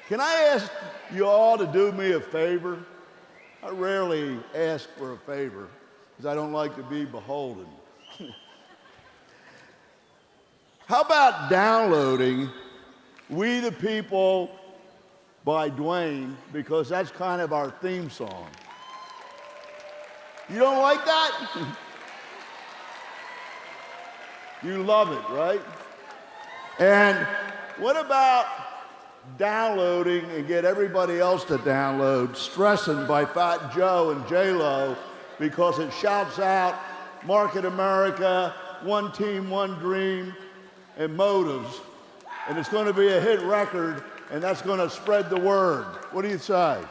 Can I ask you all to do me a favor? I rarely ask for a favor because I don't like to be beholden. How about downloading We the People by Dwayne, because that's kind of our theme song. You don't like that? You love it, right? And what about downloading and get everybody else to download Stressin' by Fat Joe and J-Lo, because it shouts out Market America, One Team, One Dream, and Motives. And it's going to be a hit record, and that's going to spread the word. What do you say?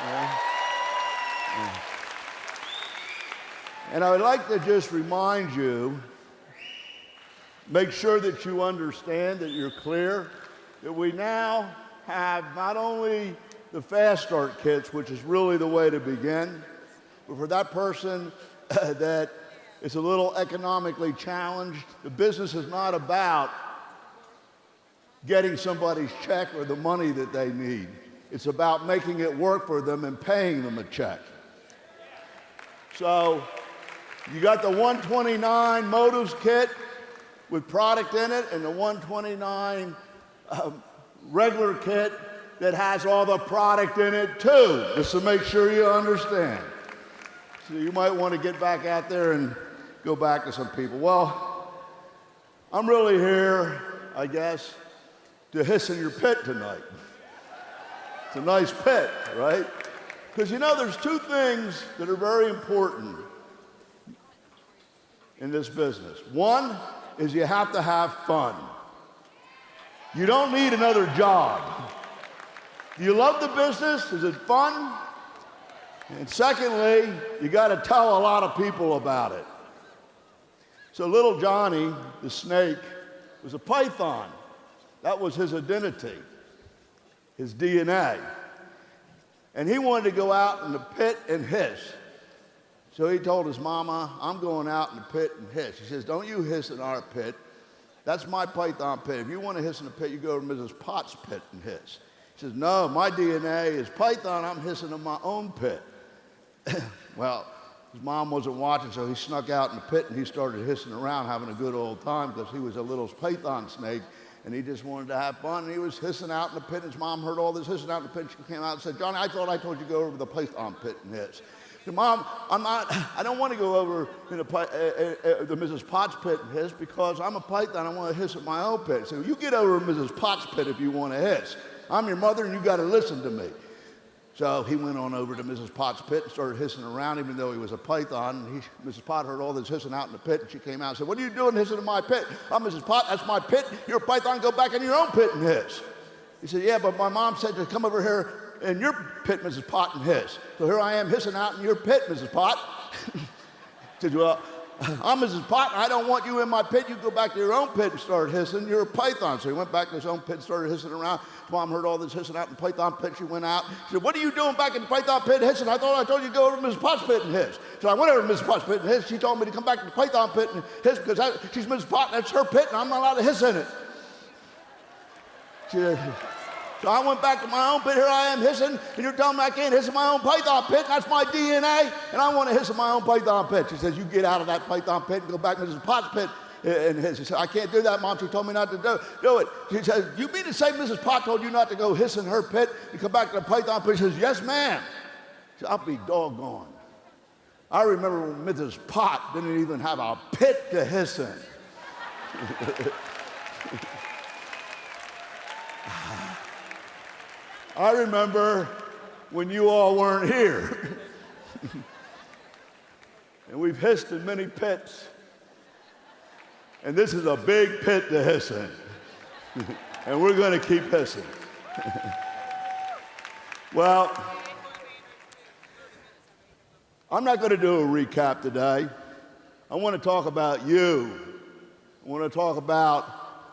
Yeah. Yeah. And I would like to just remind you, make sure that you understand, that you're clear, that we now have not only the Fast Start kits, which is really the way to begin, but for that person that is a little economically challenged, the business is not about getting somebody's check or the money that they need. It's about making it work for them and paying them a check. So you got the 129 Motives kit with product in it, and the 129 regular kit that has all the product in it too, just to make sure you understand. So you might want to get back out there and go back to some people. Well, I'm really here, I guess, to hiss in your pit tonight. It's a nice pit, right? Because you know, there's two things that are very important in this business. One is you have to have fun. You don't need another job. Do you love the business? Is it fun? And secondly, you got to tell a lot of people about it. So little Johnny, the snake, was a python. That was his identity, his DNA. And he wanted to go out in the pit and hiss. So he told his mama, I'm going out in the pit and hiss. He says, don't you hiss in our pit. That's my python pit. If you want to hiss in the pit, you go to Mrs. Potts' pit and hiss. He says, no, my DNA is python. I'm hissing in my own pit. Well, his mom wasn't watching, so he snuck out in the pit and he started hissing around, having a good old time, because he was a little python snake and he just wanted to have fun. And he was hissing out in the pit. His mom heard all this hissing out in the pit. She came out and said, Johnny, I thought I told you to go over to the python pit and hiss. Said, Mom, I don't want to go over in the Mrs. Potts pit and hiss, because I'm a python. I want to hiss at my own pit. So you get over to Mrs. Potts pit if you want to hiss. I'm your mother and you got to listen to me. So he went on over to Mrs. Potts' pit and started hissing around, even though he was a python. Mrs. Potts heard all this hissing out in the pit, and she came out and said, what are you doing hissing in my pit? I'm Mrs. Potts, that's my pit. You're a python, go back in your own pit and hiss. He said, yeah, but my mom said to come over here in your pit, Mrs. Potts, and hiss. So here I am hissing out in your pit, Mrs. Potts. He said, well, I'm Mrs. Potts, and I don't want you in my pit. You go back to your own pit and start hissing. You're a python. So he went back to his own pit and started hissing around. His mom heard all this hissing out in the python pit. She went out. She said, what are you doing back in the python pit hissing? I thought I told you to go over to Mrs. Potts' pit and hiss. So I went over to Mrs. Potts' pit and hiss. She told me to come back to the python pit and hiss, because she's Mrs. Potts, and that's her pit, and I'm not allowed to hiss in it. She said, so I went back to my own pit. Here I am hissing, and you're telling me I can't hiss in my own python pit, and that's my DNA, and I want to hiss in my own python pit. She says, you get out of that python pit and go back to Mrs. Potts' pit and hiss. She said, I can't do that, Mom. She told me not to do it. She says, you mean to say Mrs. Potts told you not to go hiss in her pit and come back to the python pit? She says, yes, ma'am. She said, I'll be doggone. I remember when Mrs. Potts didn't even have a pit to hiss in. I remember when you all weren't here. And we've hissed in many pits. And this is a big pit to hiss in. And we're going to keep hissing. Well, I'm not going to do a recap today. I want to talk about you. I want to talk about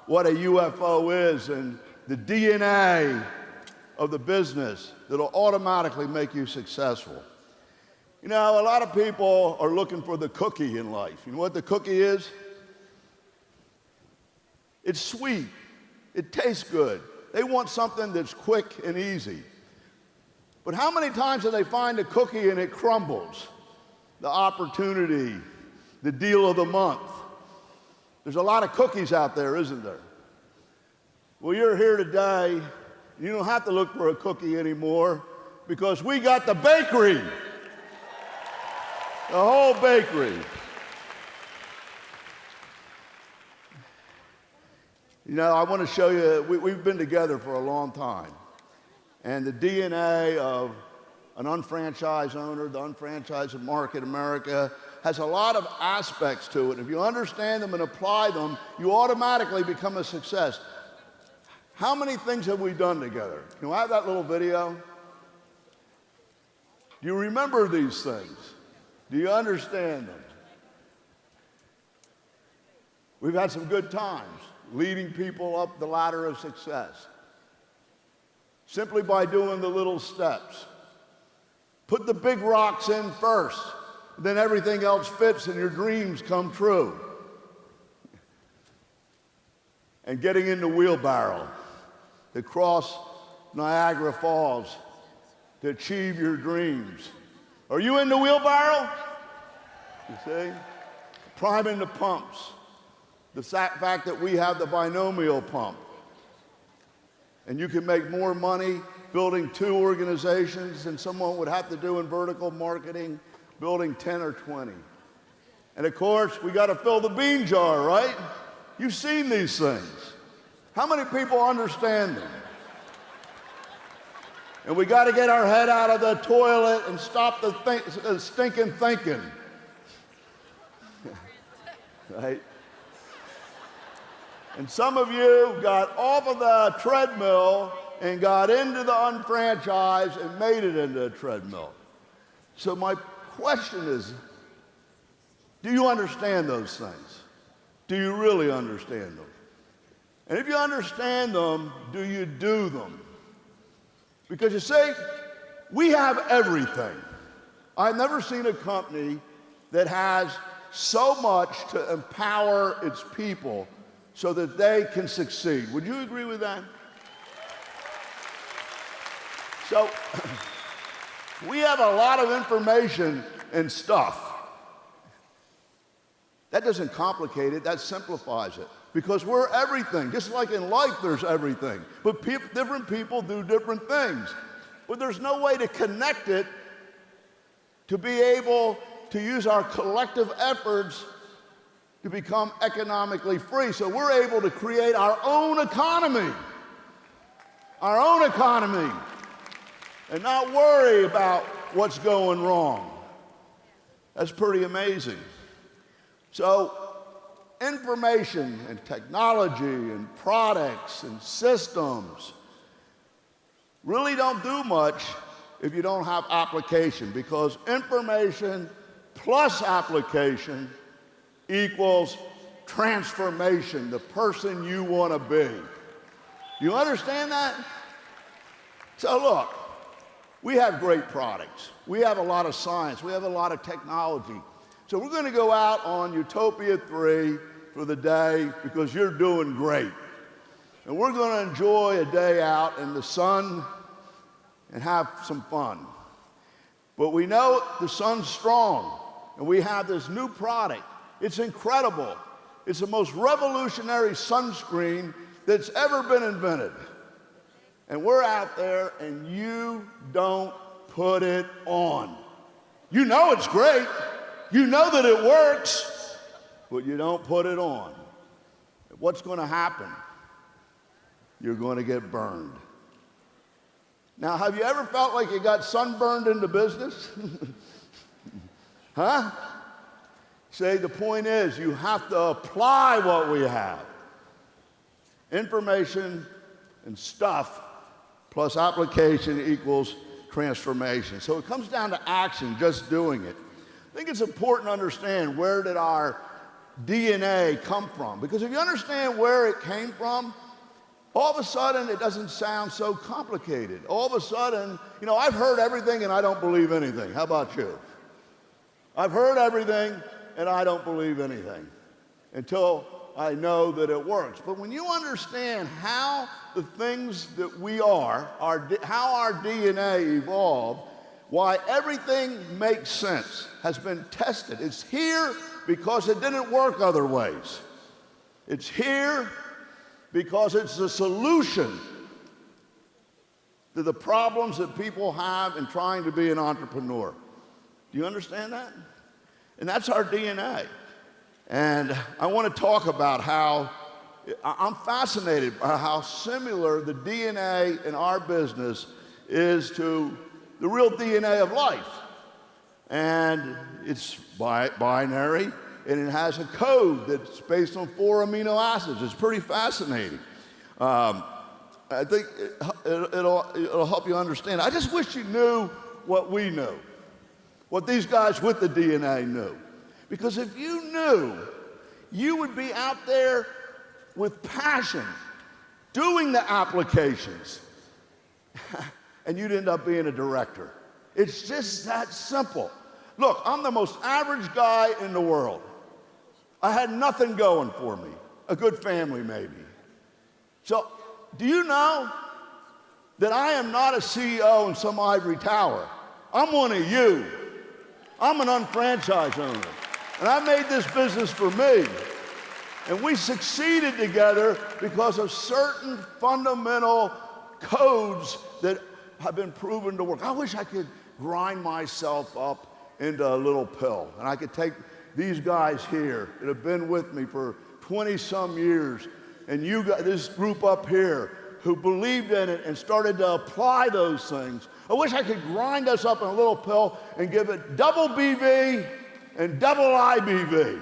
what a UFO is and the DNA of the business that'll automatically make you successful. You know, a lot of people are looking for the cookie in life. You know what the cookie is? It's sweet. It tastes good. They want something that's quick and easy. But how many times do they find a cookie and it crumbles? The opportunity, the deal of the month. There's a lot of cookies out there, isn't there? Well, you're here today. You don't have to look for a cookie anymore because we got the bakery. The whole bakery. You know, I want to show you, we've been together for a long time. And the DNA of an unfranchised owner, the unfranchised market America, has a lot of aspects to it. If you understand them and apply them, you automatically become a success. How many things have we done together? Can I have that little video? Do you remember these things? Do you understand them? We've had some good times leading people up the ladder of success simply by doing the little steps. Put the big rocks in first, then everything else fits and your dreams come true. And getting in the wheelbarrow to cross Niagara Falls to achieve your dreams. Are you in the wheelbarrow? You see? Priming the pumps. The fact that we have the binomial pump. And you can make more money building 2 organizations than someone would have to do in vertical marketing, building 10 or 20. And of course, we got to fill the bean jar, right? You've seen these things. How many people understand them? And we got to get our head out of the toilet and stop the stinking thinking. Right? And some of you got off of the treadmill and got into the unfranchised and made it into a treadmill. So my question is, do you understand those things? Do you really understand them? And if you understand them, do you do them? Because you see, we have everything. I've never seen a company that has so much to empower its people so that they can succeed. Would you agree with that? So, we have a lot of information and stuff. That doesn't complicate it, that simplifies it. Because we're everything. Just like in life, there's everything. But different people do different things. But there's no way to connect it to be able to use our collective efforts to become economically free. So we're able to create our own economy. Our own economy. And not worry about what's going wrong. That's pretty amazing. So, information and technology and products and systems really don't do much if you don't have application, because information plus application equals transformation, the person you want to be. You understand that? So look, we have great products. We have a lot of science. We have a lot of technology. So we're going to go out on Utopia 3 for the day because you're doing great. And we're going to enjoy a day out in the sun and have some fun. But we know the sun's strong, and we have this new product. It's incredible. It's the most revolutionary sunscreen that's ever been invented. And we're out there, and you don't put it on. You know it's great. You know that it works, but you don't put it on. What's going to happen? You're going to get burned. Now, have you ever felt like you got sunburned into business? Huh? See, the point is you have to apply what we have. Information and stuff plus application equals transformation. So it comes down to action, just doing it. I think it's important to understand, where did our DNA come from? Because if you understand where it came from, all of a sudden it doesn't sound so complicated. All of a sudden, you know, I've heard everything and I don't believe anything. How about you? I've heard everything and I don't believe anything until I know that it works. But when you understand how the things that we are how our DNA evolved, why everything makes sense, has been tested. It's here because it didn't work other ways. It's here because it's the solution to the problems that people have in trying to be an entrepreneur. Do you understand that? And that's our DNA. And I want to talk about how I'm fascinated by how similar the DNA in our business is to the real DNA of life. And it's binary, and it has a code that's based on 4 amino acids. It's pretty fascinating. I think it'll help you understand. I just wish you knew what we knew, what these guys with the DNA knew. Because if you knew, you would be out there with passion, doing the applications, and you'd end up being a director. It's just that simple. Look, I'm the most average guy in the world. I had nothing going for me, a good family maybe. So, do you know that I am not a CEO in some ivory tower? I'm one of you. I'm an unfranchised owner. And I made this business for me. And we succeeded together because of certain fundamental codes that have been proven to work. I wish I could grind myself up into a little pill. And I could take these guys here that have been with me for 20-some years, and you got this group up here who believed in it and started to apply those things. I wish I could grind us up in a little pill and give it double BV and double IBV.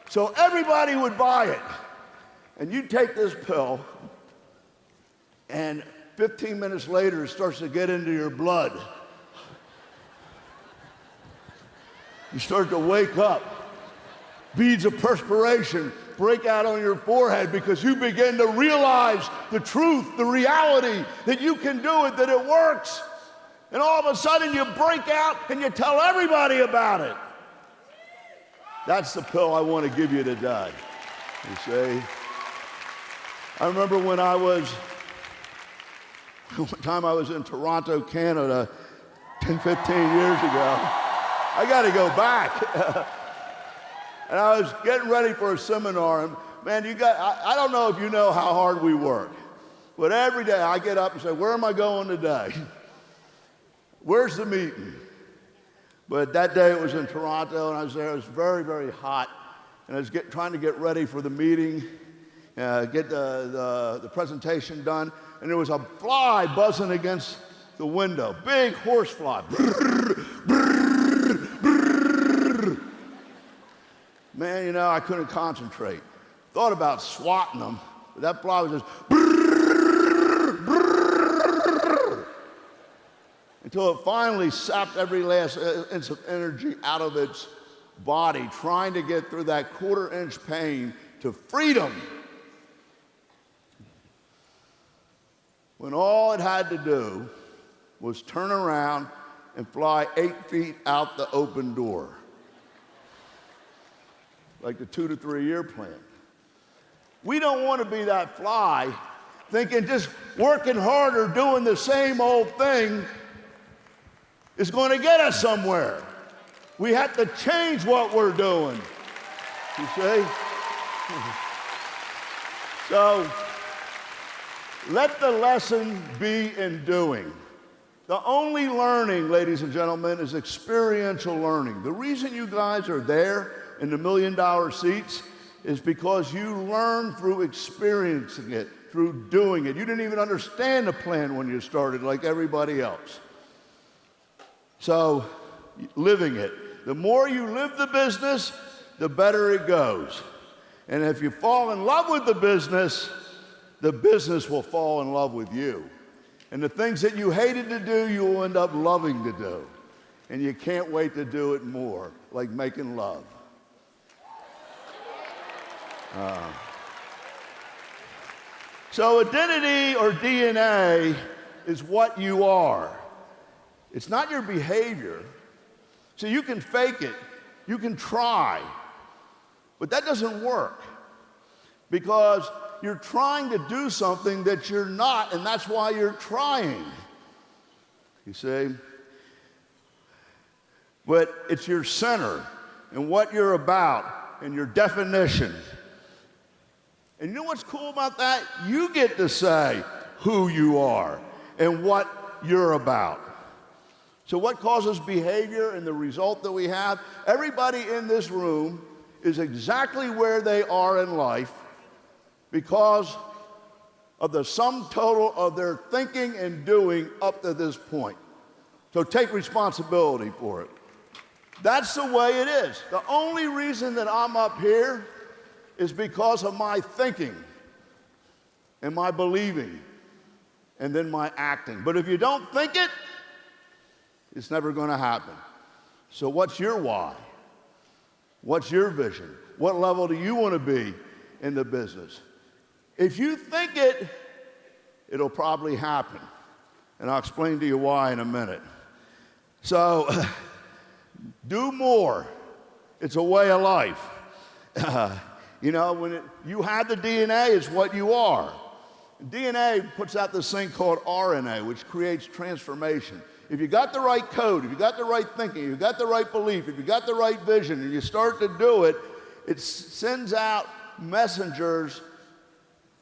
So everybody would buy it. And you take this pill, and 15 minutes later, it starts to get into your blood. You start to wake up. Beads of perspiration break out on your forehead because you begin to realize the truth, the reality, that you can do it, that it works. And all of a sudden, you break out and you tell everybody about it. That's the pill I want to give you today, you see. I remember one time I was in Toronto, Canada, 10, 15 years ago. I got to go back. And I was getting ready for a seminar, and man, I don't know if you know how hard we work, but every day I get up and say, where am I going today? Where's the meeting? But that day it was in Toronto, and I was there. It was very, very hot, and I was trying to get ready for the meeting, get the presentation done, and there was a fly buzzing against the window, big horse fly. Man, you know, I couldn't concentrate. Thought about swatting them, but that fly was just until it finally sapped every last inch of energy out of its body, trying to get through that quarter-inch pain to freedom. When all it had to do was turn around and fly 8 feet out the open door, like the 2 to 3 year plan. We don't want to be that fly thinking just working harder, doing the same old thing is going to get us somewhere. We have to change what we're doing, you see? So, let the lesson be in doing. The only learning, ladies and gentlemen, is experiential learning. The reason you guys are there in the $1 million seats is because you learn through experiencing it, through doing it. You didn't even understand the plan when you started like everybody else. So, living it. The more you live the business, the better it goes. And if you fall in love with the business will fall in love with you. And the things that you hated to do, you will end up loving to do. And you can't wait to do it more, like making love. So identity or DNA is what you are. It's not your behavior. So you can fake it, you can try, but that doesn't work. because you're trying to do something that you're not, and that's why you're trying. You see? But it's your center and what you're about and your definition. And you know what's cool about that? You get to say who you are and what you're about. So what causes behavior and the result that we have? Everybody in this room is exactly where they are in life because of the sum total of their thinking and doing up to this point. So take responsibility for it. That's the way it is. The only reason that I'm up here is because of my thinking and my believing and then my acting. But if you don't think it, it's never going to happen. So what's your why? What's your vision? What level do you want to be in the business? If you think it, it'll probably happen. And I'll explain to you why in a minute. So do more. It's a way of life. You know, when you have the DNA, it's what you are. DNA puts out this thing called RNA, which creates transformation. If you got the right code, if you got the right thinking, if you got the right belief, if you got the right vision, and you start to do it, it sends out messengers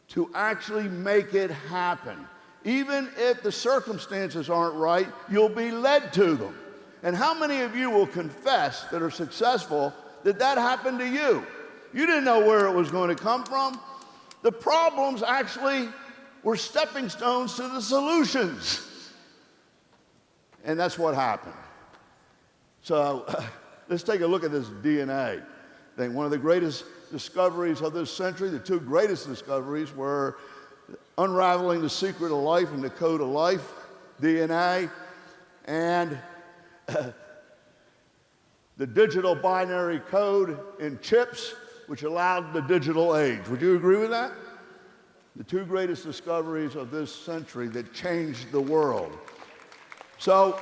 to actually make it happen. Even if the circumstances aren't right, you'll be led to them. And how many of you will confess that are successful that that happened to you? You didn't know where it was going to come from. The problems actually were stepping stones to the solutions. And that's what happened. So let's take a look at this DNA thing. One of the greatest discoveries of this century, the two greatest discoveries, were unraveling the secret of life and the code of life, DNA, and the digital binary code in chips, which allowed the digital age. Would you agree with that? The two greatest discoveries of this century that changed the world. So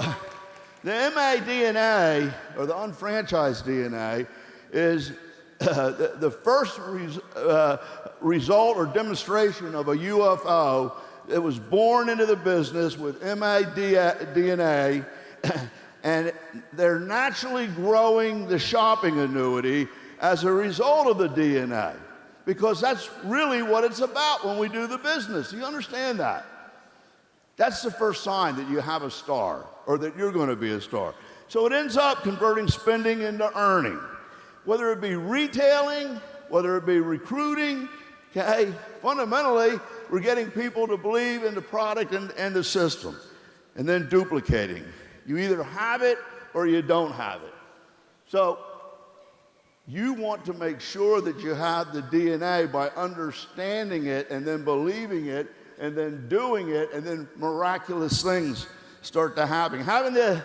the MA-DNA, or the unfranchised DNA, is the first result or demonstration of a UFO that was born into the business with MA-DNA, and they're naturally growing the shopping annuity as a result of the DNA, because that's really what it's about when we do the business. You understand that? That's the first sign that you have a star, or that you're going to be a star. So it ends up converting spending into earning, whether it be retailing, whether it be recruiting. Okay, fundamentally, we're getting people to believe in the product and the system, and then duplicating. You either have it or you don't have it. So you want to make sure that you have the DNA by understanding it and then believing it and then doing it, and then miraculous things start to happen. Having the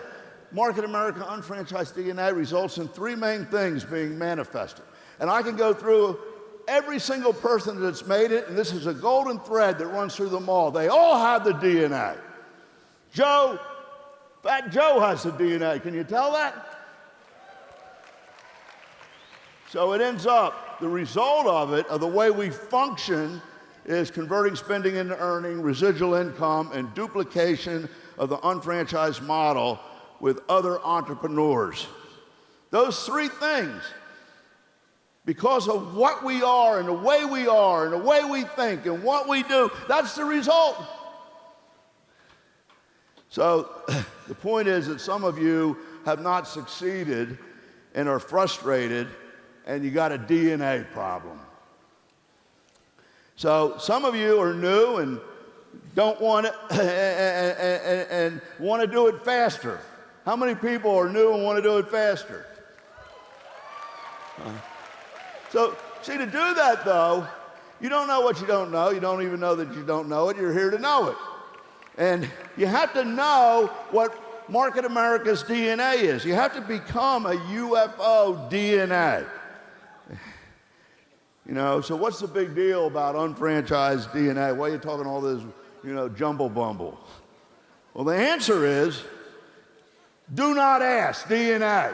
Market America unfranchised DNA results in three main things being manifested. And I can go through every single person that's made it, and this is a golden thread that runs through them all. They all have the DNA. Fat Joe has the DNA. Can you tell that? So it ends up, the result of it, of the way we function, is converting spending into earning, residual income, and duplication of the unfranchised model with other entrepreneurs. Those three things, because of what we are and the way we are and the way we think and what we do, that's the result. So the point is that some of you have not succeeded and are frustrated, and you got a DNA problem. So some of you are new and don't want it and want to do it faster. How many people are new and want to do it faster? So see, to do that though, you don't know what you don't know. You don't even know that you don't know it. You're here to know it. And you have to know what Market America's DNA is. You have to become a UFO DNA. You know, so what's the big deal about unfranchised DNA? Why are you talking all this, jumble bumble? Well, the answer is, do not ask DNA.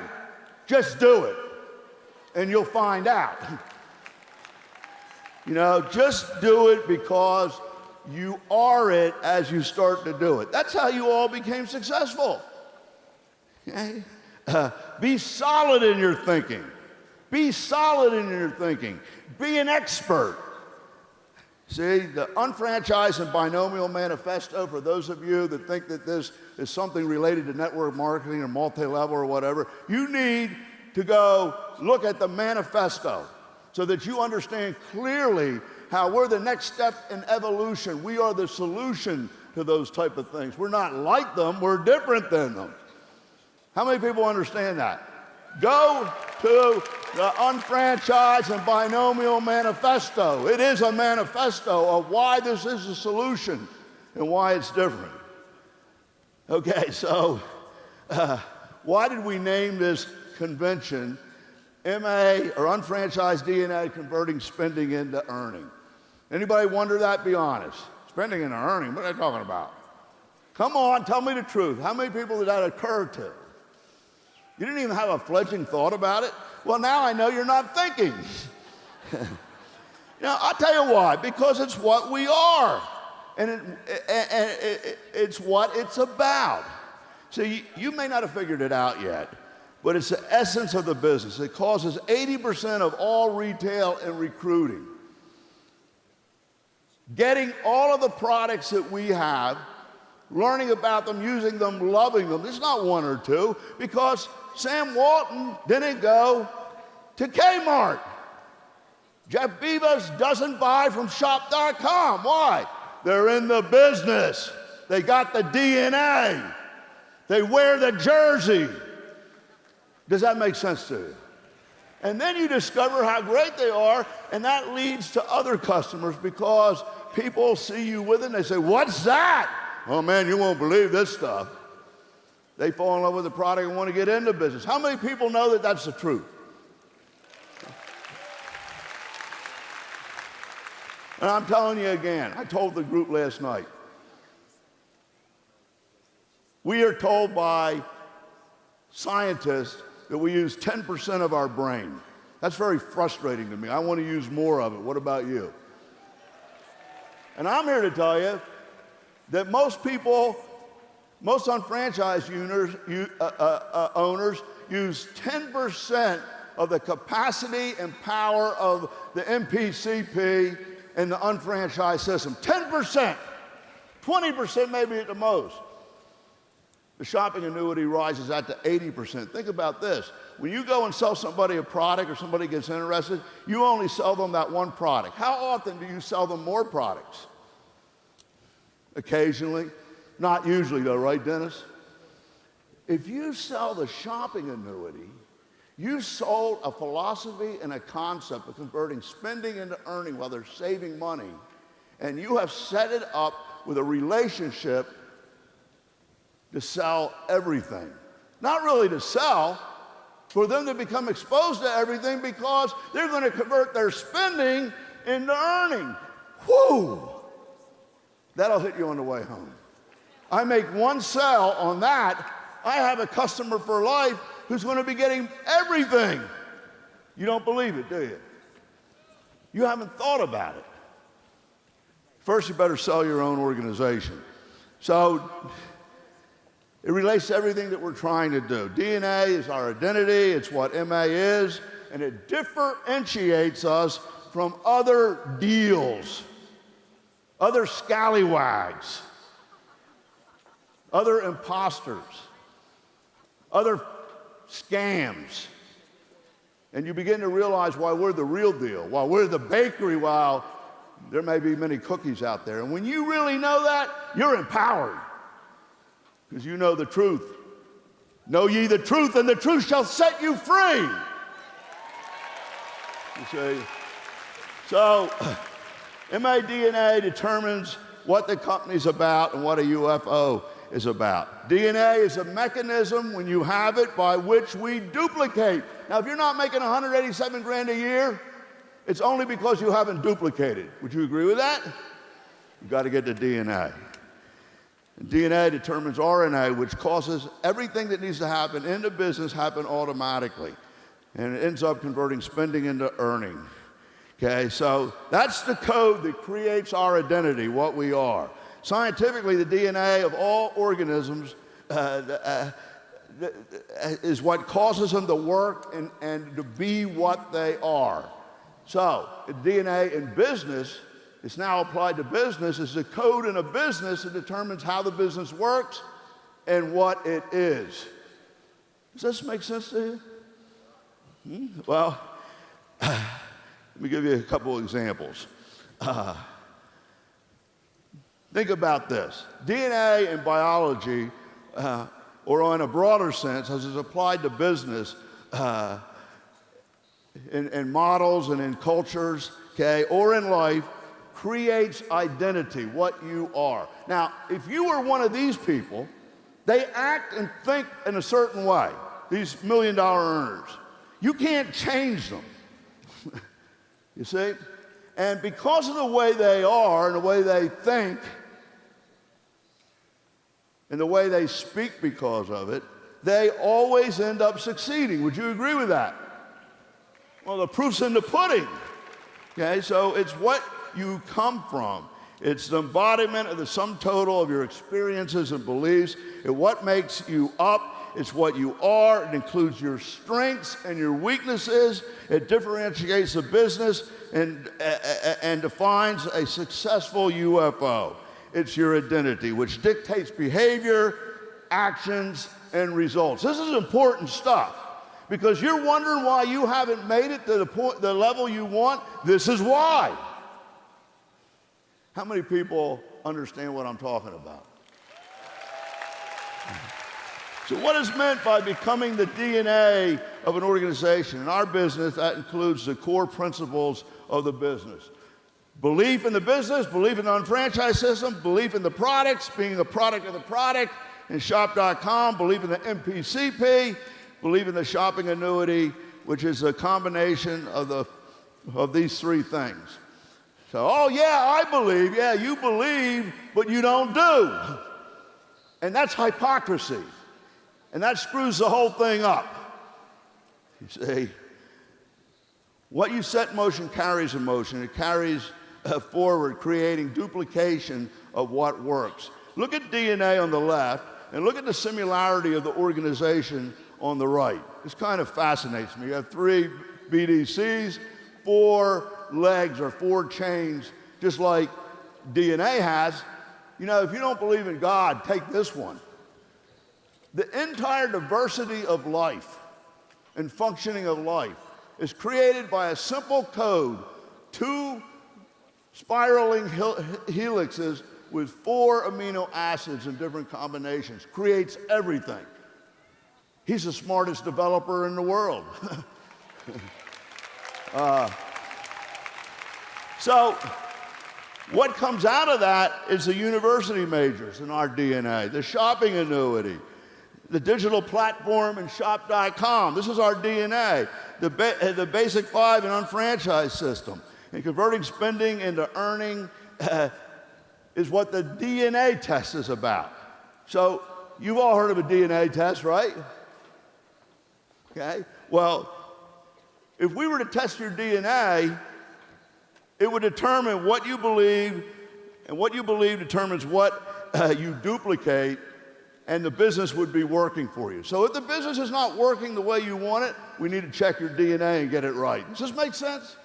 Just do it, and you'll find out. You know, just do it because you are it as you start to do it. That's how you all became successful. Okay? Be solid in your thinking. Be solid in your thinking. Be an expert. See, the Unfranchise and Binomial Manifesto, for those of you that think that this is something related to network marketing or multi-level or whatever, you need to go look at the manifesto so that you understand clearly how we're the next step in evolution. We are the solution to those type of things. We're not like them, we're different than them. How many people understand that? Go to the Unfranchise and Binomial Manifesto. It is a manifesto of why this is a solution and why it's different. Okay, so why did we name this convention MA, or Unfranchise DNA, Converting Spending into Earning? Anybody wonder that? Be honest. Spending into earning, what are they talking about? Come on, tell me the truth. How many people did that occur to? You didn't even have a fledgling thought about it? Well, now I know you're not thinking. You know, I'll tell you why. Because it's what we are. And it's what it's about. See, you may not have figured it out yet, but it's the essence of the business. It causes 80% of all retail and recruiting. Getting all of the products that we have, learning about them, using them, loving them. It's not one or two, because Sam Walton didn't go to Kmart. Jeff Bezos doesn't buy from shop.com. Why? They're in the business. They got the DNA. They wear the jersey. Does that make sense to you? And then you discover how great they are, and that leads to other customers, because people see you with it and they say, "What's that?" "Oh man, you won't believe this stuff." They fall in love with the product and want to get into business. How many people know that that's the truth? And I'm telling you again, I told the group last night, we are told by scientists that we use 10% of our brain. That's very frustrating to me. I want to use more of it. What about you? And I'm here to tell you that most people, most unfranchised owners use 10% of the capacity and power of the MPCP and the unfranchised system. 10%, 20% maybe at the most. The shopping annuity rises that to 80%. Think about this. When you go and sell somebody a product or somebody gets interested, you only sell them that one product. How often do you sell them more products? Occasionally. Not usually though, right, Dennis? If you sell the shopping annuity, you sold a philosophy and a concept of converting spending into earning while they're saving money, and you have set it up with a relationship to sell everything. Not really to sell, for them to become exposed to everything, because they're going to convert their spending into earning. Whew! That'll hit you on the way home. I make one sale on that, I have a customer for life who's going to be getting everything. You don't believe it, do you? You haven't thought about it. First, you better sell your own organization. So, it relates to everything that we're trying to do. DNA is our identity, it's what MA is, and it differentiates us from other deals, other scallywags, other imposters, other scams. And you begin to realize why we're the real deal, why we're the bakery, while there may be many cookies out there. And when you really know that, you're empowered, because you know the truth. Know ye the truth, and the truth shall set you free. You see? So, MADNA determines what the company's about and what a UFO is about. DNA is a mechanism, when you have it, by which we duplicate. Now, if you're not making 187 grand a year, it's only because you haven't duplicated. Would you agree with that? You've got to get the DNA. And DNA determines RNA, which causes everything that needs to happen in the business happen automatically. And it ends up converting spending into earning. Okay, so that's the code that creates our identity, what we are. Scientifically, the DNA of all organisms is what causes them to work and to be what they are. So, the DNA in business, it's now applied to business, is the code in a business that determines how the business works and what it is. Does this make sense to you? Well, let me give you a couple of examples. Think about this. DNA in biology, or in a broader sense, as it's applied to business, in models and in cultures, okay, or in life, creates identity, what you are. Now, if you were one of these people, they act and think in a certain way, these million-dollar earners. You can't change them. You see? And because of the way they are and the way they think and the way they speak because of it, they always end up succeeding. Would you agree with that? Well, the proof's in the pudding. Okay, so it's what you come from. It's the embodiment of the sum total of your experiences and beliefs. It's what makes you up. It's what you are. It includes your strengths and your weaknesses. It differentiates the business and defines a successful UFO. It's your identity, which dictates behavior, actions, and results. This is important stuff because you're wondering why you haven't made it to the level you want. This is why. How many people understand what I'm talking about? So what is meant by becoming the DNA of an organization? In our business, that includes the core principles of the business. Belief in the business, belief in the unfranchised system, belief in the products, being a product of the product, and shop.com, belief in the MPCP, belief in the shopping annuity, which is a combination of these three things. So, oh yeah, I believe, yeah, you believe, but you don't do. And that's hypocrisy. And that screws the whole thing up. You see, what you set in motion carries in motion. It carries forward, creating duplication of what works. Look at DNA on the left, and look at the similarity of the organization on the right. This kind of fascinates me. You have 3 BDCs, 4 legs or 4 chains, just like DNA has. You know, if you don't believe in God, take this one. The entire diversity of life and functioning of life is created by a simple code, 2 spiraling helixes with 4 amino acids in different combinations, creates everything. He's the smartest developer in the world. So what comes out of that is the university majors in our DNA, the shopping annuity, the digital platform, and shop.com. This is our DNA, the basic 5 and unfranchised system. And converting spending into earning is what the DNA test is about. So you've all heard of a DNA test, right? Okay, well, if we were to test your DNA, it would determine what you believe, and what you believe determines what you duplicate, and the business would be working for you. So if the business is not working the way you want it, we need to check your DNA and get it right. Does this make sense?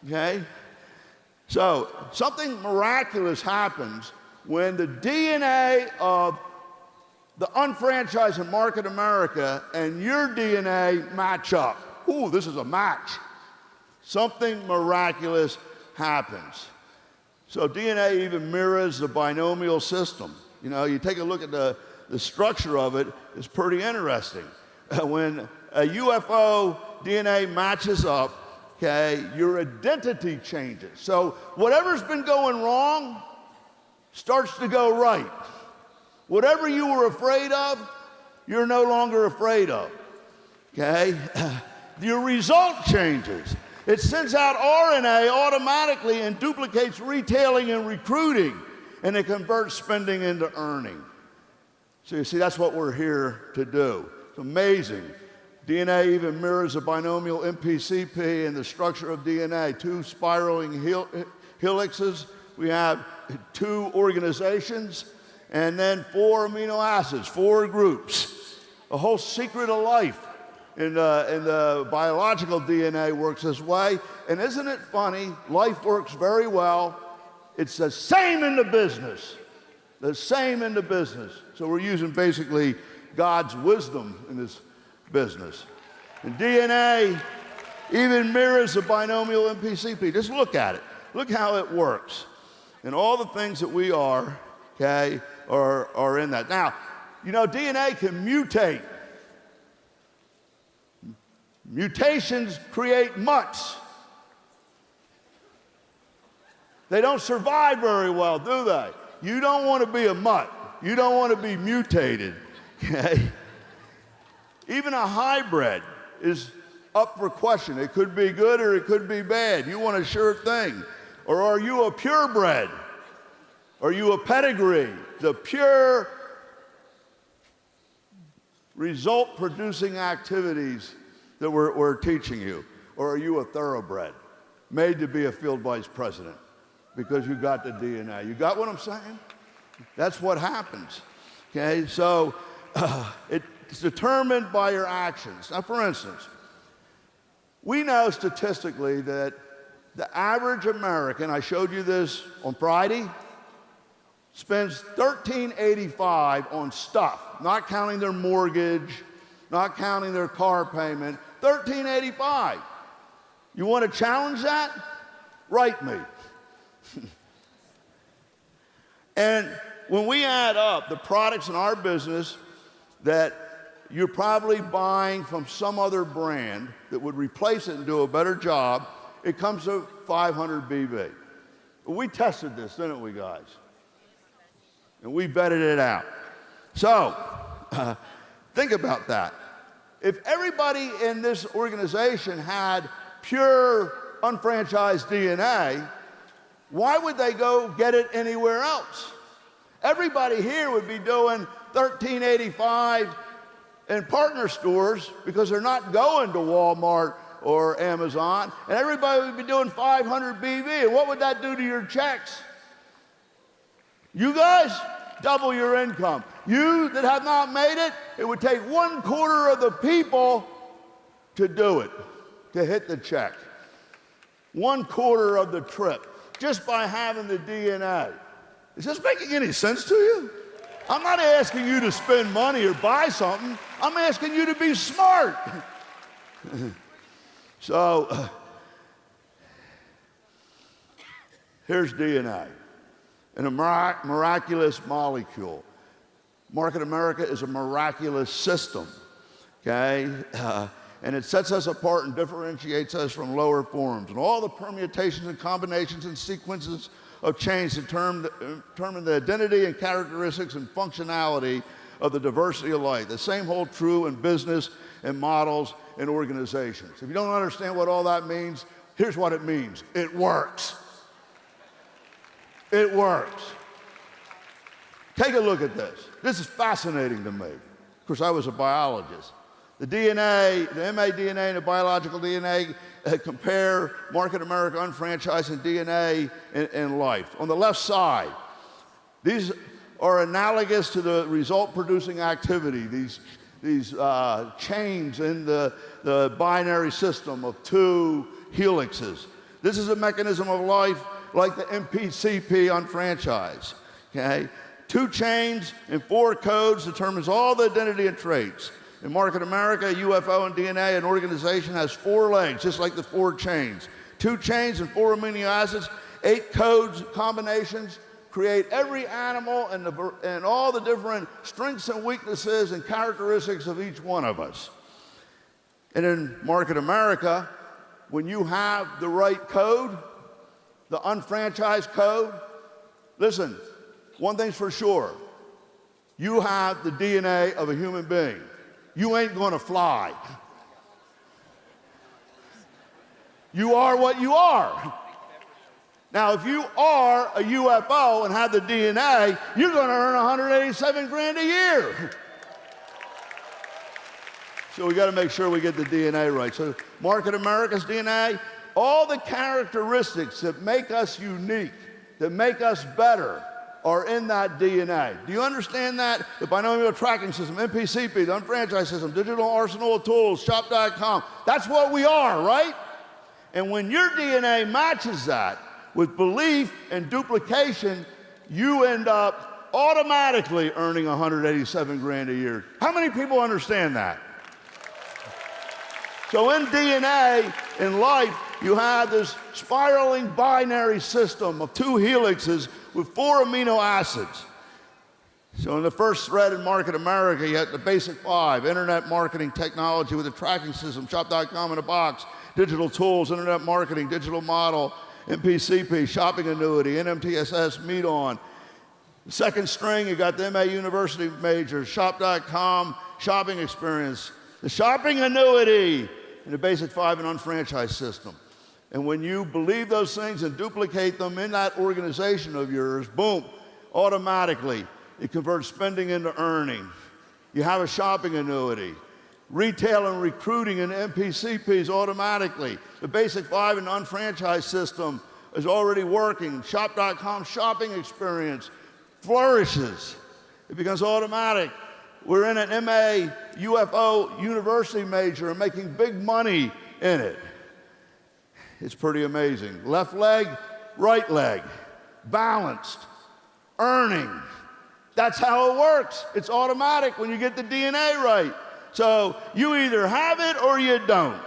Okay? So something miraculous happens when the DNA of the unfranchised and market America and your DNA match up. Ooh, this is a match. Something miraculous happens. So DNA even mirrors the binomial system. You know, you take a look at the structure of it, it's pretty interesting. When a UFO DNA matches up, okay, your identity changes. So whatever's been going wrong starts to go right. Whatever you were afraid of, you're no longer afraid of, okay? Your result changes. It sends out RNA automatically and duplicates retailing and recruiting, and it converts spending into earning. So you see, that's what we're here to do. It's amazing. DNA even mirrors a binomial MPCP in the structure of DNA, two spiraling helixes. We have two organizations, and then 4 amino acids, 4 groups. The whole secret of life in the biological DNA works this way. And isn't it funny? Life works very well. It's the same in the business. The same in the business. So we're using basically God's wisdom in this business. And DNA even mirrors the binomial MPCP. Just look at it. Look how it works. And all the things that we are, okay, are in that. Now, you know, DNA can mutate. Mutations create mutts. They don't survive very well, do they? You don't want to be a mutt. You don't want to be mutated, okay? Even a hybrid is up for question. It could be good or it could be bad. You want a sure thing. Or are you a purebred? Are you a pedigree? The pure result-producing activities that we're teaching you. Or are you a thoroughbred, made to be a field vice president because you got the DNA? You got what I'm saying? That's what happens, okay? So it's determined by your actions. Now, for instance, we know statistically that the average American, I showed you this on Friday, spends $13.85 on stuff, not counting their mortgage, not counting their car payment, $13.85. You want to challenge that? Write me. And when we add up the products in our business that you're probably buying from some other brand that would replace it and do a better job, it comes to 500 BV. We tested this, didn't we, guys? And we vetted it out. So, think about that. If everybody in this organization had pure unfranchised DNA, why would they go get it anywhere else? Everybody here would be doing $13.85 in partner stores because they're not going to Walmart or Amazon, and everybody would be doing 500 BV. And what would that do to your checks? You guys, double your income. You that have not made it, it would take 1/4 of the people to do it, to hit the check. 1/4 of the trip, just by having the DNA. Is this making any sense to you? I'm not asking you to spend money or buy something. I'm asking you to be smart. So, here's DNA, and a miraculous molecule. Market America is a miraculous system, okay? And it sets us apart and differentiates us from lower forms. And all the permutations and combinations and sequences of change determine the identity and characteristics and functionality of the diversity of life. The same hold true in business and models and organizations. If you don't understand what all that means, here's what it means. It works. It works. Take a look at this. This is fascinating to me. Of course, I was a biologist. The DNA, the mADNA and the biological DNA compare Market America unfranchised and DNA in life. On the left side, these are analogous to the result-producing activity, these chains in the binary system of 2 helixes. This is a mechanism of life like the MPCP unfranchised, okay? 2 chains and 4 codes determines all the identity and traits. In Market America, UFO and DNA, an organization has 4 legs, just like the 4 chains. 2 chains and 4 amino acids, 8 codes, combinations, create every animal and all the different strengths and weaknesses and characteristics of each one of us. And in Market America, when you have the right code, the unfranchised code, listen, one thing's for sure, you have the DNA of a human being. You ain't gonna fly. You are what you are. Now, if you are a UFO and have the DNA, you're gonna earn 187 grand a year. So we got to make sure we get the DNA right. So Market America's DNA, all the characteristics that make us unique, that make us better, are in that DNA. Do you understand that? The binomial tracking system, MPCP, the unfranchised system, digital arsenal of tools, shop.com, that's what we are, right? And when your DNA matches that with belief and duplication, you end up automatically earning 187 grand a year. How many people understand that? So in DNA, in life, you have this spiraling binary system of 2 helixes with 4 amino acids. So in the first thread in Market America, you have the basic 5, internet marketing technology with a tracking system, shop.com in a box, digital tools, internet marketing, digital model, MPCP, shopping annuity, NMTSS, Meet On. The second string, you got the MA University majors, shop.com, shopping experience, the shopping annuity, and the basic 5 and unfranchised system. And when you believe those things and duplicate them in that organization of yours, boom, automatically, it converts spending into earning. You have a shopping annuity. Retail and recruiting and MPCPs automatically. The basic 5 and unfranchised system is already working. Shop.com shopping experience flourishes. It becomes automatic. We're in an MA UFO university major and making big money in it. It's pretty amazing. Left leg, right leg, balanced, earning. That's how it works. It's automatic when you get the DNA right. So you either have it or you don't.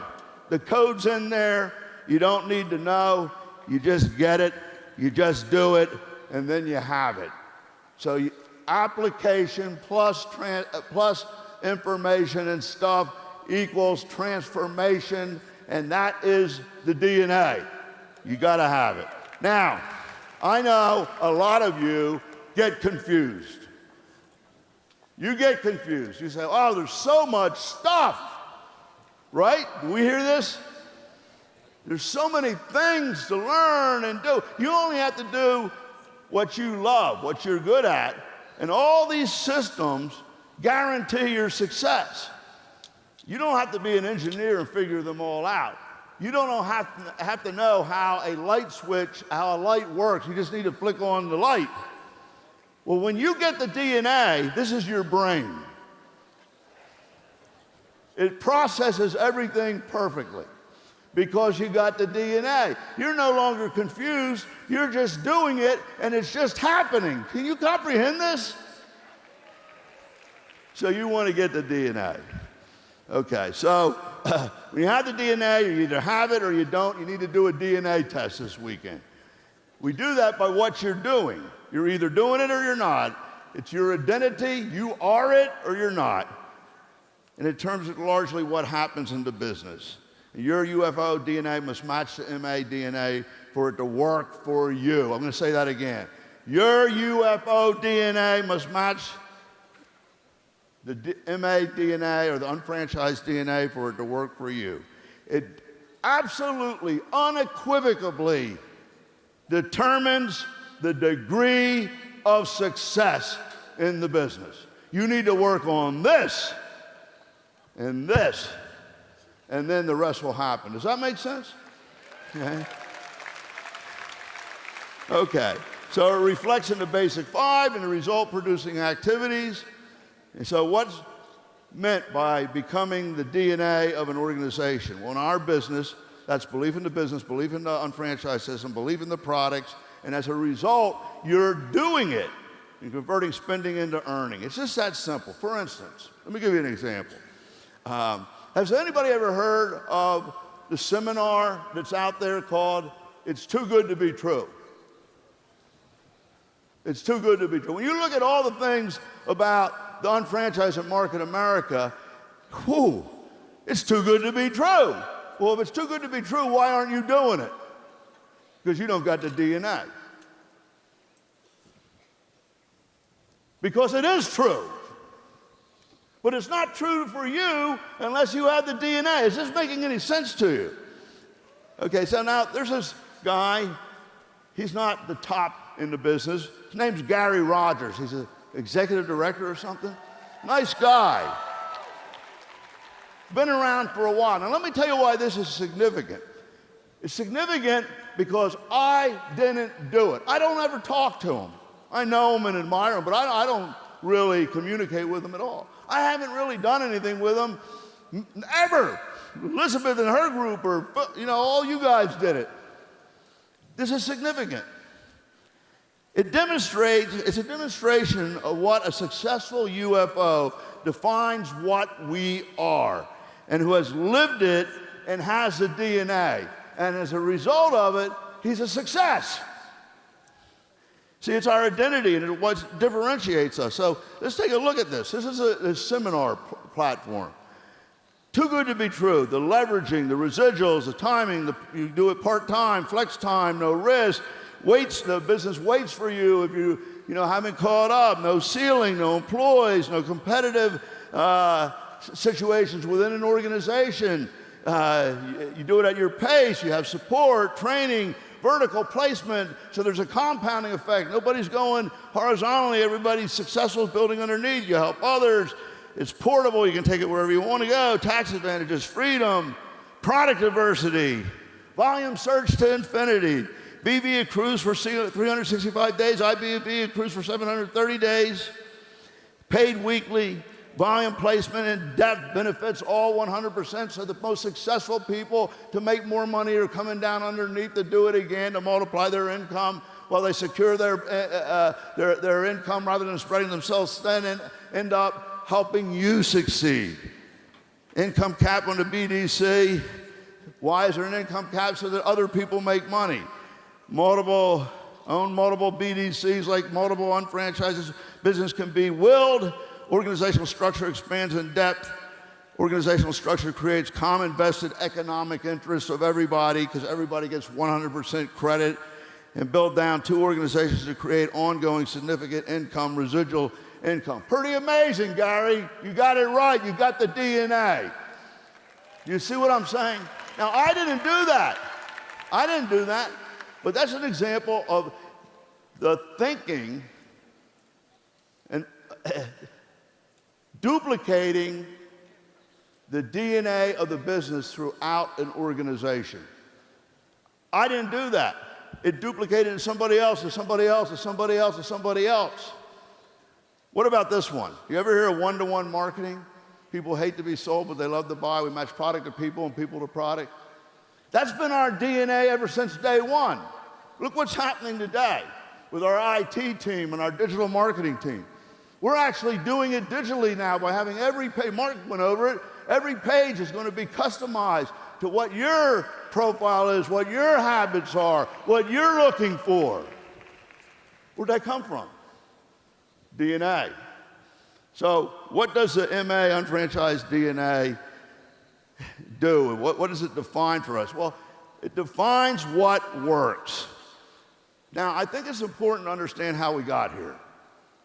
The code's in there. You don't need to know. You just get it. You just do it, and then you have it. So application plus information and stuff equals transformation, and that is the DNA. You got to have it. Now, I know a lot of you get confused. You get confused. You say, oh, there's so much stuff, right? Do we hear this? There's so many things to learn and do. You only have to do what you love, what you're good at, and all these systems guarantee your success. You don't have to be an engineer and figure them all out. You don't have to know how a light switch, how a light works. You just need to flick on the light. Well, when you get the DNA, this is your brain. It processes everything perfectly because you got the DNA. You're no longer confused. You're just doing it, and it's just happening. Can you comprehend this? So you want to get the DNA. Okay, so when you have the DNA, you either have it or you don't. You need to do a DNA test this weekend. We do that by what you're doing. You're either doing it or you're not. It's your identity. You are it or you're not. And in terms of largely what happens in the business. Your UFO DNA must match the MA DNA for it to work for you. I'm going to say that again. Your UFO DNA must match the MA DNA or the unfranchised DNA for it to work for you. It absolutely, unequivocally determines the degree of success in the business. You need to work on this and this, and then the rest will happen. Does that make sense? Okay. Okay. So it reflects in the basic 5 and the result-producing activities. And so what's meant by becoming the DNA of an organization? Well, in our business, that's belief in the business, belief in the unfranchised system, belief in the products, and as a result, you're doing it and converting spending into earning. It's just that simple. For instance, let me give you an example. Has anybody ever heard of the seminar that's out there called It's Too Good to Be True? It's too good to be true. When you look at all the things about the unfranchised and Market America, whew, it's too good to be true. Well, if it's too good to be true, why aren't you doing it? Because you don't got the DNA. Because it is true. But it's not true for you unless you have the DNA. Is this making any sense to you? Okay, so now there's this guy. He's not the top in the business. His name's Gary Rogers. He's an executive director or something. Nice guy. Been around for a while. Now let me tell you why this is significant. It's significant because I didn't do it. I don't ever talk to them. I know them and admire them, but I don't really communicate with them at all. I haven't really done anything with them ever. Elizabeth and her group, or all you guys did it. This is significant. It's a demonstration of what a successful UFO defines what we are, and who has lived it and has the DNA. And as a result of it, he's a success. See, it's our identity and it's what differentiates us. So let's take a look at this. This is a seminar platform. Too good to be true. The leveraging, the residuals, the timing, you do it part-time, flex time, no risk, the business waits for you if you haven't caught up, no ceiling, no employees, no competitive situations within an organization. You do it at your pace, you have support, training, vertical placement, so there's a compounding effect. Nobody's going horizontally, everybody's successful building underneath. You help others. It's portable, you can take it wherever you want to go. Tax advantages, freedom, product diversity, volume surge to infinity. BV accrues for 365 days, IBV accrues for 730 days. Paid weekly, volume placement, and depth benefits all 100%. So the most successful people to make more money are coming down underneath to do it again, to multiply their income while they secure their income rather than spreading themselves thin, and end up helping you succeed. Income cap on the BDC. Why is there an income cap? So that other people make money. Multiple BDCs, like multiple unfranchises. Business can be willed. Organizational structure expands in depth. Organizational structure creates common vested economic interests of everybody, because everybody gets 100% credit, and build down two organizations to create ongoing significant income, residual income. Pretty amazing, Gary. You got it right. You got the DNA. You see what I'm saying? Now, I didn't do that. But that's an example of the thinking and duplicating the DNA of the business throughout an organization. I didn't do that. It duplicated to somebody else, to somebody else, to somebody else, to somebody else. What about this one? You ever hear of one-to-one marketing? People hate to be sold, but they love to buy. We match product to people and people to product. That's been our DNA ever since day one. Look what's happening today with our IT team and our digital marketing team. We're actually doing it digitally now by having every page, Mark went over it, every page is going to be customized to what your profile is, what your habits are, what you're looking for. Where'd that come from? DNA. So what does the MA, unfranchised DNA, do? What does it define for us? Well, it defines what works. Now, I think it's important to understand how we got here,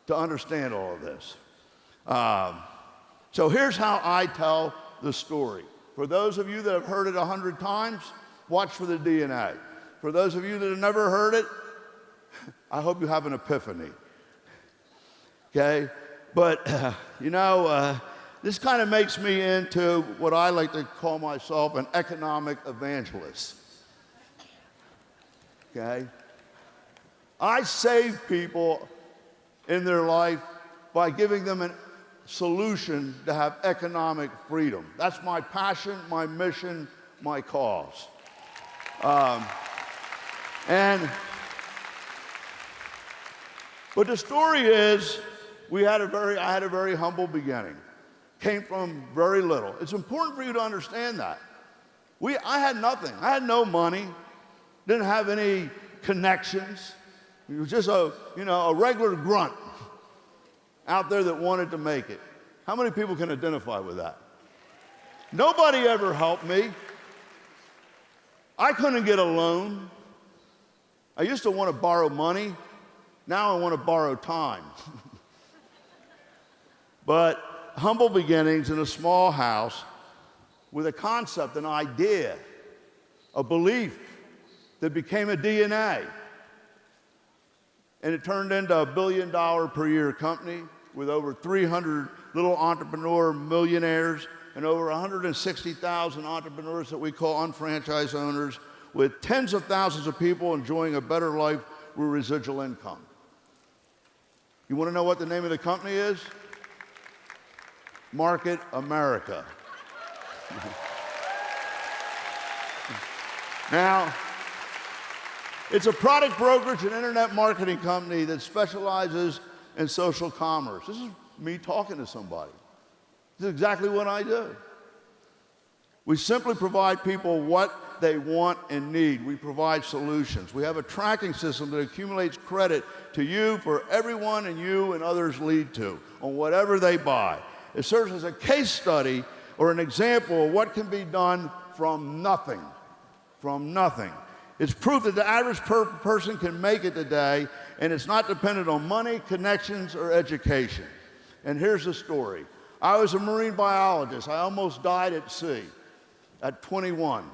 to understand all of this. So here's how I tell the story. For those of you that have heard it 100 times, watch for the DNA. For those of you that have never heard it, I hope you have an epiphany. Okay? But, this kind of makes me into what I like to call myself an economic evangelist. Okay? I save people in their life by giving them a solution to have economic freedom. That's my passion, my mission, my cause. But the story is, I had a very humble beginning. Came from very little. It's important for you to understand that. I had nothing. I had no money. Didn't have any connections. It was just a regular grunt out there that wanted to make it. How many people can identify with that? Nobody ever helped me. I couldn't get a loan. I used to want to borrow money. Now I want to borrow time. But humble beginnings in a small house with a concept, an idea, a belief that became a DNA. And it turned into a $1 billion per year company with over 300 little entrepreneur millionaires and over 160,000 entrepreneurs that we call unfranchised owners, with tens of thousands of people enjoying a better life with residual income. You want to know what the name of the company is? Market America. Now, it's a product brokerage and internet marketing company that specializes in social commerce. This is me talking to somebody. This is exactly what I do. We simply provide people what they want and need. We provide solutions. We have a tracking system that accumulates credit to you for everyone and you and others lead to on whatever they buy. It serves as a case study or an example of what can be done from nothing. From nothing. It's proof that the average person can make it today, and it's not dependent on money, connections, or education. And here's the story. I was a marine biologist. I almost died at sea at 21.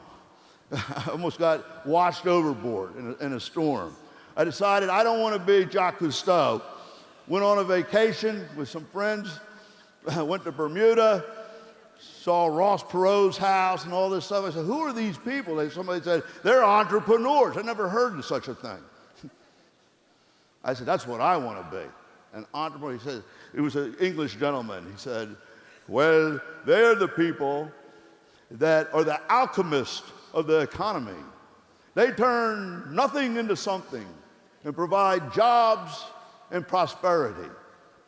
I almost got washed overboard in a storm. I decided I don't want to be Jacques Cousteau. Went on a vacation with some friends, went to Bermuda, saw Ross Perot's house and all this stuff. I said, who are these people? Somebody said, they're entrepreneurs. I never heard of such a thing. I said, that's what I want to be. An entrepreneur. He said, it was an English gentleman. He said, well, they're the people that are the alchemists of the economy. They turn nothing into something and provide jobs and prosperity.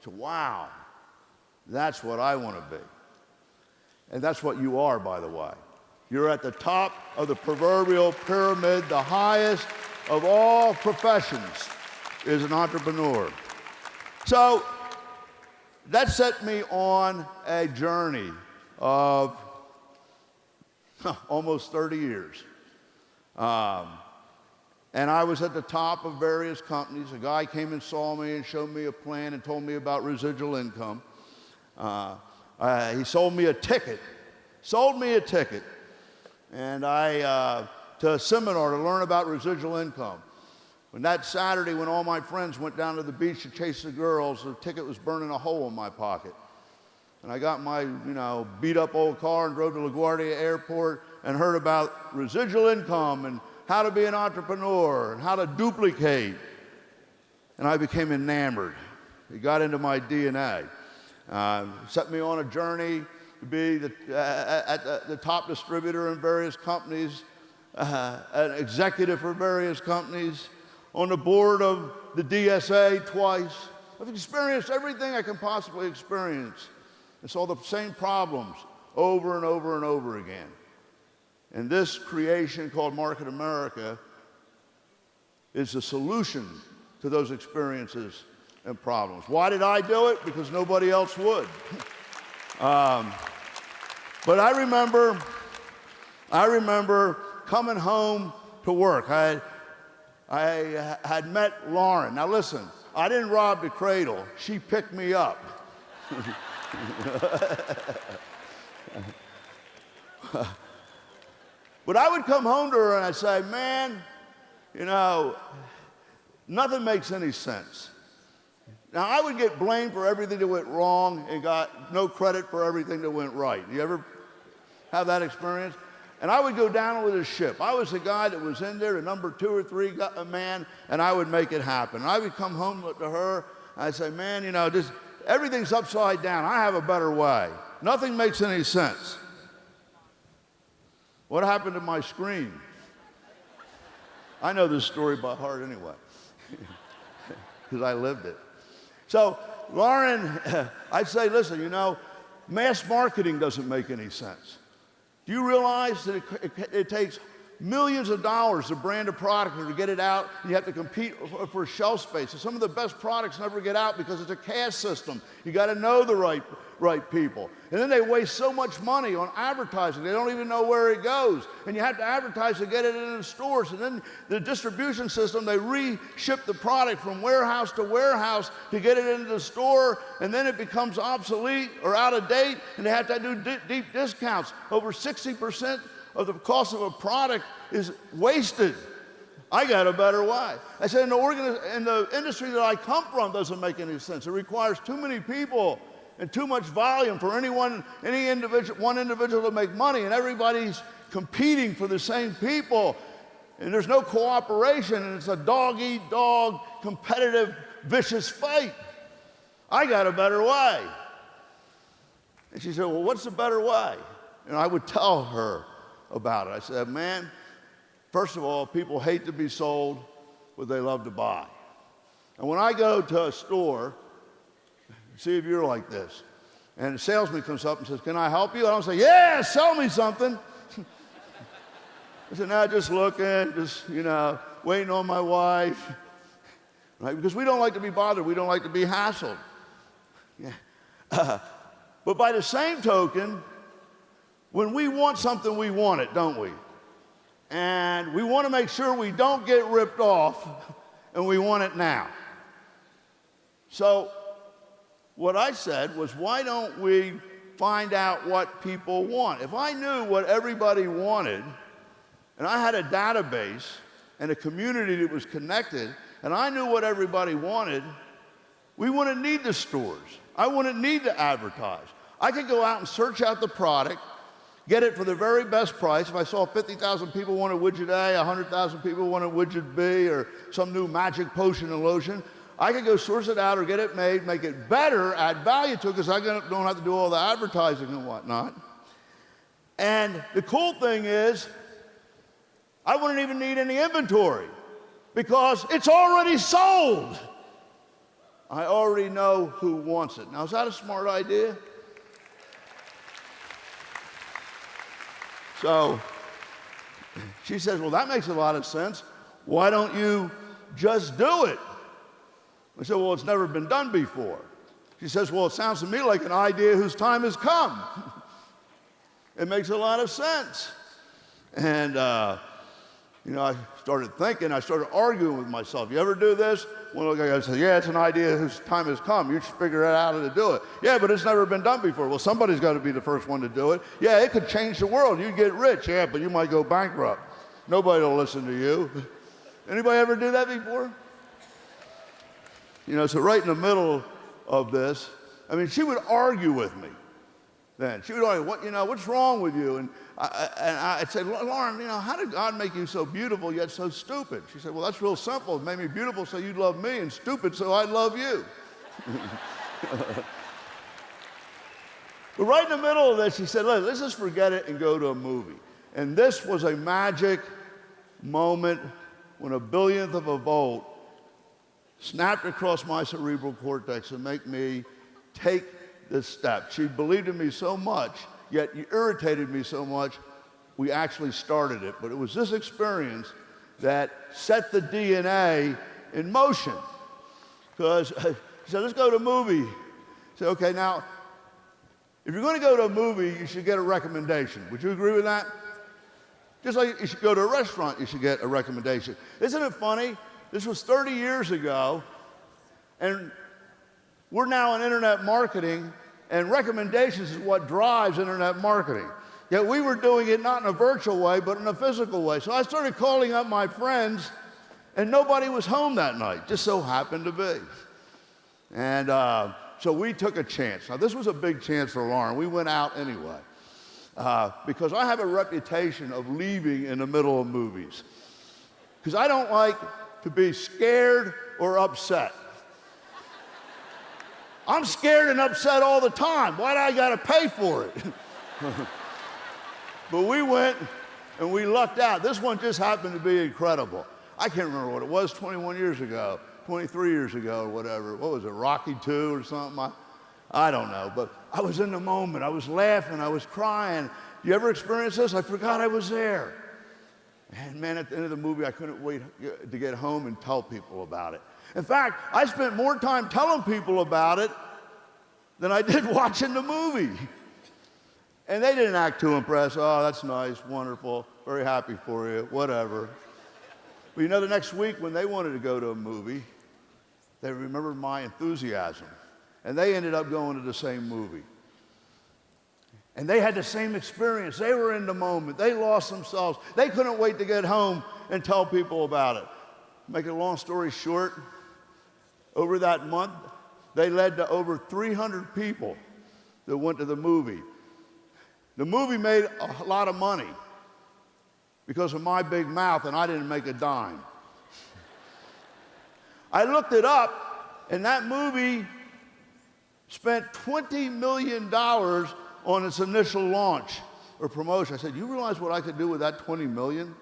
So, wow, that's what I want to be. And that's what you are, by the way. You're at the top of the proverbial pyramid. The highest of all professions is an entrepreneur. So that set me on a journey of almost 30 years. And I was at the top of various companies. A guy came and saw me and showed me a plan and told me about residual income. He sold me a ticket, and to a seminar to learn about residual income. When that Saturday, when all my friends went down to the beach to chase the girls, the ticket was burning a hole in my pocket. And I got my, beat up old car and drove to LaGuardia Airport and heard about residual income and how to be an entrepreneur and how to duplicate. And I became enamored. It got into my DNA. Set me on a journey to be at the top distributor in various companies, an executive for various companies, on the board of the DSA twice. I've experienced everything I can possibly experience and saw the same problems over and over and over again. And this creation called Market America is the solution to those experiences and problems. Why did I do it? Because nobody else would. But I remember coming home to work. I had met Lauren. Now listen, I didn't rob the cradle. She picked me up. But I would come home to her and I'd say, man, nothing makes any sense. Now, I would get blamed for everything that went wrong and got no credit for everything that went right. You ever have that experience? And I would go down with the ship. I was the guy that was in there, the number 2 or 3 man, and I would make it happen. And I would come home to her, and I'd say, man, everything's upside down. I have a better way. Nothing makes any sense. What happened to my screen? I know this story by heart anyway, because I lived it. So, Lauren, I'd say, listen, mass marketing doesn't make any sense. Do you realize that it takes millions of dollars to brand a product or to get it out? You have to compete for shelf space. And some of the best products never get out because it's a caste system. You got to know the right people. And then they waste so much money on advertising. They don't even know where it goes. And you have to advertise to get it in the stores. And then the distribution system, they re-ship the product from warehouse to warehouse to get it into the store. And then it becomes obsolete or out of date. And they have to do deep discounts. Over 60% of the cost of a product is wasted. I got a better way. I said, in the industry that I come from doesn't make any sense. It requires too many people and too much volume for one individual to make money, and everybody's competing for the same people, and there's no cooperation, and it's a dog-eat-dog, competitive, vicious fight. I got a better way. And she said, well, what's the better way? And I would tell her about it. I said, man, first of all, people hate to be sold, but they love to buy. And when I go to a store, see if you're like this, and the salesman comes up and says, can I help you? I don't say, yeah, sell me something. I said, no, just looking, just, waiting on my wife. Right? Because we don't like to be bothered. We don't like to be hassled. Yeah. But by the same token, when we want something, we want it, don't we? And we want to make sure we don't get ripped off, and we want it now. So what I said was, why don't we find out what people want? If I knew what everybody wanted, and I had a database and a community that was connected, and I knew what everybody wanted, we wouldn't need the stores. I wouldn't need to advertise. I could go out and search out the product, get it for the very best price. If I saw 50,000 people wanted widget A, 100,000 people wanted widget B, or some new magic potion and lotion, I could go source it out or get it made, make it better, add value to it, because I don't have to do all the advertising and whatnot. And the cool thing is, I wouldn't even need any inventory, because it's already sold. I already know who wants it. Now, is that a smart idea? So she says, well, that makes a lot of sense. Why don't you just do it? I said, well, it's never been done before. She says, well, it sounds to me like an idea whose time has come. It makes a lot of sense. And, I started thinking, I started arguing with myself. You ever do this? One guy says, yeah, it's an idea whose time has come. You should figure out how to do it. Yeah, but it's never been done before. Well, somebody's got to be the first one to do it. Yeah, it could change the world. You'd get rich. Yeah, but you might go bankrupt. Nobody will listen to you. Anybody ever do that before? So right in the middle of this, she would argue with me then. She would argue, what's wrong with you? And I'd say, Lauren, how did God make you so beautiful yet so stupid? She said, well, that's real simple. It made me beautiful so you'd love me, and stupid so I'd love you. But right in the middle of this, she said, let's just forget it and go to a movie. And this was a magic moment when a billionth of a volt snapped across my cerebral cortex and make me take this step. She believed in me so much, yet irritated me so much, we actually started it. But it was this experience that set the DNA in motion. Because she said, let's go to a movie. I said, okay, now, if you're going to go to a movie, you should get a recommendation. Would you agree with that? Just like you should go to a restaurant, you should get a recommendation. Isn't it funny? This was 30 years ago, and we're now in internet marketing, and recommendations is what drives internet marketing. Yet we were doing it not in a virtual way, but in a physical way. So I started calling up my friends, and nobody was home that night, just so happened to be. And so we took a chance. Now, this was a big chance for Lauren. We went out anyway, because I have a reputation of leaving in the middle of movies, because I don't like to be scared or upset. I'm scared and upset all the time. Why do I got to pay for it? But we went and we lucked out. This one just happened to be incredible. I can't remember what it was, 21 years ago, 23 years ago or whatever. What was it, Rocky II or something? I don't know, but I was in the moment. I was laughing, I was crying. You ever experience this? I forgot I was there. And man, at the end of the movie, I couldn't wait to get home and tell people about it. In fact, I spent more time telling people about it than I did watching the movie. And they didn't act too impressed. Oh, that's nice, wonderful, very happy for you, whatever. But the next week when they wanted to go to a movie, they remembered my enthusiasm. And they ended up going to the same movie. And they had the same experience. They were in the moment. They lost themselves. They couldn't wait to get home and tell people about it. Make a long story short, over that month, they led to over 300 people that went to the movie. The movie made a lot of money because of my big mouth, and I didn't make a dime. I looked it up, and that movie spent $20 million on its initial launch or promotion. I said, you realize what I could do with that $20 million?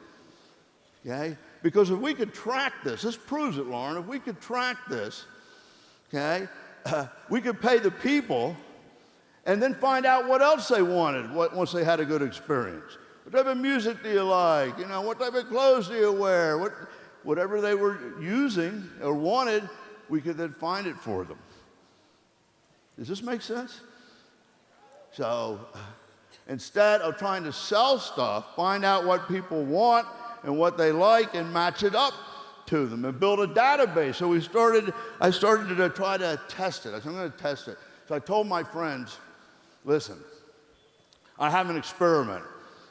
Okay? Because if we could track this proves it, Lauren, if we could track this, okay, we could pay the people and then find out what else they wanted once they had a good experience. What type of music do you like? You know, what type of clothes do you wear? Whatever they were using or wanted, we could then find it for them. Does this make sense? So instead of trying to sell stuff, find out what people want and what they like and match it up to them and build a database. So I started to try to test it. I said, I'm going to test it. So I told my friends, listen, I have an experiment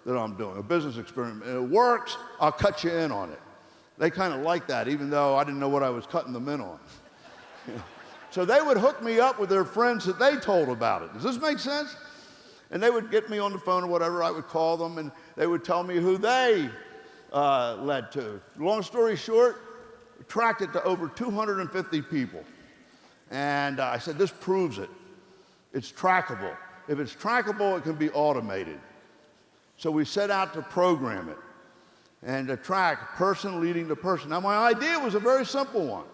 that I'm doing, a business experiment. And it works, I'll cut you in on it. They kind of like that, even though I didn't know what I was cutting them in on. So they would hook me up with their friends that they told about it. Does this make sense? And they would get me on the phone or whatever. I would call them, and they would tell me who they led to. Long story short, tracked it to over 250 people. And I said, this proves it. It's trackable. If it's trackable, it can be automated. So we set out to program it and to track person leading to person. Now, my idea was a very simple one.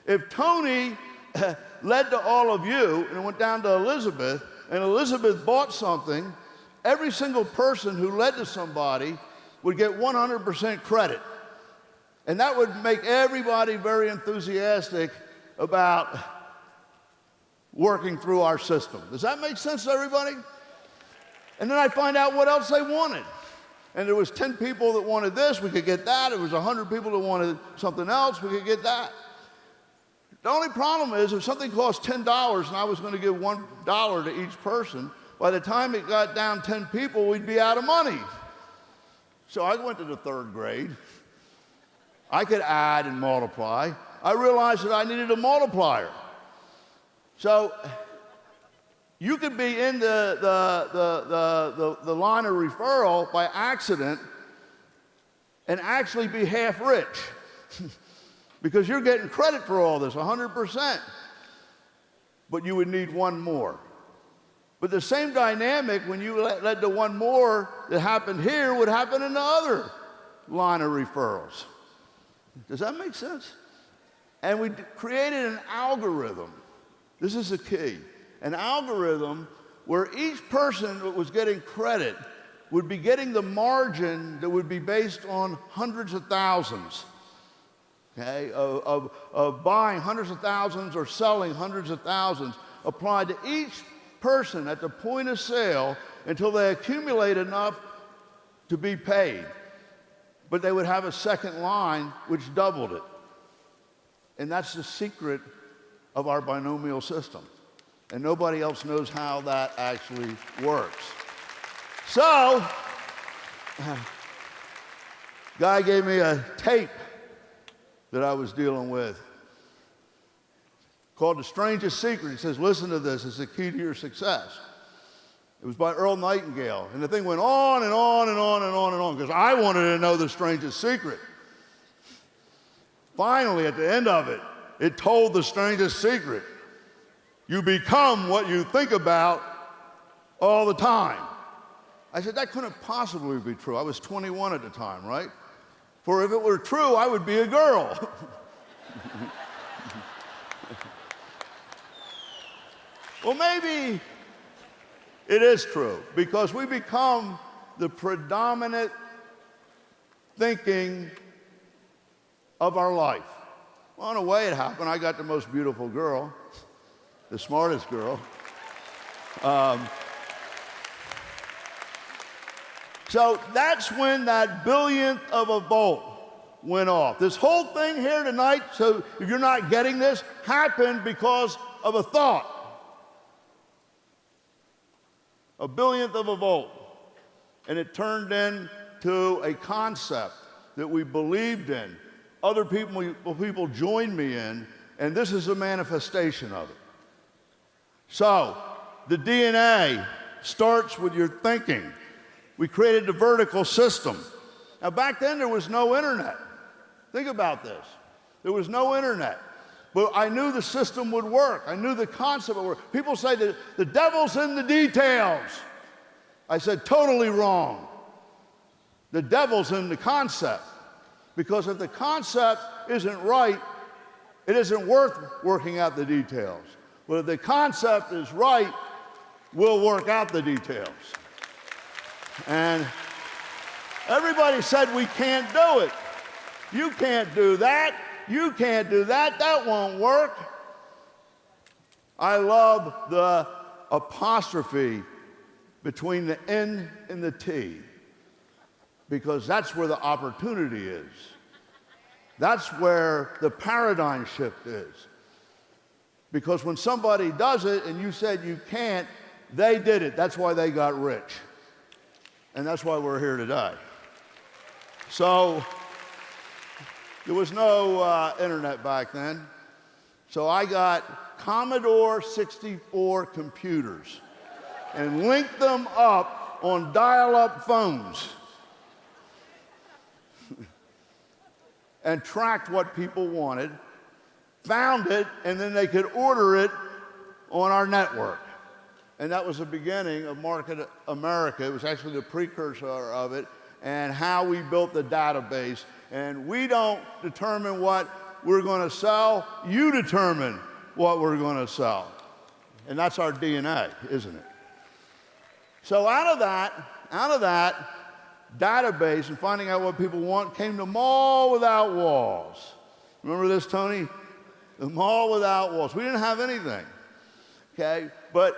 If Tony led to all of you and it went down to Elizabeth, and Elizabeth bought something, every single person who led to somebody would get 100% credit. And that would make everybody very enthusiastic about working through our system. Does that make sense to everybody? And then I'd find out what else they wanted. And there was 10 people that wanted this, we could get that. There was 100 people that wanted something else, we could get that. The only problem is if something cost $10 and I was going to give $1 to each person, by the time it got down 10 people, we'd be out of money. So I went to the 3rd grade. I could add and multiply. I realized that I needed a multiplier. So you could be in the line of referral by accident and actually be half rich because you're getting credit for all this, 100%. But you would need one more. But the same dynamic, when you led to one more that happened here, would happen in the other line of referrals. Does that make sense? And we created an algorithm. This is the key. An algorithm where each person that was getting credit would be getting the margin that would be based on hundreds of thousands, okay, of buying hundreds of thousands or selling hundreds of thousands, applied to each person at the point of sale until they accumulate enough to be paid. But they would have a second line which doubled it. And that's the secret of our binomial system. And nobody else knows how that actually works. So, guy gave me a tape that I was dealing with called The Strangest Secret. He says, listen to this, it's the key to your success. It was by Earl Nightingale. And the thing went on and on and on and on and on because I wanted to know the strangest secret. Finally, at the end of it, it told the strangest secret. You become what you think about all the time. I said, that couldn't possibly be true. I was 21 at the time, right? For if it were true, I would be a girl. Well, maybe it is true because we become the predominant thinking of our life. Well, in a way it happened. I got the most beautiful girl, the smartest girl. So that's when that billionth of a volt went off. This whole thing here tonight, so if you're not getting this, happened because of a thought. A billionth of a volt. And it turned into a concept that we believed in. Other people joined me in, and this is a manifestation of it. So, the DNA starts with your thinking. We created the vertical system. Now, back then, there was no internet. Think about this. There was no internet. But I knew the system would work. I knew the concept would work. People say that the devil's in the details. I said, totally wrong. The devil's in the concept. Because if the concept isn't right, it isn't worth working out the details. But if the concept is right, we'll work out the details. And everybody said we can't do it. You can't do that. You can't do that. That won't work. I love the apostrophe between the N and the T, because that's where the opportunity is. That's where the paradigm shift is. Because when somebody does it and you said you can't, they did it. That's why they got rich. And that's why we're here today. So there was no internet back then. So I got Commodore 64 computers and linked them up on dial-up phones and tracked what people wanted, found it, and then they could order it on our network. And that was the beginning of Market America. It was actually the precursor of it, and how we built the database. And we don't determine what we're going to sell. You determine what we're going to sell. And that's our DNA, isn't it? So out of that database and finding out what people want came the Mall Without Walls. Remember this, Tony? The Mall Without Walls. We didn't have anything, okay? But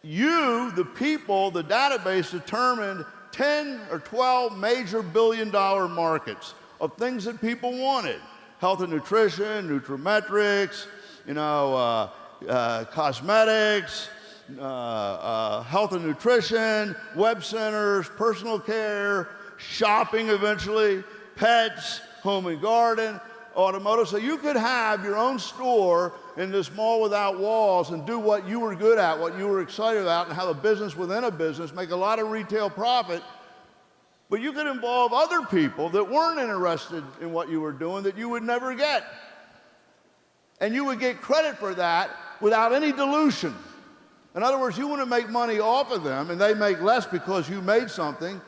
you, the people, the database determined 10 or 12 major billion-dollar markets of things that people wanted. Health and nutrition, nutrimetrics, cosmetics, health and nutrition, web centers, personal care, shopping eventually, pets, home and garden, automotive. So you could have your own store in this Mall Without Walls and do what you were good at, what you were excited about, and have a business within a business, make a lot of retail profit. But you could involve other people that weren't interested in what you were doing that you would never get. And you would get credit for that without any dilution. In other words, you want to make money off of them, and they make less because you made something,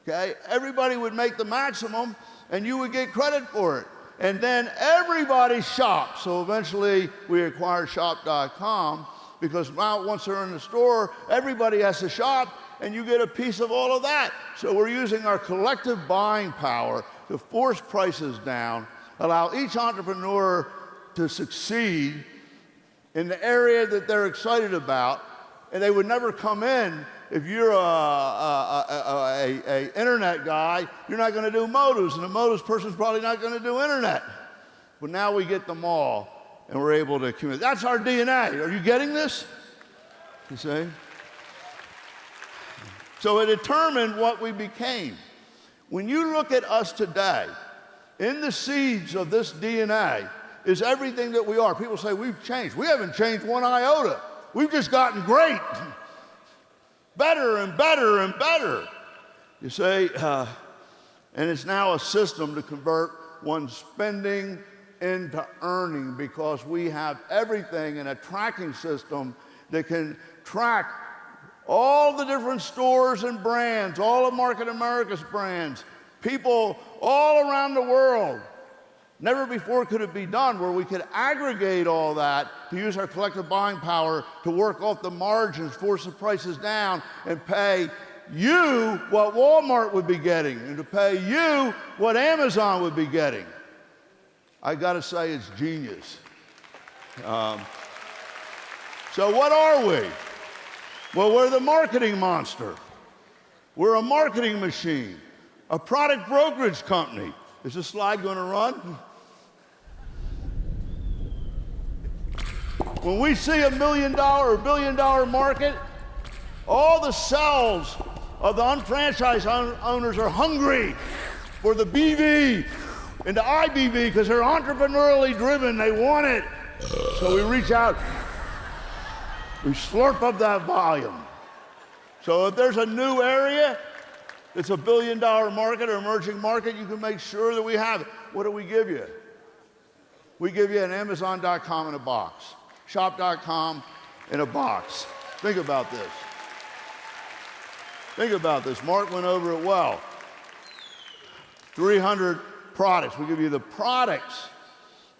okay? Everybody would make the maximum, and you would get credit for it. And then everybody shops. So eventually we acquired shop.com, because now once they're in the store, everybody has to shop, and you get a piece of all of that. So we're using our collective buying power to force prices down, allow each entrepreneur to succeed in the area that they're excited about, and they would never come in. If you're a internet guy, you're not going to do motives, and the motives person's probably not going to do internet. But now we get them all, and we're able to communicate. That's our DNA. Are you getting this? You see? So it determined what we became. When you look at us today, in the seeds of this DNA is everything that we are. People say we've changed. We haven't changed one iota. We've just gotten great. Better and better and better. You say, and it's now a system to convert one's spending into earning, because we have everything in a tracking system that can track all the different stores and brands, all of Market America's brands, people all around the world. Never before could it be done where we could aggregate all that to use our collective buying power to work off the margins, force the prices down, and pay you what Walmart would be getting, and to pay you what Amazon would be getting. I got to say, it's genius. So what are we? Well, we're the marketing monster. We're a marketing machine, a product brokerage company. Is this slide going to run? When we see $1 million or $1 billion market, all the cells of the unfranchised owners are hungry for the BV and the IBV because they're entrepreneurially driven. They want it. So we reach out We slurp up that volume. So if there's a new area, it's a billion-dollar market or emerging market, you can make sure that we have it. What do we give you? We give you an Amazon.com in a box, Shop.com in a box. Think about this. Think about this. Mark went over it well. 300 products. We give you the products.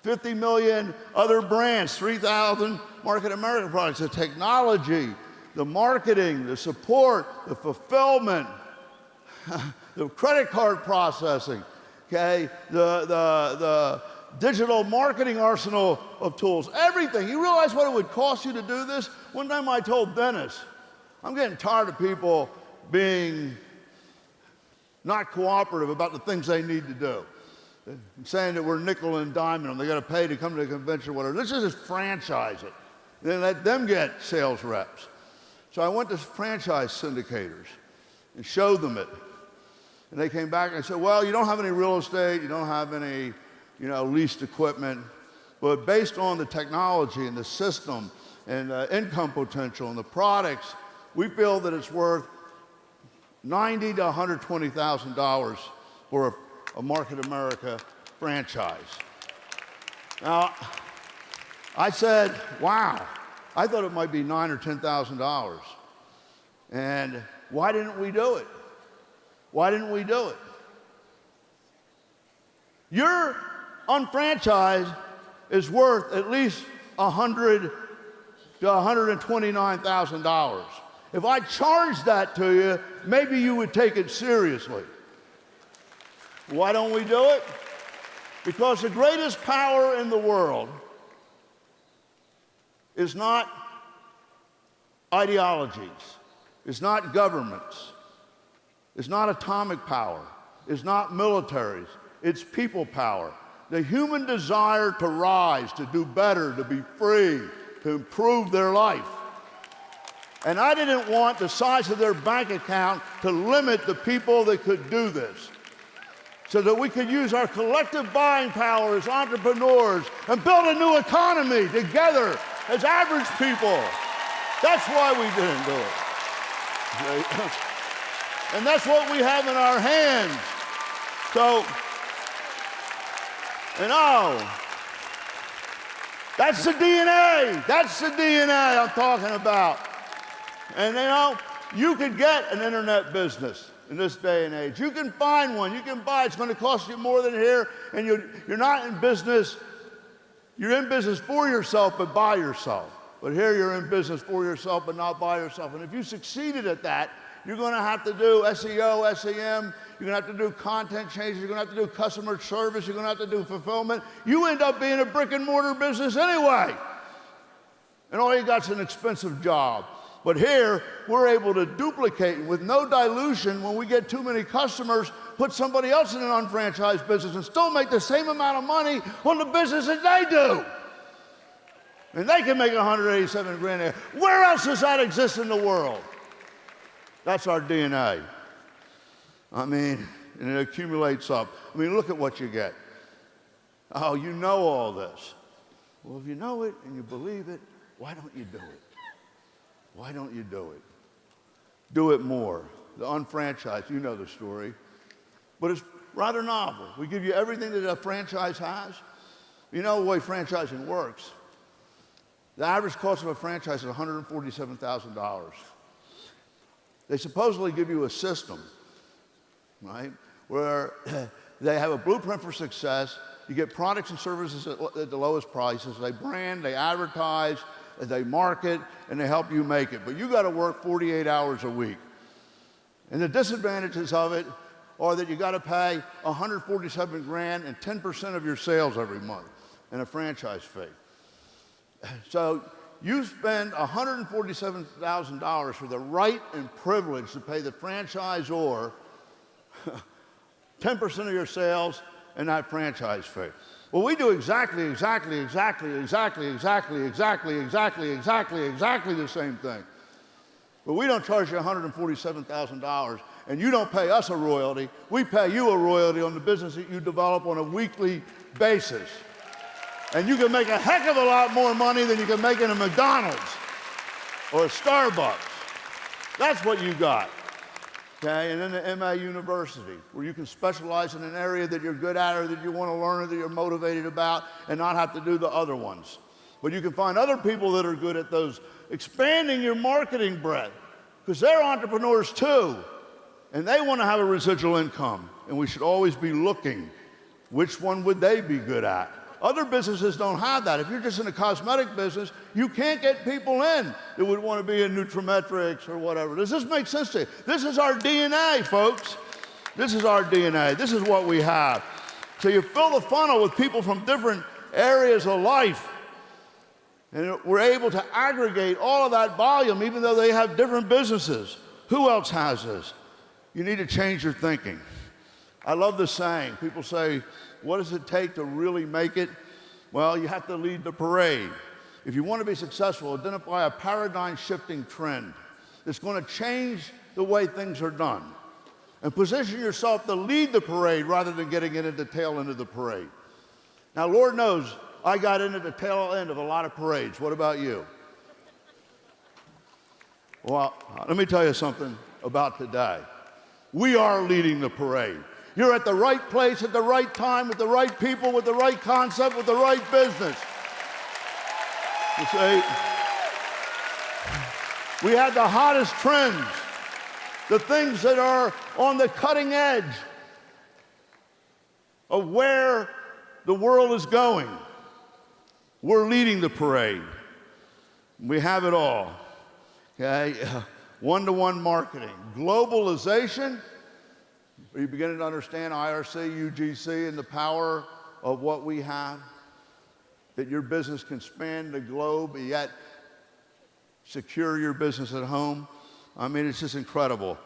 50 million other brands, 3,000 Market America products. The technology, the marketing, the support, the fulfillment, the credit card processing, okay, the digital marketing arsenal of tools, everything. You realize what it would cost you to do this? One time I told Dennis, I'm getting tired of people being not cooperative about the things they need to do. Saying that we're nickel and diming them, they got to pay to come to the convention or whatever. Let's just franchise it. Then let them get sales reps. So I went to franchise syndicators and showed them it. And they came back and said, well, you don't have any real estate, you don't have any, leased equipment, but based on the technology and the system and the income potential and the products, we feel that it's worth $90,000 to $120,000 for a Market America franchise. Now, I said, wow, I thought it might be $9,000 or $10,000. And why didn't we do it? Why didn't we do it? Your unfranchised is worth at least $100,000 to $129,000. If I charged that to you, maybe you would take it seriously. Why don't we do it? Because the greatest power in the world is not ideologies, it's not governments, it's not atomic power, it's not militaries, it's people power. The human desire to rise, to do better, to be free, to improve their life. And I didn't want the size of their bank account to limit the people that could do this, so that we could use our collective buying power as entrepreneurs and build a new economy together as average people. That's why we didn't do it. And that's what we have in our hands. So, that's the DNA. That's the DNA I'm talking about. And you could get an internet business in this day and age. You can find one, you can buy. It's going to cost you more than here, and you're not in business. You're in business for yourself, but by yourself. But here you're in business for yourself, but not by yourself. And if you succeeded at that, you're going to have to do SEO, SEM. You're going to have to do content changes. You're going to have to do customer service. You're going to have to do fulfillment. You end up being a brick and mortar business anyway. And all you got is an expensive job. But here, we're able to duplicate with no dilution. When we get too many customers, put somebody else in an unfranchised business and still make the same amount of money on the business that they do. And they can make 187 grand a year. Where else does that exist in the world? That's our DNA. And it accumulates up. Look at what you get. Oh, you know all this. Well, if you know it and you believe it, why don't you do it? Why don't you do it? Do it more. The unfranchised, you know the story. But it's rather novel. We give you everything that a franchise has. You know the way franchising works. The average cost of a franchise is $147,000. They supposedly give you a system, right, where they have a blueprint for success. You get products and services at the lowest prices. They brand, they advertise, they market, and they help you make it. But you got to work 48 hours a week. And the disadvantages of it are that you got to pay 147 grand and 10% of your sales every month in a franchise fee. So you spend $147,000 for the right and privilege to pay the franchisor 10% of your sales and that franchise fee. Well, we do exactly the same thing. But we don't charge you $147,000, and you don't pay us a royalty. We pay you a royalty on the business that you develop on a weekly basis. And you can make a heck of a lot more money than you can make in a McDonald's. or a Starbucks. That's what you got. Okay, and then the MA University, where you can specialize in an area that you're good at or that you want to learn or that you're motivated about and not have to do the other ones. But you can find other people that are good at those, expanding your marketing breadth, because they're entrepreneurs too, and they want to have a residual income, and we should always be looking, which one would they be good at? Other businesses don't have that. If you're just in a cosmetic business, you can't get people in that would want to be in Nutrimetrics or whatever. Does this make sense to you? This is our DNA, folks. This is our DNA. This is what we have. So you fill the funnel with people from different areas of life, and we're able to aggregate all of that volume, even though they have different businesses. Who else has this? You need to change your thinking. I love this saying. People say, what does it take to really make it? Well, you have to lead the parade. If you want to be successful, identify a paradigm-shifting trend that's going to change the way things are done. And position yourself to lead the parade rather than getting in at the tail end of the parade. Now, Lord knows, I got in at the tail end of a lot of parades. What about you? Well, let me tell you something about today. We are leading the parade. You're at the right place at the right time with the right people, with the right concept, with the right business. You see, we had the hottest trends, the things that are on the cutting edge of where the world is going. We're leading the parade. We have it all. Okay? One-to-one marketing, globalization. Are you beginning to understand IRC, UGC, and the power of what we have? That your business can span the globe, yet secure your business at home? I mean, it's just incredible.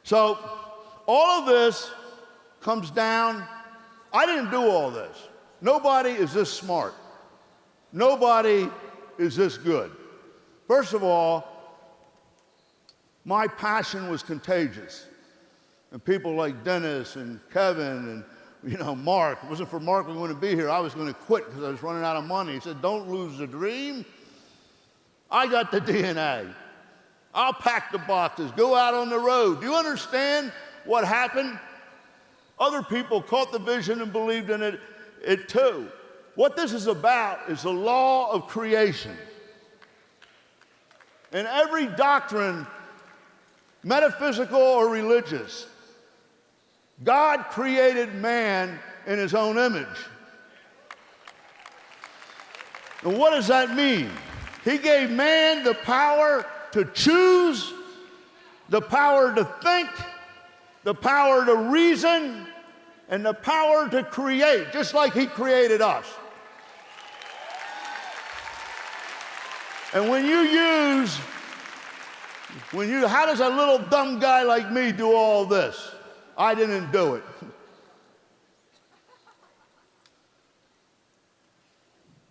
So all of this comes down, I didn't do all this. Nobody is this smart. Nobody is this good. First of all, my passion was contagious. And people like Dennis and Kevin and, Mark. If it wasn't for Mark, we wouldn't be here. I was going to quit because I was running out of money. He said, don't lose the dream. I got the DNA. I'll pack the boxes, go out on the road. Do you understand what happened? Other people caught the vision and believed in it too. What this is about is the law of creation. And every doctrine, metaphysical or religious, God created man in his own image. And what does that mean? He gave man the power to choose, the power to think, the power to reason, and the power to create, just like he created us. And how does a little dumb guy like me do all this? I didn't do it.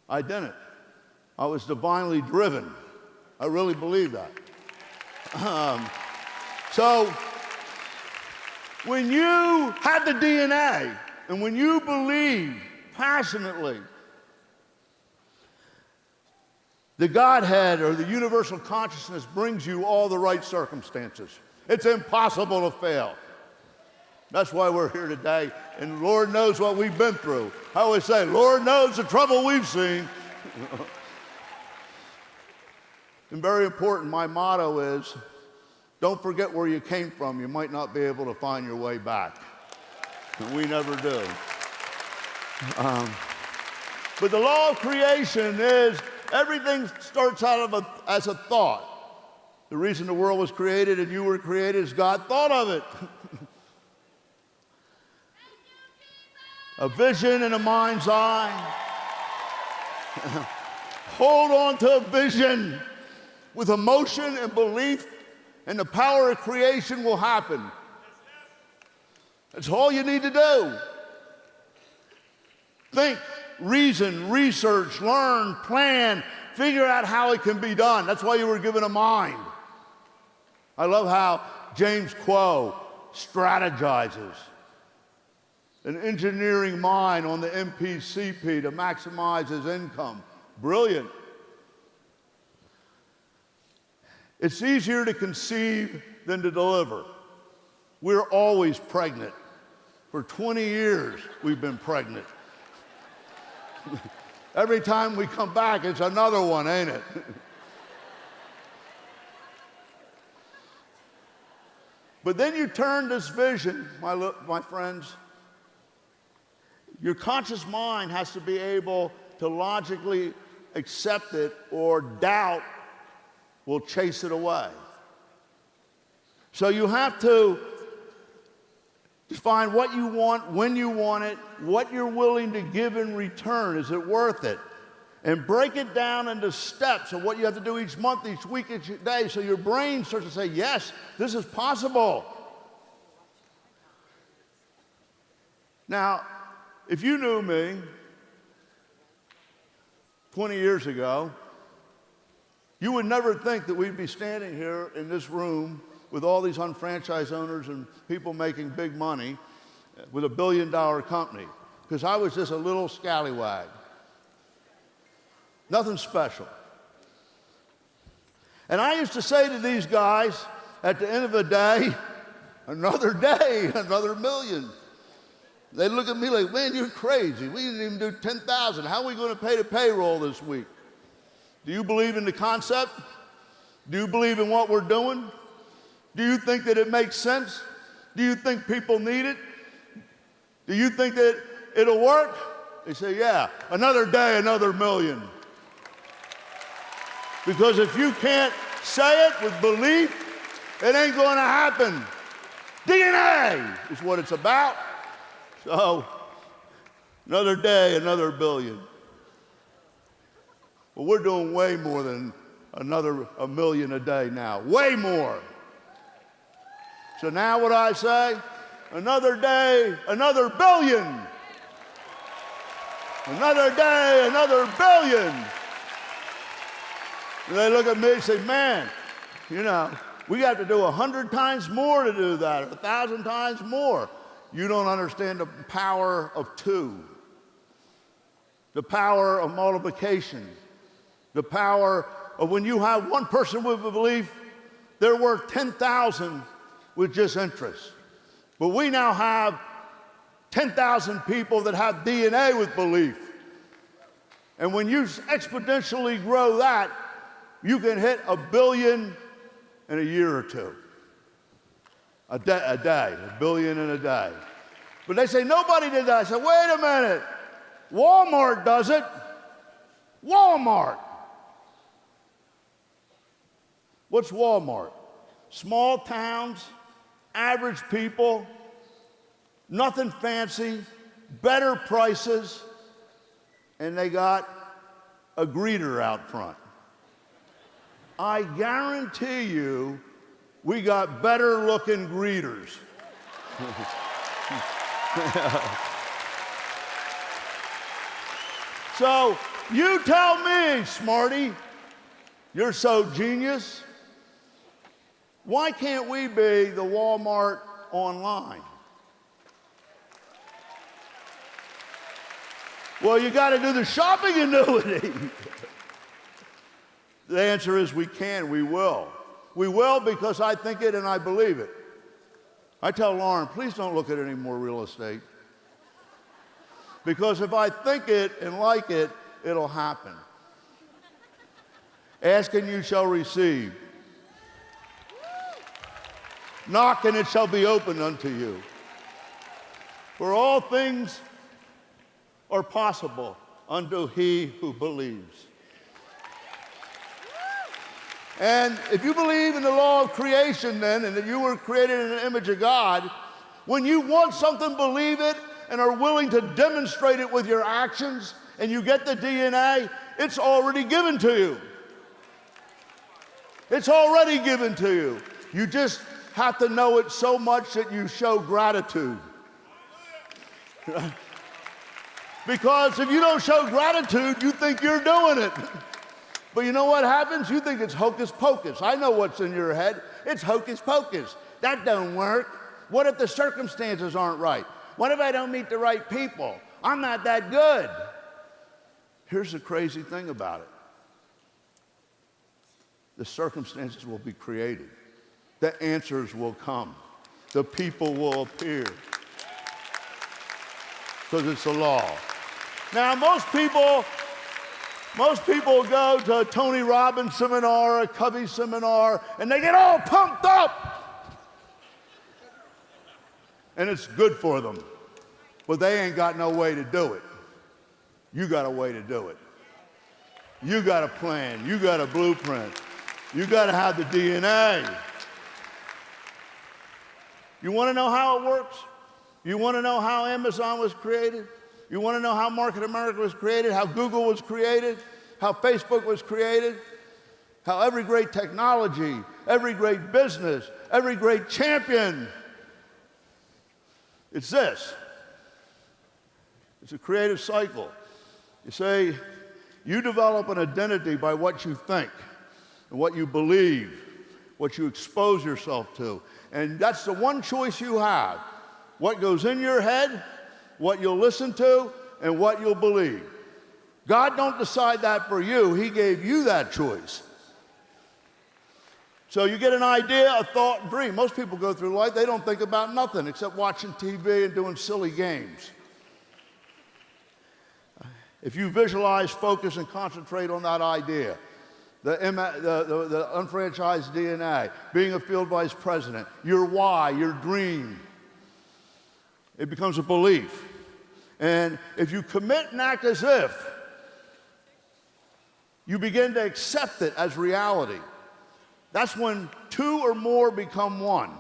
I didn't. I was divinely driven. I really believe that. So when you have the DNA and when you believe passionately, the Godhead or the universal consciousness brings you all the right circumstances. It's impossible to fail. That's why we're here today, and Lord knows what we've been through. I always say, Lord knows the trouble we've seen. And very important, my motto is, don't forget where you came from. You might not be able to find your way back. And we never do. But the law of creation is everything starts out as a thought. The reason the world was created and you were created is God thought of it. A vision in a mind's eye. Hold on to a vision with emotion and belief, and the power of creation will happen. That's all you need to do. Think, reason, research, learn, plan, figure out how it can be done. That's why you were given a mind. I love how James Quo strategizes. An engineering mind on the MPCP to maximize his income. Brilliant. It's easier to conceive than to deliver. We're always pregnant. For 20 years, we've been pregnant. Every time we come back, it's another one, ain't it? But then you turn this vision, my friends, your conscious mind has to be able to logically accept it, or doubt will chase it away. So you have to define what you want, when you want it, what you're willing to give in return. Is it worth it? And break it down into steps of what you have to do each month, each week, each day, so your brain starts to say, yes, this is possible. Now, if you knew me 20 years ago, you would never think that we'd be standing here in this room with all these unfranchised owners and people making big money with a $1 billion company, because I was just a little scallywag. Nothing special. And I used to say to these guys at the end of the day, another day, another million. They'd look at me like, man, you're crazy. We didn't even do 10,000. How are we going to pay the payroll this week? Do you believe in the concept? Do you believe in what we're doing? Do you think that it makes sense? Do you think people need it? Do you think that it'll work? They say, yeah, another day, another million. Because if you can't say it with belief, it ain't going to happen. DNA is what it's about. So, another day, another billion. Well, we're doing way more than a million a day now. Way more. So now what I say? Another day, another billion. Another day, another billion. And they look at me and say, man, you know, we got to do 100 times more to do that, or 1,000 times more. You don't understand the power of two, the power of multiplication, the power of when you have one person with a belief, they're worth 10,000 with just interest. But we now have 10,000 people that have DNA with belief. And when you exponentially grow that, you can hit 1 billion in a year or two. A day, 1 billion in a day. But they say, nobody did that. I said, wait a minute. Walmart does it. Walmart. What's Walmart? Small towns, average people, nothing fancy, better prices, and they got a greeter out front. I guarantee you, we got better looking greeters. So you tell me, Smarty, you're so genius. Why can't we be the Walmart online? Well, you got to do the shopping annuity. The answer is we can, we will. We will because I think it and I believe it. I tell Lauren, please don't look at any more real estate. Because if I think it and like it, it'll happen. Ask and you shall receive. Knock and it shall be opened unto you. For all things are possible unto he who believes. And if you believe in the law of creation then, and that you were created in the image of God, when you want something, believe it, and are willing to demonstrate it with your actions, and you get the DNA, it's already given to you. It's already given to you. You just have to know it so much that you show gratitude. Because if you don't show gratitude, you think you're doing it. But you know what happens? You think it's hocus pocus. I know what's in your head. It's hocus pocus. That don't work. What if the circumstances aren't right? What if I don't meet the right people? I'm not that good. Here's the crazy thing about it. the circumstances will be created. The answers will come. The people will appear. Because it's the law. Now, most people go to a Tony Robbins seminar, a Covey seminar, and they get all pumped up. And it's good for them. But they ain't got no way to do it. You got a way to do it. You got a plan. You got a blueprint. You got to have the DNA. You want to know how it works? You want to know how Amazon was created? You want to know how Market America was created, how Google was created, how Facebook was created, how every great technology, every great business, every great champion, it's this. It's a creative cycle. You say, you develop an identity by what you think and what you believe, what you expose yourself to. And that's the one choice you have. What goes in your head, what you'll listen to, and what you'll believe. God don't decide that for you. He gave you that choice. So you get an idea, a thought, and dream. Most people go through life, they don't think about nothing except watching TV and doing silly games. If you visualize, focus, and concentrate on that idea, the UnFranchise DNA, being a field vice president, your why, your dream, it becomes a belief. And if you commit and act as if, you begin to accept it as reality. That's when two or more become one.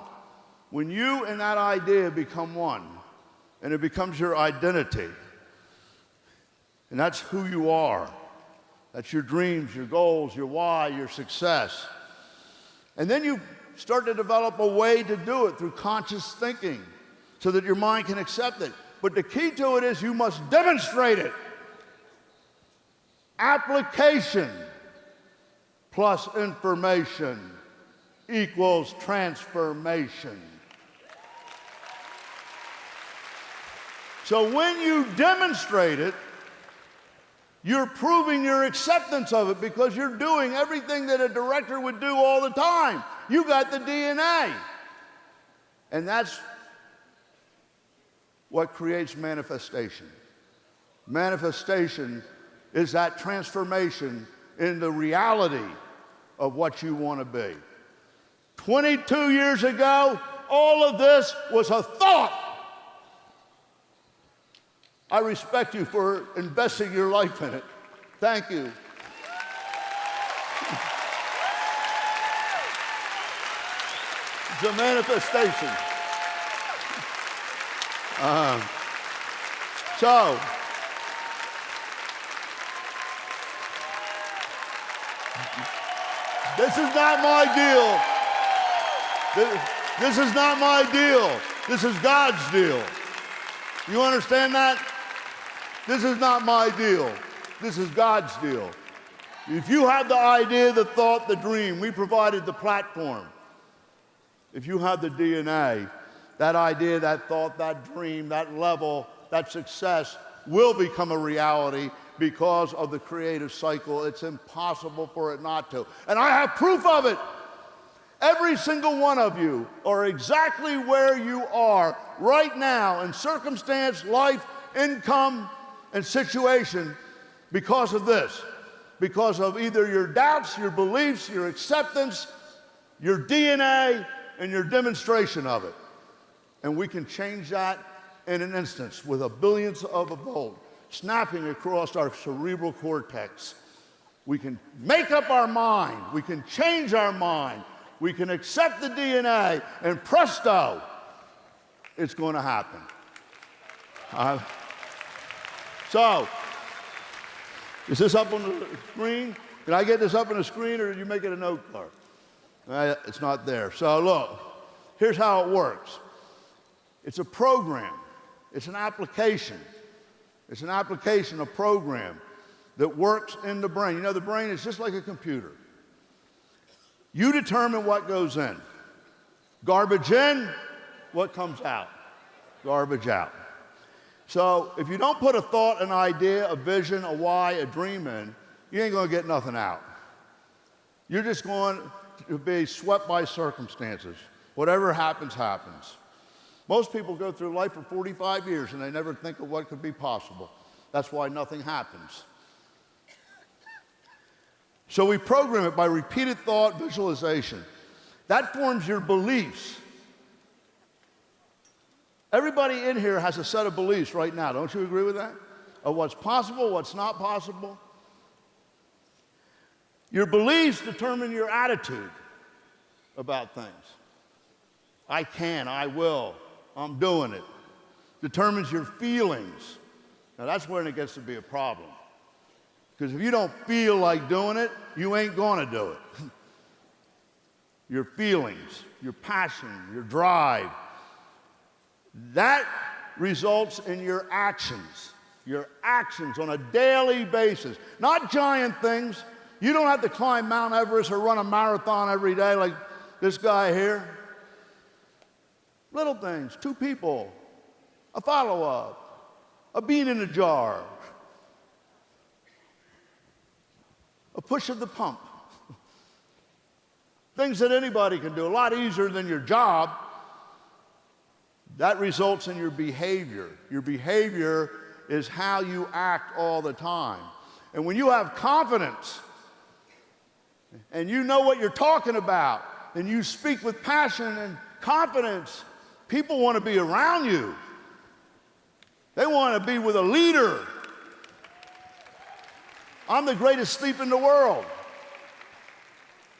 When you and that idea become one, and it becomes your identity. And that's who you are. That's your dreams, your goals, your why, your success. And then you start to develop a way to do it through conscious thinking so that your mind can accept it. But the key to it is you must demonstrate it. Application plus information equals transformation. So when you demonstrate it, you're proving your acceptance of it because you're doing everything that a director would do all the time. You got the DNA. And that's what creates manifestation. Manifestation is that transformation in the reality of what you want to be. 22 years ago, all of this was a thought. I respect you for investing your life in it. Thank you. It's a manifestation. So, this is not my deal. This is not my deal. This is God's deal. You understand that? This is not my deal. This is God's deal. If you have the idea, the thought, the dream, we provided the platform. If you have the DNA, that idea, that thought, that dream, that level, that success will become a reality because of the creative cycle. It's impossible for it not to. And I have proof of it. Every single one of you are exactly where you are right now in circumstance, life, income, and situation because of this. Because of either your doubts, your beliefs, your acceptance, your DNA, and your demonstration of it. And we can change that in an instance with a billionth of a volt snapping across our cerebral cortex. We can make up our mind. We can change our mind. We can accept the DNA, and presto, it's going to happen. So, is this up on the screen? Can I get this up on the screen, or did you make it a note card? It's not there. So look, here's how it works. It's a program. It's an application. It's an application, a program that works in the brain. You know, the brain is just like a computer. You determine what goes in. Garbage in, what comes out? Garbage out. So if you don't put a thought, an idea, a vision, a why, a dream in, you ain't going to get nothing out. You're just going to be swept by circumstances. Whatever happens, happens. Most people go through life for 45 years and they never think of what could be possible. That's why nothing happens. So we program it by repeated thought, visualization. That forms your beliefs. Everybody in here has a set of beliefs right now. Don't you agree with that? Of what's possible, what's not possible. Your beliefs determine your attitude about things. I can, I will, I'm doing it. Determines your feelings. Now that's when it gets to be a problem. Because if you don't feel like doing it, you ain't gonna do it. Your feelings, your passion, your drive, that results in your actions on a daily basis. Not giant things. You don't have to climb Mount Everest or run a marathon every day like this guy here. Little things, 2 people, a follow-up, a bean in a jar, a push of the pump. Things that anybody can do, a lot easier than your job. That results in your behavior. Your behavior is how you act all the time. And when you have confidence and you know what you're talking about and you speak with passion and confidence, people want to be around you. They want to be with a leader. I'm the greatest thief in the world.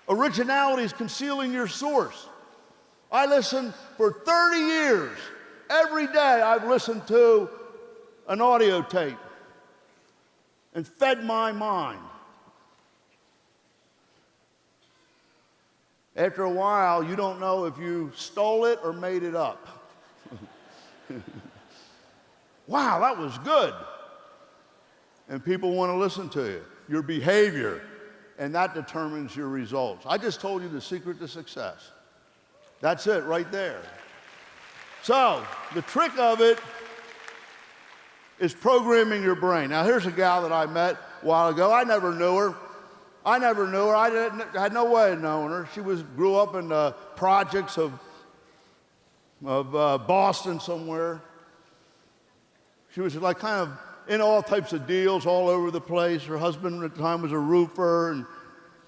Originality is concealing your source. I listened for 30 years. Every day I've listened to an audio tape and fed my mind. After a while, you don't know if you stole it or made it up. Wow, that was good. And people want to listen to you. Your behavior, and that determines your results. I just told you the secret to success. That's it right there. So, the trick of it is programming your brain. Now, here's a gal that I met a while ago. I never knew her. I had no way of knowing her. She grew up in the projects of Boston somewhere. She was like kind of in all types of deals all over the place. Her husband at the time was a roofer and,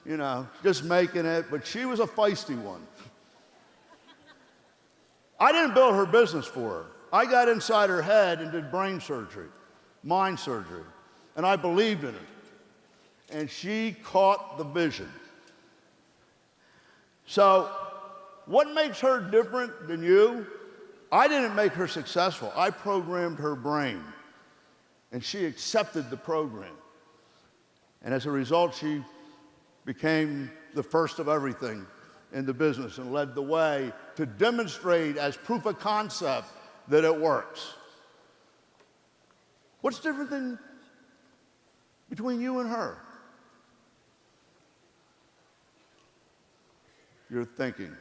you know, just making it. But she was a feisty one. I didn't build her business for her. I got inside her head and did brain surgery, mind surgery, and I believed in it. And she caught the vision. So, what makes her different than you? I didn't make her successful. I programmed her brain. And she accepted the program. And as a result, she became the first of everything in the business and led the way to demonstrate as proof of concept that it works. What's different between you and her? Your thinking.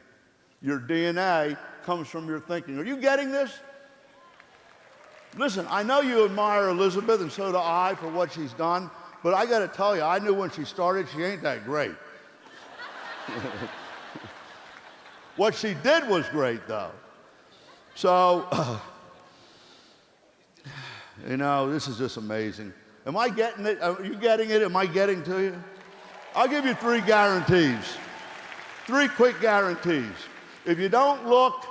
Your DNA comes from your thinking. Are you getting this? Listen, I know you admire Elizabeth, and so do I, for what she's done, but I got to tell you, I knew when she started, she ain't that great. What she did was great, though. So, you know, this is just amazing. Am I getting it? Are you getting it? Am I getting to you? I'll give you 3 guarantees. 3 quick guarantees. If you don't look,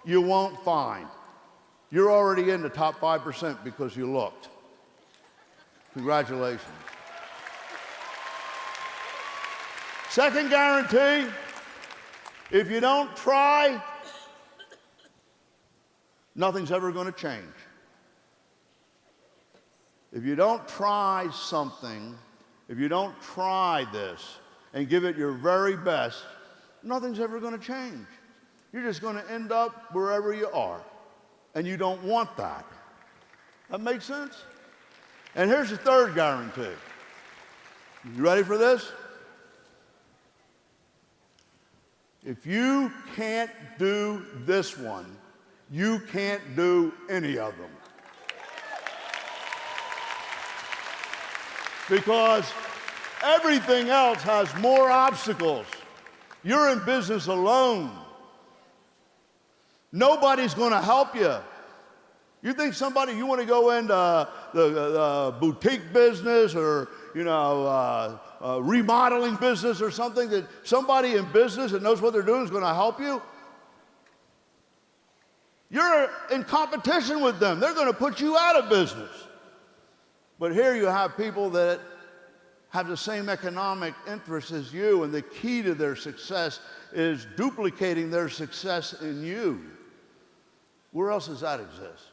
you won't find. You're already in the top 5% because you looked. Congratulations. Second guarantee, if you don't try, nothing's ever going to change. If you don't try something, if you don't try this and give it your very best, nothing's ever going to change. You're just going to end up wherever you are. And you don't want that. That makes sense? And here's the third guarantee. You ready for this? If you can't do this one, you can't do any of them. Because Everything else has more obstacles. You're in business alone. Nobody's going to help you. You think somebody, you want to go into the boutique business or, remodeling business or something, that somebody in business that knows what they're doing is going to help you? You're in competition with them. They're going to put you out of business. But here you have people that have the same economic interests as you, and the key to their success is duplicating their success in you. Where else does that exist?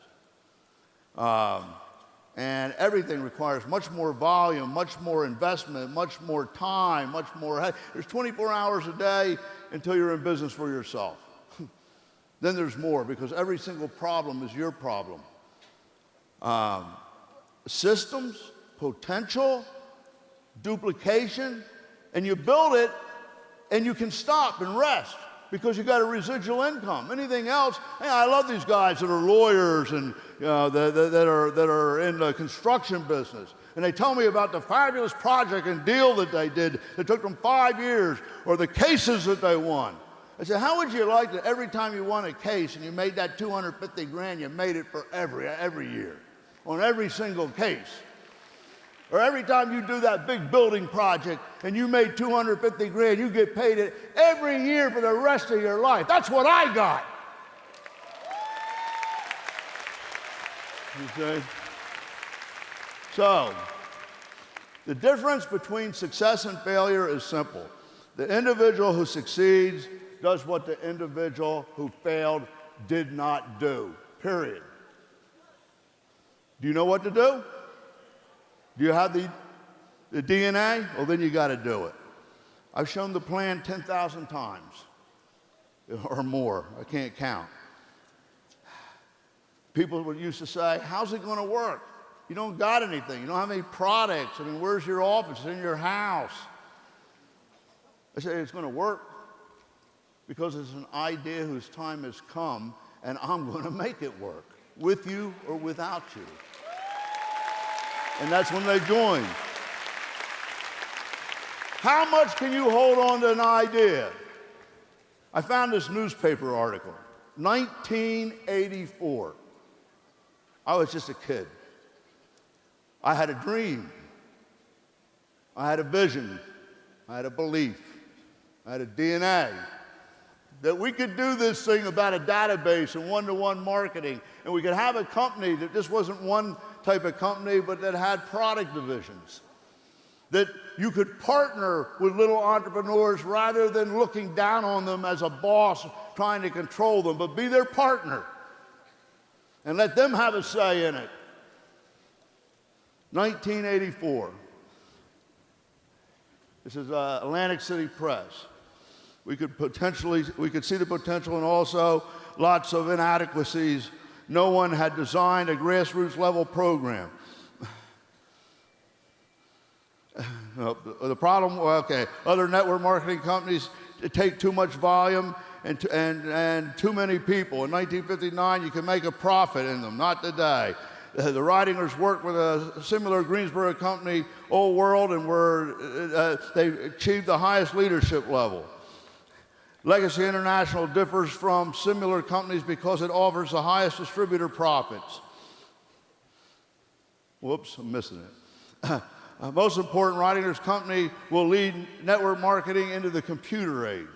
And everything requires much more volume, much more investment, much more time, much more. There's 24 hours a day until you're in business for yourself. Then there's more, because every single problem is your problem. Systems, potential, duplication, and you build it and you can stop and rest because you got a residual income. Anything else, hey, I love these guys that are lawyers and that are in the construction business, and they tell me about the fabulous project and deal that they did that took them 5 years, or the cases that they won. I said, how would you like that every time you won a case and you made that 250 grand, you made it for every year on every single case? Or every time you do that big building project and you made 250 grand, you get paid it every year for the rest of your life. That's what I got. You see? So, the difference between success and failure is simple. The individual who succeeds does what the individual who failed did not do, period. Do you know what to do? Do you have the DNA? Well, then you got to do it. I've shown the plan 10,000 times or more. I can't count. People used to say, how's it going to work? You don't got anything. You don't have any products. I mean, where's your office? It's in your house. I say, it's going to work because it's an idea whose time has come, and I'm going to make it work, with you or without you. And that's when they join. How much can you hold on to an idea? I found this newspaper article, 1984. I was just a kid. I had a dream. I had a vision. I had a belief. I had a DNA that we could do this thing about a database and one-to-one marketing, and we could have a company that just wasn't one type of company, but that had product divisions. That you could partner with little entrepreneurs rather than looking down on them as a boss trying to control them, but be their partner and let them have a say in it. 1984. This is Atlantic City Press. We could see the potential, and also lots of inadequacies. No one had designed a grassroots level program. The problem, okay, other network marketing companies take too much volume and too many people. In 1959, you can make a profit in them, not today. The Ridingers worked with a similar Greensboro company, Old World, and they achieved the highest leadership level. Legacy International differs from similar companies because it offers the highest distributor profits. Whoops, I'm missing it. Most important, Ridingers company will lead network marketing into the computer age.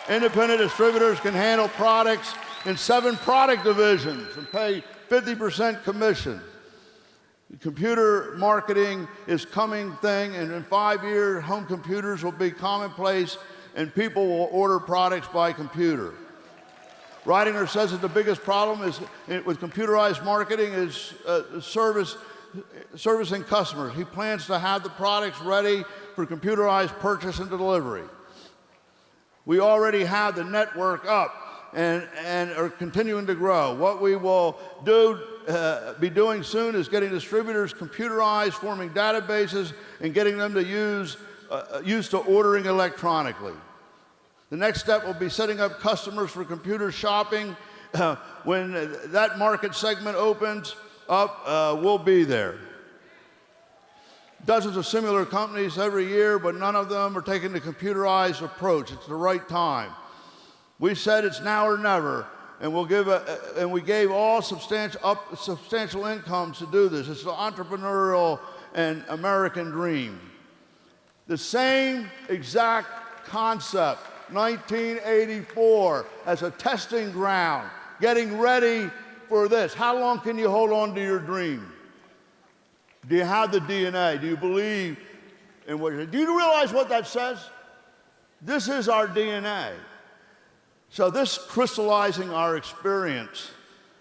Independent distributors can handle products in 7 product divisions and pay 50% commission. Computer marketing is coming thing, and in 5 years, home computers will be commonplace, and people will order products by computer. Ridinger says that the biggest problem with computerized marketing is servicing customers. He plans to have the products ready for computerized purchase and delivery. We already have the network up and are continuing to grow. What we will be doing soon is getting distributors computerized, forming databases, and getting them to used to ordering electronically. The next step will be setting up customers for computer shopping. When that market segment opens up, we'll be there. dozens of similar companies every year, but none of them are taking the computerized approach. It's the right time. We said it's now or never, and we gave all substantial incomes to do this. It's the entrepreneurial and American dream. The same exact concept, 1984, as a testing ground, getting ready for this. How long can you hold on to your dream? Do you have the DNA? Do you believe in what you're doing? Do you realize what that says? This is our DNA. So this crystallizing our experience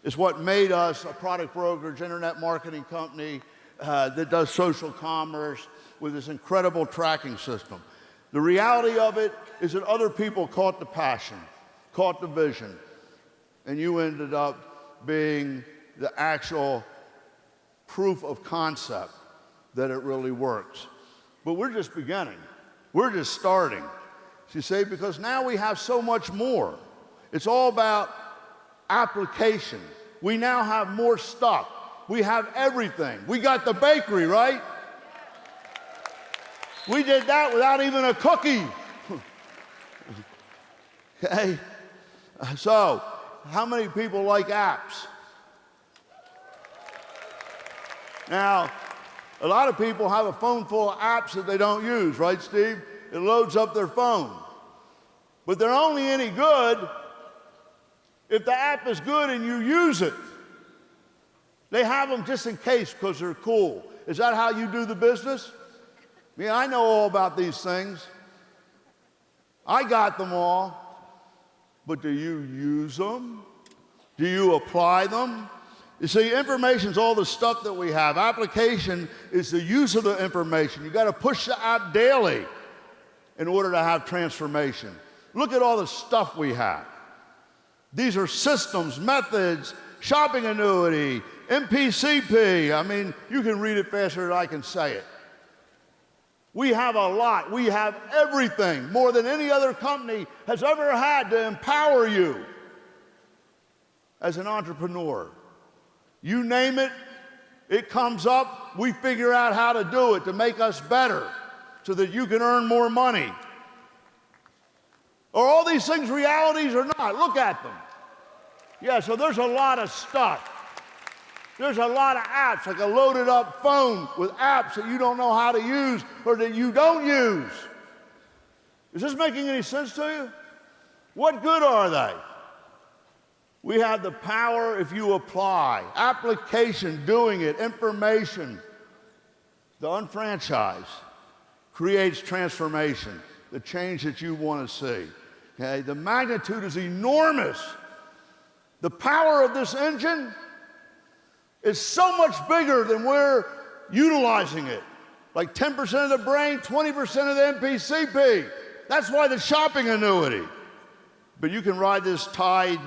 is what made us a product brokerage, internet marketing company that does social commerce with this incredible tracking system. The reality of it is that other people caught the passion, caught the vision, and you ended up being the actual proof of concept that it really works. But we're just beginning. We're just starting. You see, because now we have so much more. It's all about application. We now have more stuff. We have everything. We got the bakery, right? We did that without even a cookie. Okay? So, how many people like apps? Now, a lot of people have a phone full of apps that they don't use, right, Steve? It loads up their phone. But they're only any good if the app is good and you use it. They have them just in case because they're cool. Is that how you do the business? Yeah, I know all about these things. I got them all. But do you use them? Do you apply them? You see, information is all the stuff that we have. Application is the use of the information. You got to push the app daily in order to have transformation. Look at all the stuff we have. These are systems, methods, shopping annuity, MPCP. I mean, you can read it faster than I can say it. We have a lot. We have everything, more than any other company has ever had to empower you as an entrepreneur. You name it, it comes up. We figure out how to do it to make us better so that you can earn more money. Are all these things realities or not? Look at them. Yeah, so there's a lot of stuff. There's a lot of apps, like a loaded up phone with apps that you don't know how to use or that you don't use. Is this making any sense to you? What good are they? We have the power if you apply. Application, doing it, information. The UnFranchise creates transformation, the change that you want to see. Okay? The magnitude is enormous. The power of this engine is so much bigger than we're utilizing it. Like 10% of the brain, 20% of the MPCP. That's why the shopping annuity. But you can ride this tide,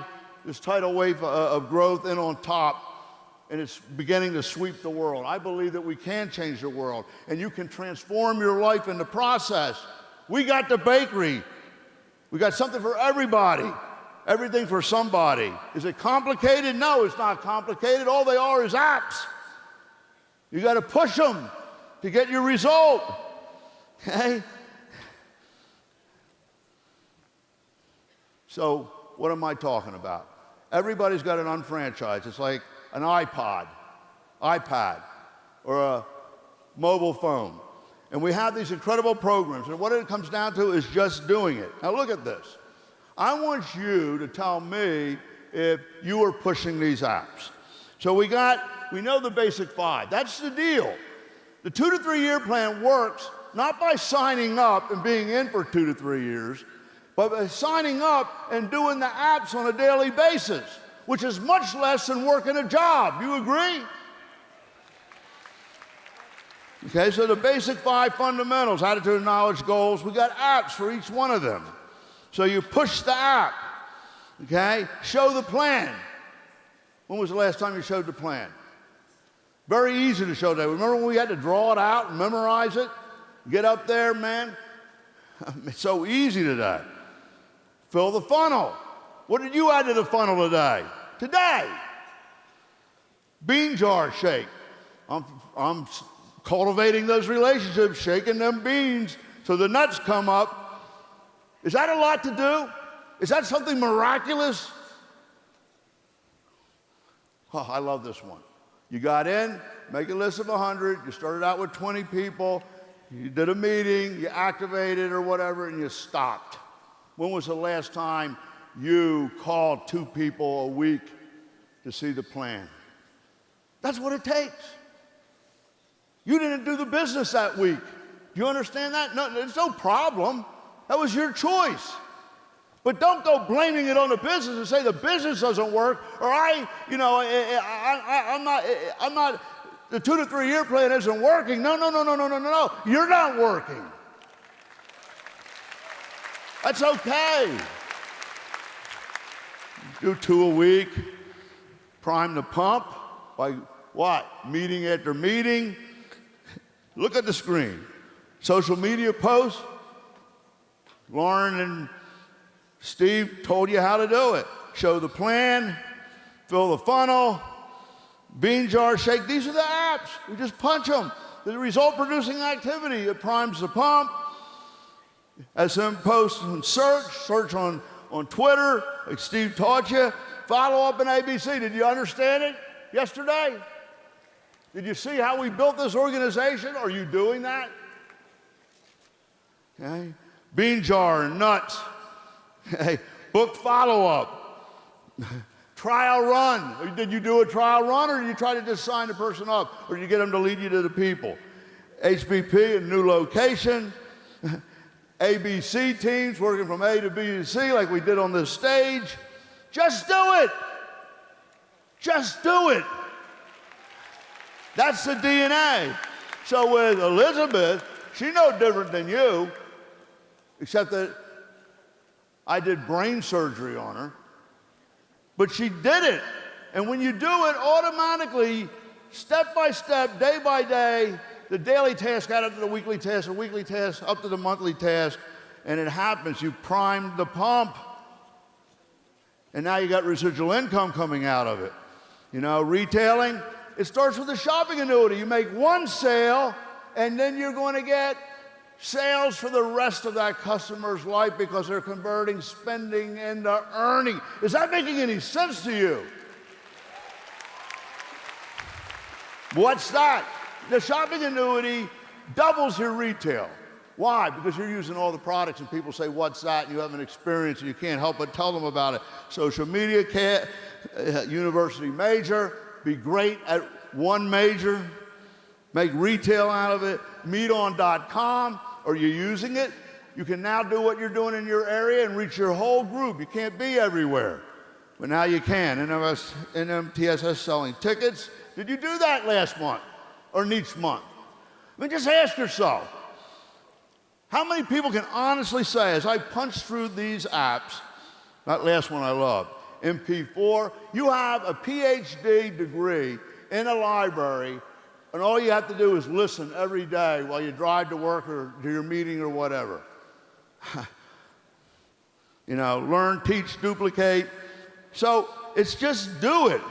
this tidal wave of growth in on top, and it's beginning to sweep the world. I believe that we can change the world, and you can transform your life in the process. We got the bakery. We got something for everybody. Everything for somebody. Is it complicated? No, it's not complicated. All they are is apps. You got to push them to get your result. Okay? So, what am I talking about? Everybody's got an UnFranchise. It's like an iPad, or a mobile phone. And we have these incredible programs, and what it comes down to is just doing it. Now look at this. I want you to tell me if you are pushing these apps. So we know the basic 5. That's the deal. The 2 to 3 year plan works not by signing up and being in for 2 to 3 years, but by signing up and doing the apps on a daily basis, which is much less than working a job. You agree? Okay, so the basic 5 fundamentals, attitude, knowledge, goals, we got apps for each one of them. So you push the app, okay? Show the plan. When was the last time you showed the plan? Very easy to show that. Remember when we had to draw it out and memorize it? Get up there, man. It's so easy today. Fill the funnel. What did you add to the funnel today? Today. Bean jar shake. I'm cultivating those relationships, shaking them beans so the nuts come up. Is that a lot to do? Is that something miraculous? Oh, I love this one. You got in, make a list of 100. You started out with 20 people. You did a meeting, you activated or whatever, and you stopped. When was the last time you called 2 people a week to see the plan? That's what it takes. You didn't do the business that week. Do you understand that? No, there's no problem. That was your choice. But don't go blaming it on the business and say the business doesn't work, or I'm not, the 2 to 3 year plan isn't working. No. You're not working. That's okay. Do 2 a week. Prime the pump by what? Meeting after meeting. Look at the screen. Social media posts. Lauren and Steve told you how to do it. Show the plan, fill the funnel, bean jar shake. These are the apps. We just punch them. The result producing activity. It primes the pump. SM post and search on Twitter, like Steve taught you. Follow up in ABC. Did you understand it yesterday? Did you see how we built this organization? Are you doing that? Okay. Bean jar and nuts. Okay. Book follow-up. Trial run. Did you do a trial run, or did you try to just sign the person up, or did you get them to lead you to the people? HBP, a new location. ABC teams working from A to B to C like we did on this stage. Just do it. Just do it. That's the DNA. So with Elizabeth, she's no different than you, except that I did brain surgery on her. But she did it. And when you do it, automatically, step by step, day by day, the daily task got up to the weekly task up to the monthly task, and it happens. You primed the pump, and now you got residual income coming out of it. You know, retailing, it starts with a shopping annuity. You make one sale, and then you're going to get sales for the rest of that customer's life because they're converting spending into earning. Is that making any sense to you? What's that? The shopping annuity doubles your retail. Why? Because you're using all the products and people say, what's that? And you have an experience and you can't help but tell them about it. Social media, university major, be great at one major, make retail out of it. Meeton.com, are you using it? You can now do what you're doing in your area and reach your whole group. You can't be everywhere, but now you can. NMTSS selling tickets. Did you do that last month or each month? I mean, just ask yourself, how many people can honestly say, as I punch through these apps, that last one I love, MP4, you have a PhD degree in a library, and all you have to do is listen every day while you drive to work or to your meeting or whatever. You know, learn, teach, duplicate. So it's just do it.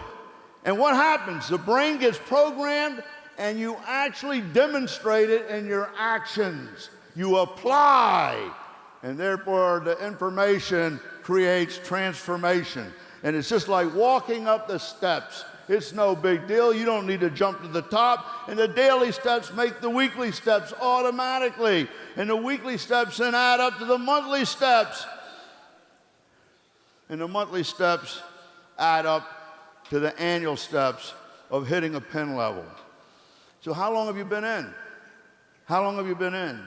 And what happens? The brain gets programmed, and you actually demonstrate it in your actions. You apply, and therefore the information creates transformation. And it's just like walking up the steps. It's no big deal. You don't need to jump to the top. And the daily steps make the weekly steps automatically. And the weekly steps then add up to the monthly steps. And the monthly steps add up to the annual steps of hitting a pin level. So how long have you been in? How long have you been in?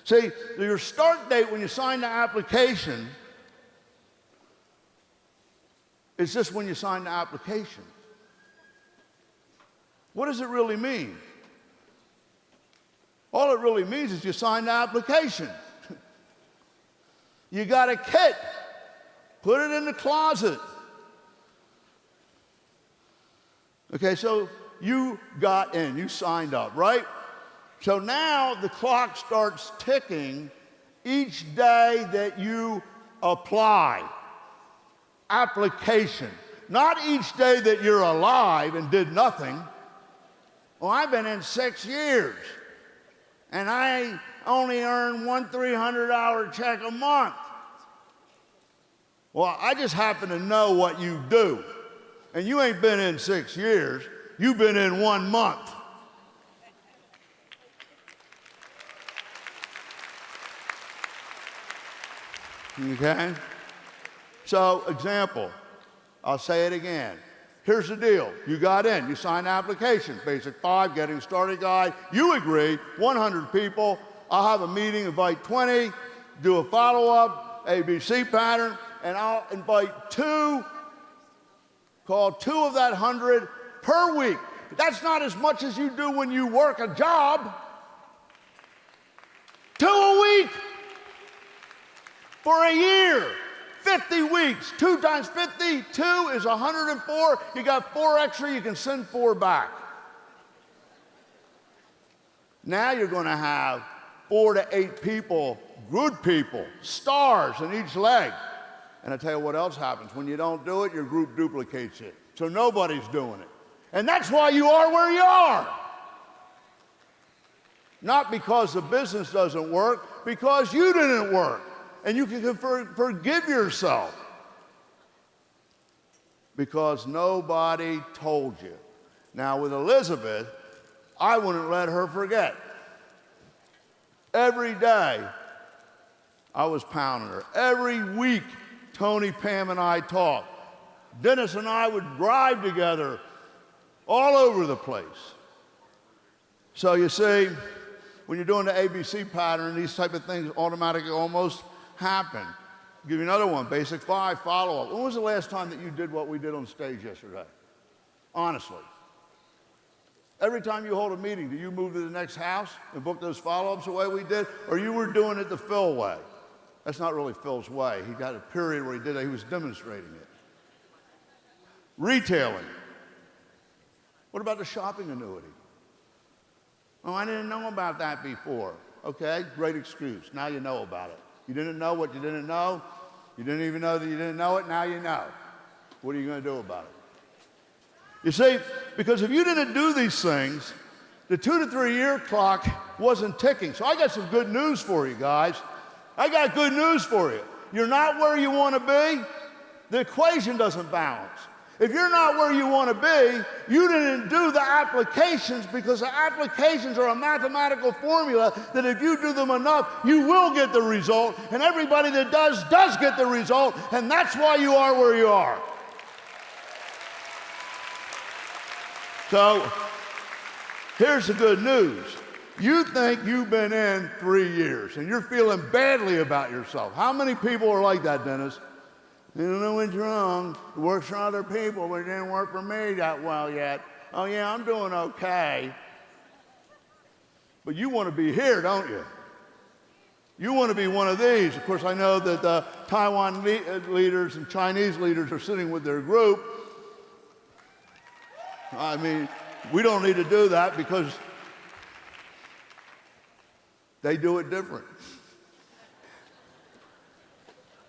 See, your start date when you sign the application is just when you sign the application. What does it really mean? All it really means is you sign the application. You got a kit. Put it in the closet. Okay, so you got in, you signed up, right? So now the clock starts ticking each day that you apply. Application. Not each day that you're alive and did nothing. Well, I've been in 6 years, and I only earn one $300 check a month. Well, I just happen to know what you do. And you ain't been in 6 years. You've been in 1 month. Okay? So, example, I'll say it again. Here's the deal. You got in. You signed the application. Basic 5, getting started guide. You agree, 100 people. I'll have a meeting, invite 20, do a follow-up, ABC pattern, and I'll invite 2, call 2 of that 100 per week. That's not as much as you do when you work a job. 2 a week for a year. 50 weeks, 2 times 50, 2 is 104. You got 4 extra, you can send 4 back. Now you're going to have 4 to 8 people, good people, stars in each leg. And I tell you what else happens. When you don't do it, your group duplicates it. So nobody's doing it. And that's why you are where you are. Not because the business doesn't work, because you didn't work. And you can forgive yourself because nobody told you. Now, with Elizabeth, I wouldn't let her forget. Every day, I was pounding her. Every week, Tony, Pam, and I talked. Dennis and I would drive together all over the place. So you see, when you're doing the ABC pattern, these type of things automatically almost happen. I'll give you another one, basic 5, follow-up. When was the last time that you did what we did on stage yesterday? Honestly. Every time you hold a meeting, do you move to the next house and book those follow-ups the way we did? Or you were doing it the Phil way? That's not really Phil's way. He got a period where he did it. He was demonstrating it. Retailing. What about the shopping annuity? Oh, I didn't know about that before. Okay, great excuse. Now you know about it. You didn't know what you didn't know. You didn't even know that you didn't know it. Now you know. What are you going to do about it? You see, because if you didn't do these things, the 2 to 3 year clock wasn't ticking. So I got some good news for you guys. I got good news for you. You're not where you want to be. The equation doesn't balance. If you're not where you want to be, you didn't do the applications, because the applications are a mathematical formula that if you do them enough, you will get the result. And everybody that does get the result. And that's why you are where you are. So here's the good news. You think you've been in 3 years and you're feeling badly about yourself. How many people are like that, Dennis? You don't know what's wrong. It works for other people, but it didn't work for me that well yet. Oh, yeah, I'm doing okay. But you want to be here, don't you? You want to be one of these. Of course, I know that the Taiwan leaders and Chinese leaders are sitting with their group. I mean, we don't need to do that because they do it different.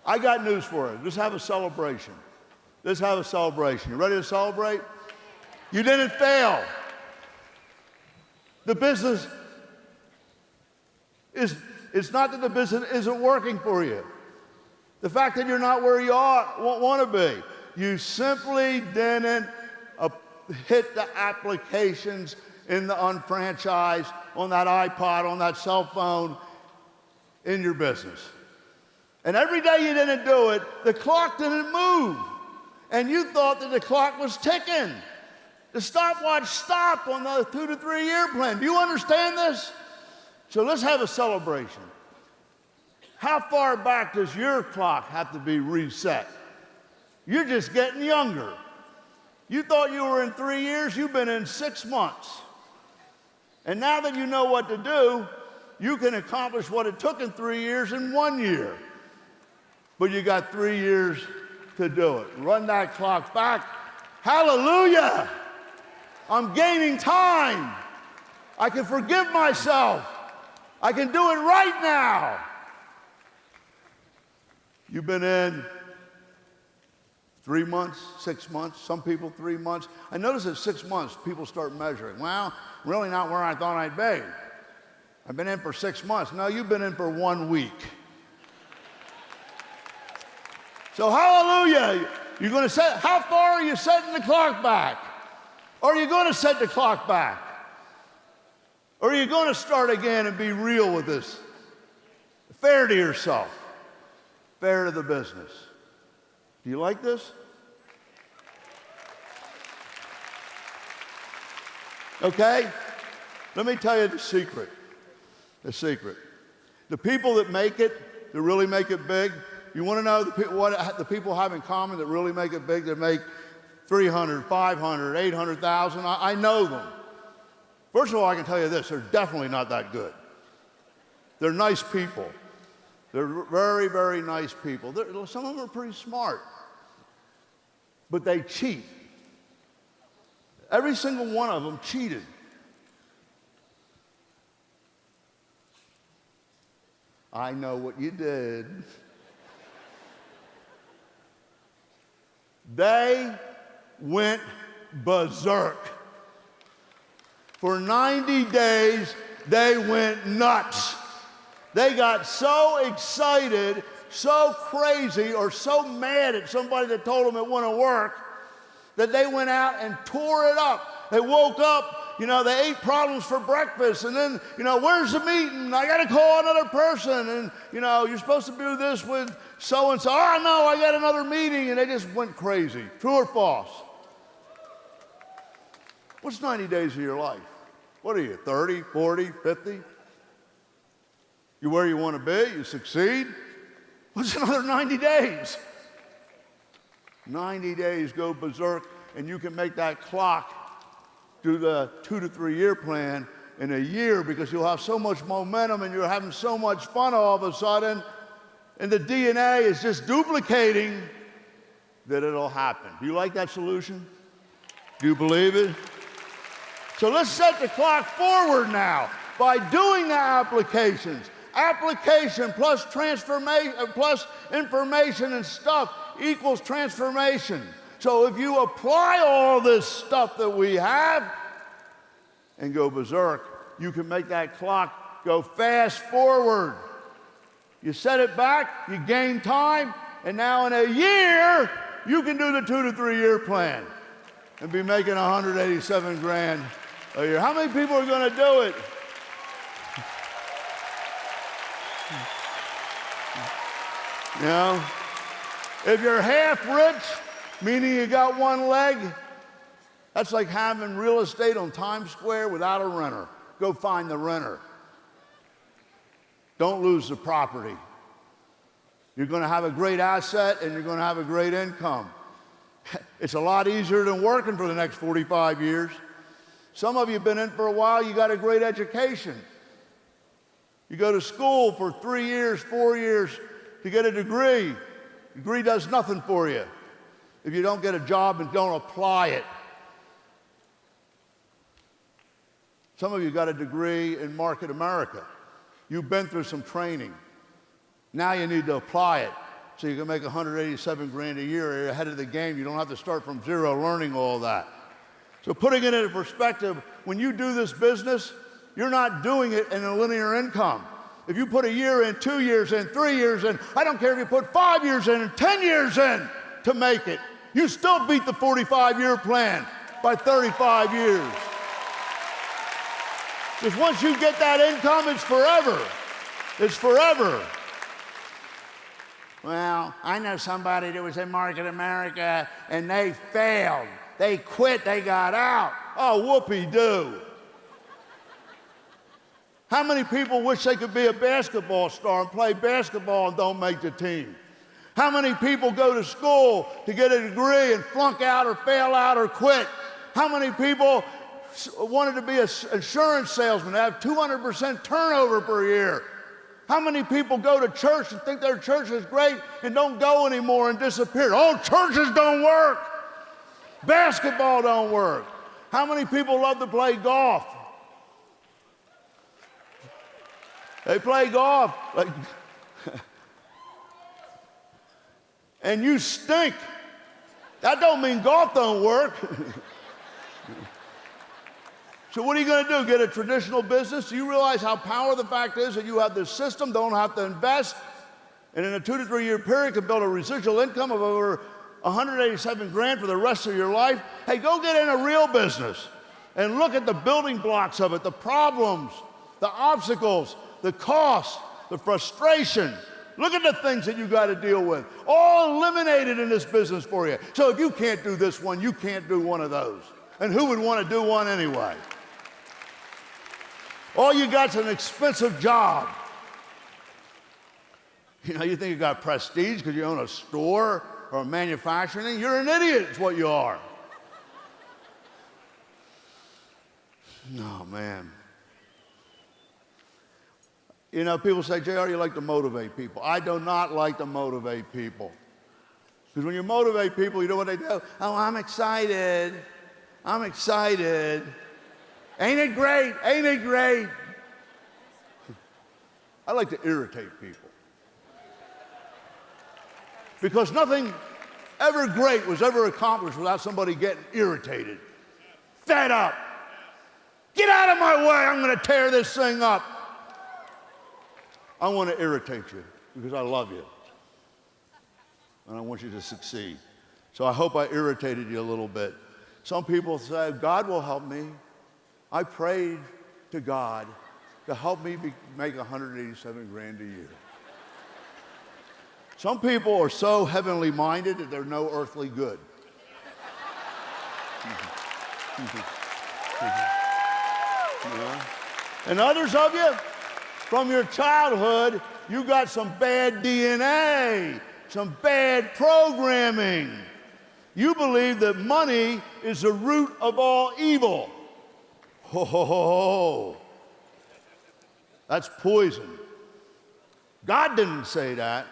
I got news for you. Let's have a celebration. Let's have a celebration. You ready to celebrate? You didn't fail. The business it's not that the business isn't working for you. The fact that you're not where you want to be. You simply didn't hit the applications in the UnFranchise, on that iPod, on that cell phone, in your business. And every day you didn't do it, the clock didn't move. And you thought that the clock was ticking. The stopwatch stopped on the 2 to 3 year plan. Do you understand this? So let's have a celebration. How far back does your clock have to be reset? You're just getting younger. You thought you were in 3 years, you've been in 6 months. And now that you know what to do, you can accomplish what it took in 3 years in 1 year. But you got 3 years to do it. Run that clock back. Hallelujah! I'm gaining time. I can forgive myself. I can do it right now. You've been in 3 months, 6 months, some people 3 months. I notice at 6 months, people start measuring. Well, I'm really not where I thought I'd be. I've been in for 6 months. No, you've been in for 1 week. So hallelujah, you're going to set, how far are you setting the clock back? Or are you going to set the clock back? Or are you going to start again and be real with this? Fair to yourself, fair to the business. Do you like this? Okay, let me tell you the secret. The secret. The people that make it, that really make it big, you want to know what the people have in common that really make it big, that make 300, 500, 800,000? I know them. First of all, I can tell you this, they're definitely not that good. They're nice people. They're very, very nice people. Some of them are pretty smart, but they cheat. Every single one of them cheated. I know what you did. They went berserk. For 90 days, they went nuts. They got so excited, so crazy, or so mad at somebody that told them it wouldn't work, that they went out and tore it up. They woke up, they ate problems for breakfast, and then, where's the meeting? I got to call another person, and, you're supposed to do this with so-and-so. Oh, no, I got another meeting, and they just went crazy. True or false? What's 90 days of your life? What are you, 30, 40, 50? You where you want to be? You succeed? What's another 90 days? 90 days go berserk, and you can make that clock do the 2 to 3 year plan in a year, because you'll have so much momentum and you're having so much fun all of a sudden, and the DNA is just duplicating, that it'll happen. Do you like that solution? Do you believe it? So let's set the clock forward now by doing the applications. Application plus transformation plus information and stuff equals transformation. So if you apply all this stuff that we have and go berserk, you can make that clock go fast forward. You set it back, you gain time, and now in a year, you can do the 2 to 3 year plan and be making 187 grand a year. How many people are going to do it? If you're half rich, meaning you got one leg, that's like having real estate on Times Square without a renter. Go find the renter. Don't lose the property. You're going to have a great asset and you're going to have a great income. It's a lot easier than working for the next 45 years. Some of you have been in for a while, you got a great education. You go to school for 3 years, 4 years to get a degree. Degree does nothing for you if you don't get a job and don't apply it. Some of you got a degree in Market America. You've been through some training. Now you need to apply it so you can make 187 grand a year. You're ahead of the game. You don't have to start from zero learning all that. So putting it into perspective, when you do this business, you're not doing it in a linear income. If you put a year in, 2 years in, 3 years in, I don't care if you put 5 years in and 10 years in to make it, you still beat the 45-year plan by 35 years. Because once you get that income, it's forever. It's forever. Well, I know somebody that was in Market America and they failed. They quit, they got out. Oh, whoopee-doo. How many people wish they could be a basketball star and play basketball and don't make the team? How many people go to school to get a degree and flunk out or fail out or quit? How many people wanted to be an insurance salesman, have 200% turnover per year? How many people go to church and think their church is great and don't go anymore and disappear? Oh, churches don't work. Basketball don't work. How many people love to play golf? They play golf, and you stink. That don't mean golf don't work. So what are you going to do? Get a traditional business? Do you realize how powerful the fact is that you have this system, don't have to invest, and in a 2 to 3 year period can build a residual income of over 187 grand for the rest of your life? Hey, go get in a real business and look at the building blocks of it, the problems, the obstacles, the cost, the frustration. Look at the things that you got to deal with, all eliminated in this business for you. So if you can't do this one, you can't do one of those. And who would want to do one anyway? All you got's an expensive job. You know, you think you got prestige because you own a store or manufacturing. You're an idiot, is what you are. Oh, man. You know, people say, JR, you like to motivate people. I do not like to motivate people. Because when you motivate people, you know what they do? Oh, I'm excited. I'm excited. Ain't it great? Ain't it great? I like to irritate people. Because nothing ever great was ever accomplished without somebody getting irritated, fed up. Get out of my way, I'm going to tear this thing up. I want to irritate you because I love you. And I want you to succeed. So I hope I irritated you a little bit. Some people say, God will help me. I prayed to God to help me make 187 grand a year. Some people are so heavenly minded that they're no earthly good. Yeah. And others of you, from your childhood, you got some bad DNA, some bad programming. You believe that money is the root of all evil. Ho, ho, ho, ho. That's poison. God didn't say that.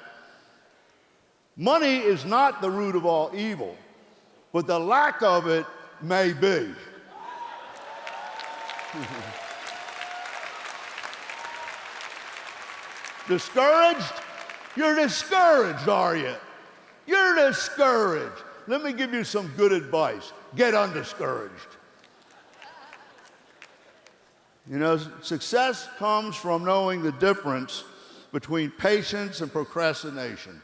Money is not the root of all evil, but the lack of it may be. Discouraged? You're discouraged, are you? You're discouraged. Let me give you some good advice. Get undiscouraged. You know, success comes from knowing the difference between patience and procrastination.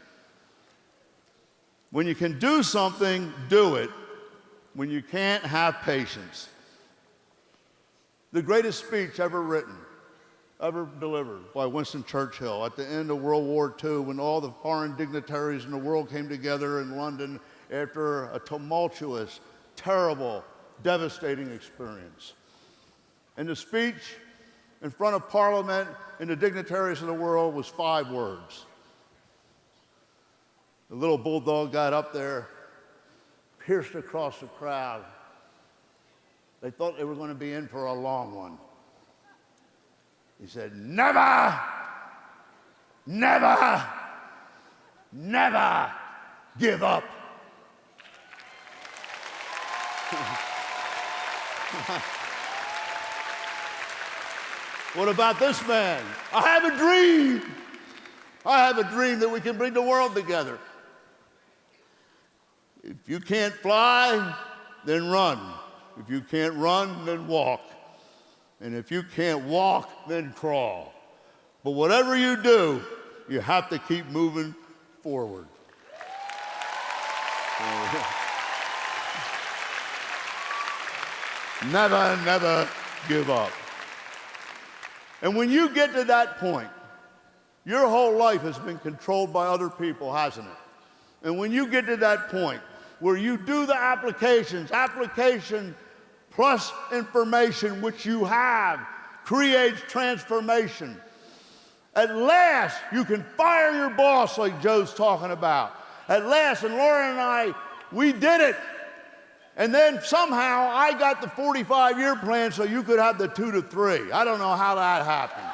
When you can do something, do it. When you can't, have patience. The greatest speech ever written, ever delivered by Winston Churchill at the end of World War II, when all the foreign dignitaries in the world came together in London after a tumultuous, terrible, devastating experience. And the speech in front of Parliament and the dignitaries of the world was 5 words. The little bulldog got up there, pierced across the crowd. They thought they were going to be in for a long one. He said, never, never, never give up. What about this man? I have a dream. I have a dream that we can bring the world together. If you can't fly, then run. If you can't run, then walk. And if you can't walk, then crawl. But whatever you do, you have to keep moving forward. Never, never give up. And when you get to that point, your whole life has been controlled by other people, hasn't it? And when you get to that point where you do the application plus information, which you have, creates transformation. At last, you can fire your boss like Joe's talking about. At last, and Laura and I, we did it. And then somehow I got the 45-year plan so you could have the 2 to 3. I don't know how that happened.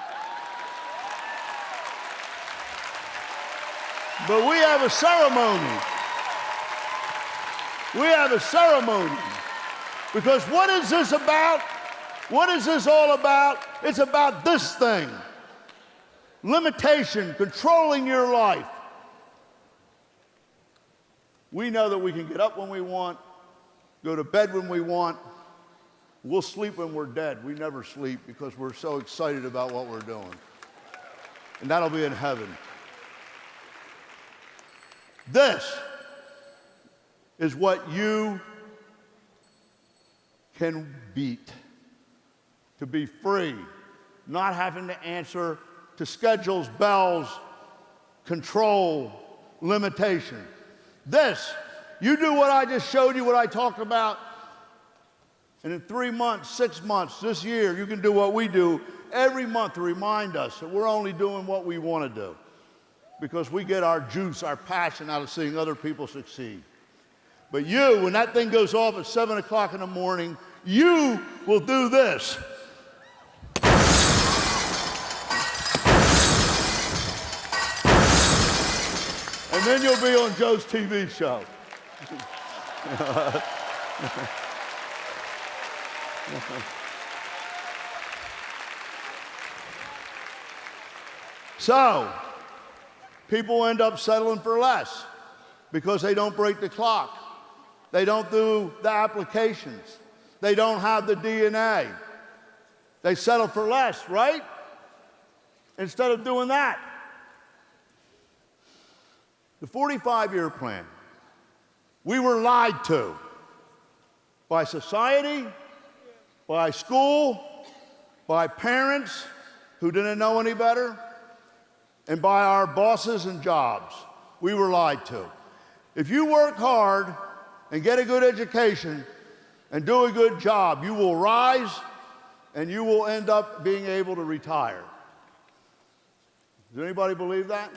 But we have a ceremony. We have a ceremony. Because what is this about? What is this all about? It's about this thing. Limitation, controlling your life. We know that we can get up when we want, go to bed when we want. We'll sleep when we're dead. We never sleep because we're so excited about what we're doing. And that'll be in heaven. This is what you can beat. To be free, not having to answer to schedules, bells, control, limitation. This, you do what I just showed you, what I talked about, and in 3 months, 6 months, this year, you can do what we do every month to remind us that we're only doing what we want to do because we get our juice, our passion out of seeing other people succeed. But you, when that thing goes off at 7 o'clock in the morning, you will do this. And then you'll be on Joe's TV show. So, people end up settling for less because they don't break the clock. They don't do the applications. They don't have the DNA. They settle for less, right? Instead of doing that. The 45-year plan, we were lied to by society, by school, by parents who didn't know any better, and by our bosses and jobs. We were lied to. If you work hard and get a good education and do a good job, you will rise and you will end up being able to retire. Does anybody believe that?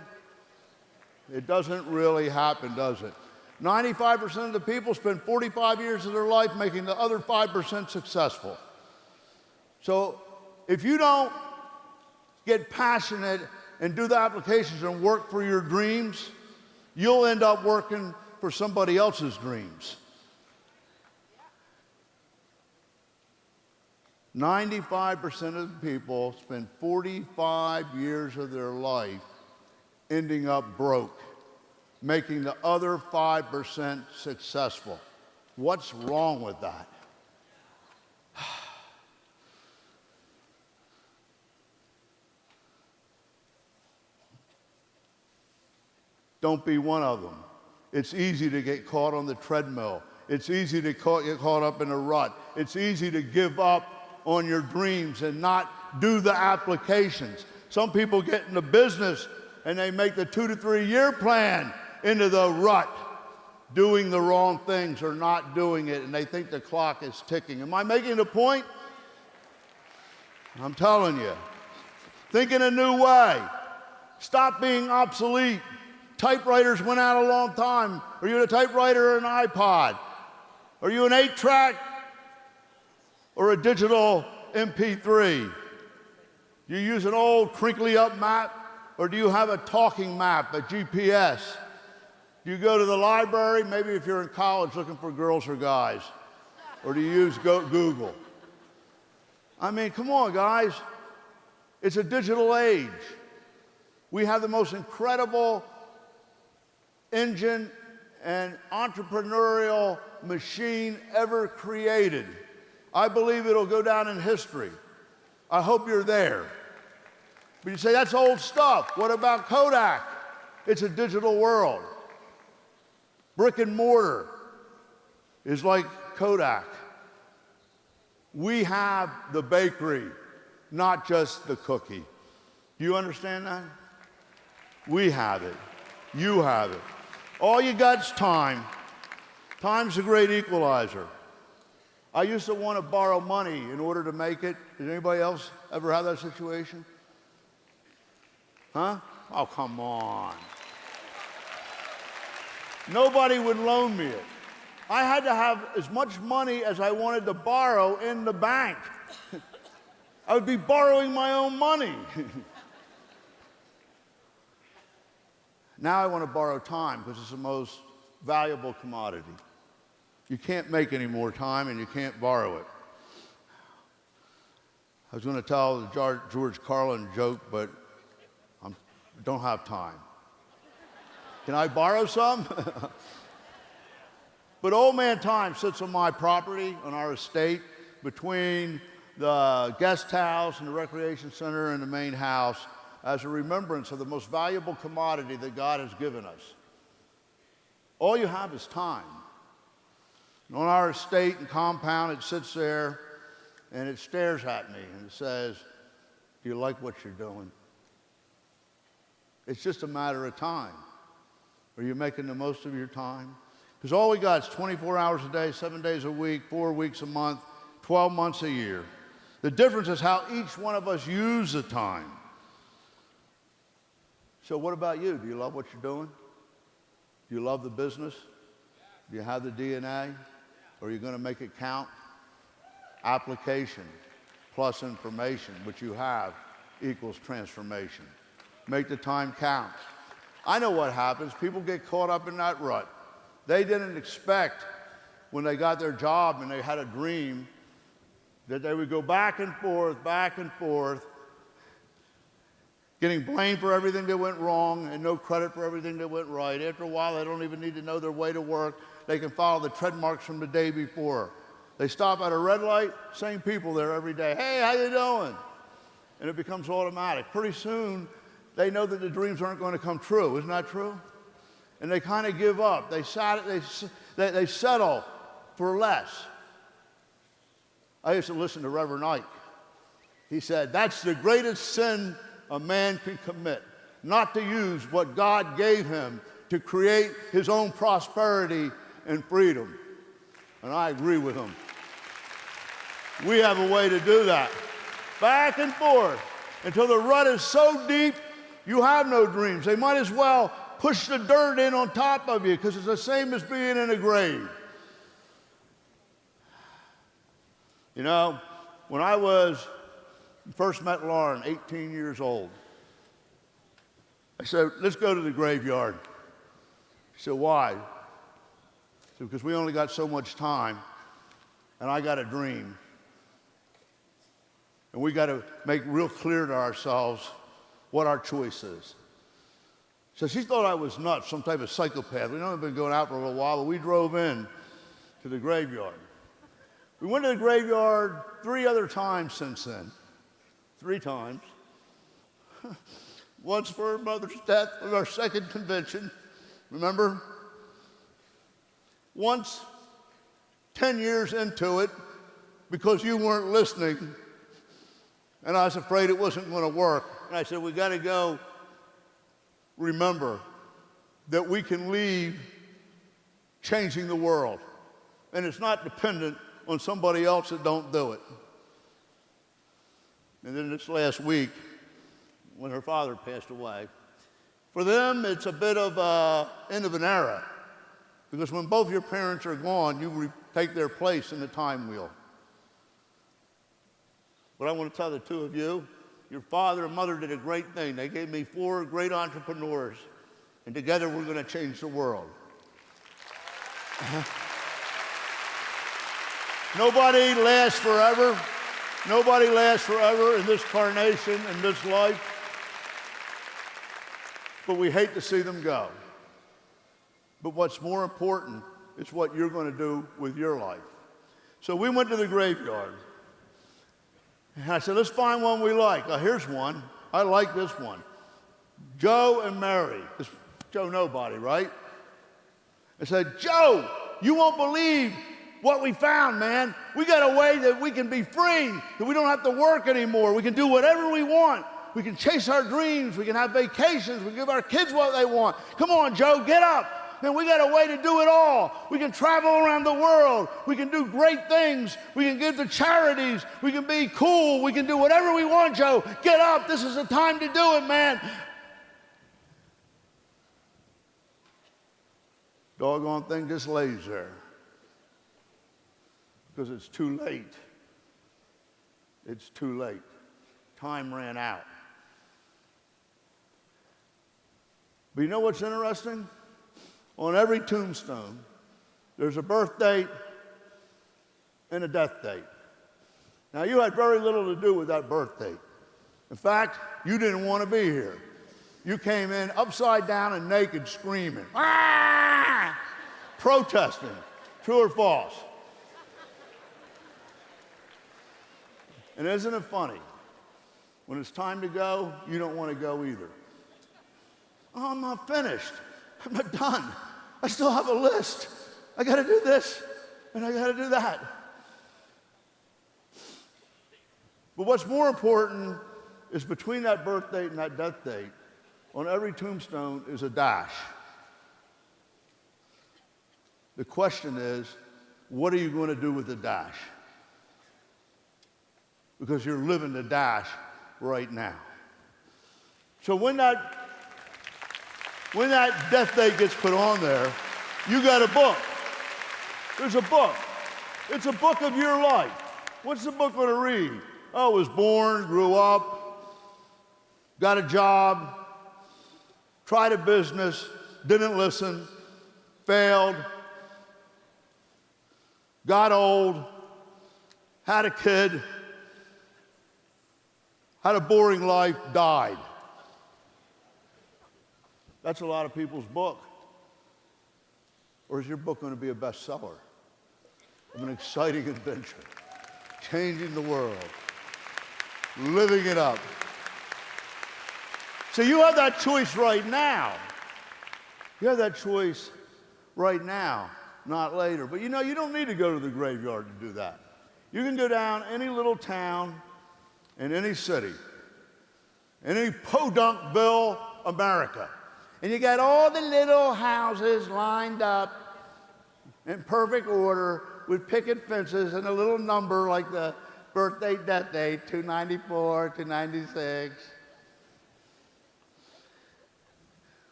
It doesn't really happen, does it? 95% of the people spend 45 years of their life making the other 5% successful. So if you don't get passionate and do the applications and work for your dreams, you'll end up working for somebody else's dreams. 95% of the people spend 45 years of their life ending up broke, making the other 5% successful. What's wrong with that? Don't be one of them. It's easy to get caught on the treadmill. It's easy to get caught up in a rut. It's easy to give up on your dreams and not do the applications. Some people get into business and they make the 2 to 3 year plan into the rut, doing the wrong things or not doing it, and they think the clock is ticking. Am I making a point? I'm telling you. Think in a new way. Stop being obsolete. Typewriters went out a long time. Are you a typewriter or an iPod? Are you an 8-track or a digital MP3? Do you use an old crinkly up map or do you have a talking map, a GPS? Do you go to the library, maybe if you're in college looking for girls or guys? Or do you use Google? I mean, come on, guys. It's a digital age. We have the most incredible engine and entrepreneurial machine ever created. I believe it'll go down in history. I hope you're there. But you say, that's old stuff. What about Kodak? It's a digital world. Brick and mortar is like Kodak. We have the bakery, not just the cookie. Do you understand that? We have it. You have it. All you got's time. Time's a great equalizer. I used to want to borrow money in order to make it. Did anybody else ever have that situation? Huh? Oh, come on. Nobody would loan me it. I had to have as much money as I wanted to borrow in the bank. I would be borrowing my own money. Now I want to borrow time because it's the most valuable commodity. You can't make any more time and you can't borrow it. I was going to tell the George Carlin joke, but I don't have time. Can I borrow some? But old man time sits on my property, on our estate, between the guest house and the recreation center and the main house as a remembrance of the most valuable commodity that God has given us. All you have is time. And on our estate and compound, it sits there and it stares at me and it says, do you like what you're doing? It's just a matter of time. Are you making the most of your time? Because all we got is 24 hours a day, 7 days a week, 4 weeks a month, 12 months a year. The difference is how each one of us use the time. So what about you? Do you love what you're doing? Do you love the business? Do you have the DNA? Or are you going to make it count? Application plus information, which you have, equals transformation. Make the time count. I know what happens. People get caught up in that rut. They didn't expect when they got their job and they had a dream that they would go back and forth, getting blamed for everything that went wrong and no credit for everything that went right. After a while, they don't even need to know their way to work. They can follow the tread marks from the day before. They stop at a red light, same people there every day. Hey, how you doing? And it becomes automatic. Pretty soon, they know that the dreams aren't going to come true. Isn't that true? And they kind of give up. They settle for less. I used to listen to Reverend Ike. He said, that's the greatest sin a man can commit, not to use what God gave him to create his own prosperity and freedom. And I agree with him. We have a way to do that. Back and forth until the rut is so deep, you have no dreams. They might as well push the dirt in on top of you because it's the same as being in a grave. You know, when I first met Lauren, 18 years old, I said, let's go to the graveyard. She said, why? I said, because we only got so much time, and I got a dream. And we got to make real clear to ourselves what our choice is. So she thought I was nuts, some type of psychopath. We'd only been going out for a little while, but we drove in to the graveyard. We went to the graveyard 3 other times since then. 3 times. Once for her mother's death of our second convention, remember? Once 10 years into it because you weren't listening, and I was afraid it wasn't going to work. And I said, we got to go remember that we can leave changing the world. And it's not dependent on somebody else that don't do it. And then this last week, when her father passed away, for them, it's a bit of an end of an era. Because when both your parents are gone, you take their place in the time wheel. But I want to tell the two of you, your father and mother did a great thing. They gave me 4 great entrepreneurs, and together we're going to change the world. Nobody lasts forever. Nobody lasts forever in this carnation, in this life. But we hate to see them go. But what's more important is what you're going to do with your life. So we went to the graveyard. And I said, let's find one we like. Oh, here's one. I like this one. Joe and Mary. It's Joe Nobody, right? I said, Joe, you won't believe what we found, man. We got a way that we can be free, that we don't have to work anymore. We can do whatever we want. We can chase our dreams. We can have vacations. We can give our kids what they want. Come on, Joe, get up. Man, we got a way to do it all. We can travel around the world. We can do great things. We can give to charities. We can be cool. We can do whatever we want, Joe. Get up. This is the time to do it, man. Doggone thing just lays there. Because it's too late. It's too late. Time ran out. But you know what's interesting? On every tombstone, there's a birth date and a death date. Now, you had very little to do with that birth date. In fact, you didn't want to be here. You came in upside down and naked, screaming, ah! Protesting. True or false? And isn't it funny? When it's time to go, you don't want to go either. Oh, I'm not finished. I'm not done. I still have a list. I got to do this, and I got to do that. But what's more important is between that birth date and that death date, on every tombstone is a dash. The question is, what are you going to do with the dash? Because you're living the dash right now. So when that death date gets put on there, you got a book. There's a book. It's a book of your life. What's the book going to read? Oh, was born, grew up, got a job, tried a business, didn't listen, failed, got old, had a kid, had a boring life, died. That's a lot of people's book. Or is your book going to be a bestseller of an exciting adventure, changing the world, living it up? So you have that choice right now. You have that choice right now, not later. But you know, you don't need to go to the graveyard to do that. You can go down any little town in any city, in any Podunkville, America. And you got all the little houses lined up in perfect order with picket fences and a little number like the birthday, death date, 294, 296.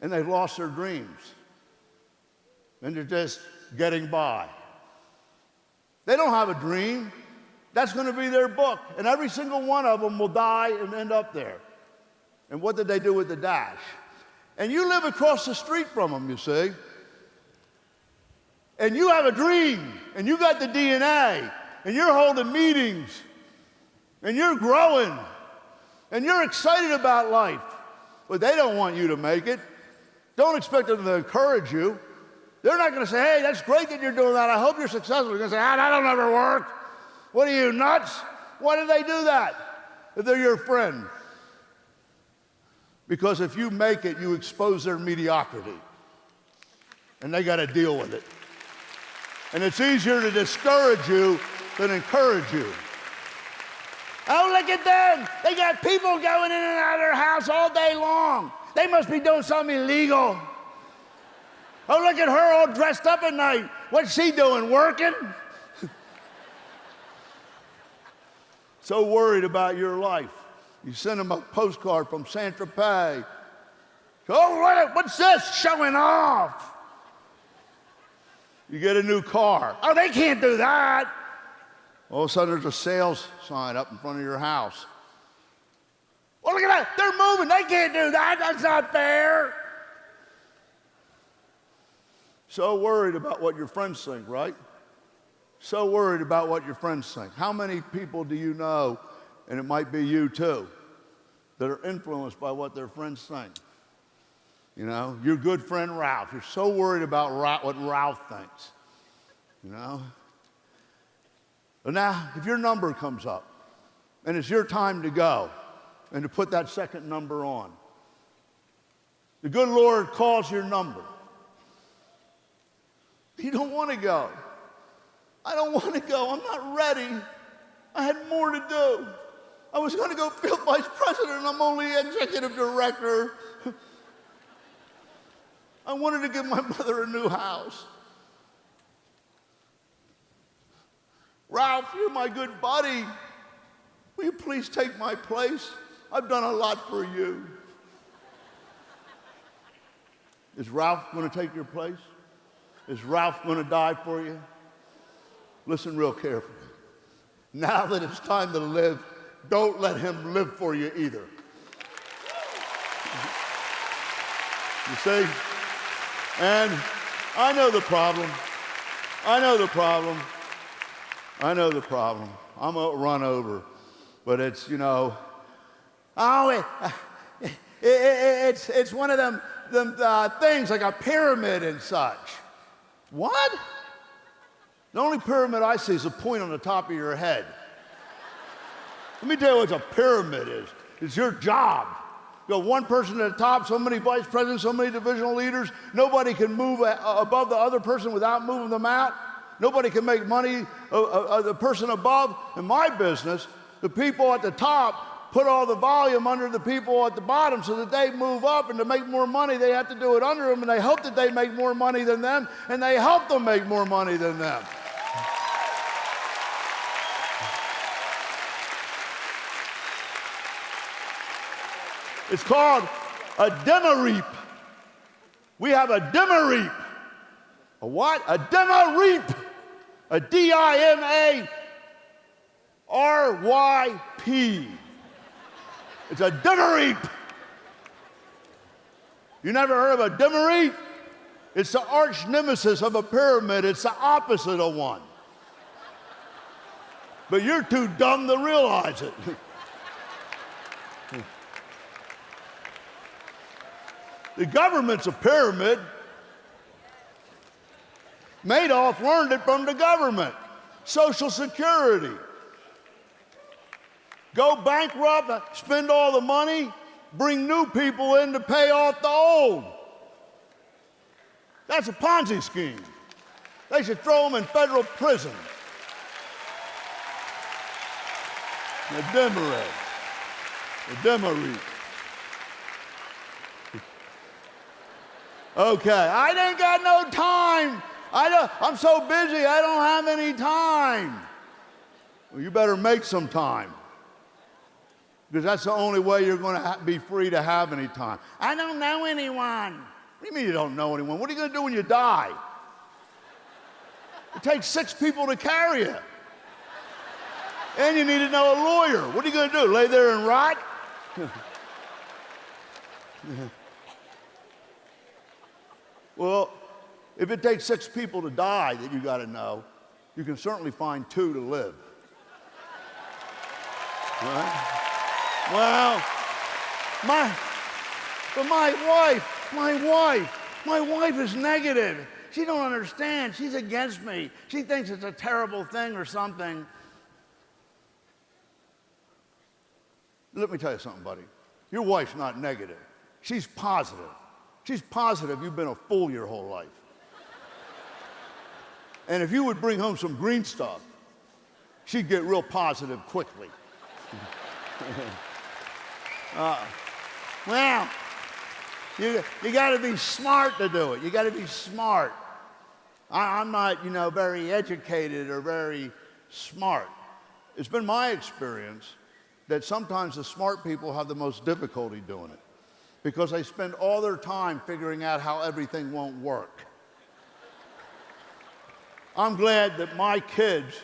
And they've lost their dreams. And they're just getting by. They don't have a dream. That's going to be their book. And every single one of them will die and end up there. And what did they do with the dash? And you live across the street from them, you see. And you have a dream. And you got the DNA. And you're holding meetings. And you're growing. And you're excited about life. But they don't want you to make it. Don't expect them to encourage you. They're not going to say, hey, that's great that you're doing that. I hope you're successful. They're going to say, that'll never work. What are you, nuts? Why do they do that if they're your friend? Because if you make it, you expose their mediocrity. And they got to deal with it. And it's easier to discourage you than encourage you. Oh, look at them. They got people going in and out of their house all day long. They must be doing something illegal. Oh, look at her all dressed up at night. What's she doing, working? So worried about your life. You send them a postcard from Saint-Tropez. Oh, what's this? Showing off. You get a new car. Oh, they can't do that. All of a sudden, there's a sales sign up in front of your house. Well, look at that. They're moving. They can't do that. That's not fair. So worried about what your friends think, right? So worried about what your friends think. How many people do you know, and it might be you too, that are influenced by what their friends think? You know, your good friend Ralph. You're so worried about what Ralph thinks. You know? But now, if your number comes up, and it's your time to go, and to put that second number on, the good Lord calls your number. You don't want to go. I don't want to go. I'm not ready. I had more to do. I was going to go field vice president, and I'm only executive director. I wanted to give my mother a new house. Ralph, you're my good buddy. Will you please take my place? I've done a lot for you. Is Ralph going to take your place? Is Ralph going to die for you? Listen real carefully. Now that it's time to live, don't let him live for you either. You see? And I know the problem. I know the problem. I know the problem. I'm going to run over. But it's, you know, it's one of them things like a pyramid and such. What? The only pyramid I see is a point on the top of your head. Let me tell you what a pyramid is. It's your job. You got one person at the top, so many vice presidents, so many divisional leaders. Nobody can move above the other person without moving them out. Nobody can make money the person above. In my business, the people at the top put all the volume under the people at the bottom so that they move up, and to make more money, they have to do it under them, and they hope that they make more money than them, and they help them make more money than them. It's called a demo-reap. We have a demo-reap. A what? A demo-reap. A D-I-M-A-R-Y-P. It's a demo-reap. You never heard of a demo-reap? It's the arch nemesis of a pyramid. It's the opposite of one. But you're too dumb to realize it. The government's a pyramid. Madoff learned it from the government. Social Security. Go bankrupt, spend all the money, bring new people in to pay off the old. That's a Ponzi scheme. They should throw them in federal prison. The demo-reap. Okay, I ain't got no time. I'm so busy, I don't have any time. Well, you better make some time, because that's the only way you're going to be free to have any time. I don't know anyone. What do you mean you don't know anyone? What are you going to do when you die? It takes 6 people to carry you. And you need to know a lawyer. What are you going to do, lay there and rot? Well, if it takes 6 people to die that you got to know, you can certainly find 2 to live. Right? Well, my wife is negative. She don't understand. She's against me. She thinks it's a terrible thing or something. Let me tell you something, buddy. Your wife's not negative. She's positive. She's positive you've been a fool your whole life. And if you would bring home some green stuff, she'd get real positive quickly. Well, you got to be smart to do it. You got to be smart. I'm not, very educated or very smart. It's been my experience that sometimes the smart people have the most difficulty doing it, because they spend all their time figuring out how everything won't work. I'm glad that my kids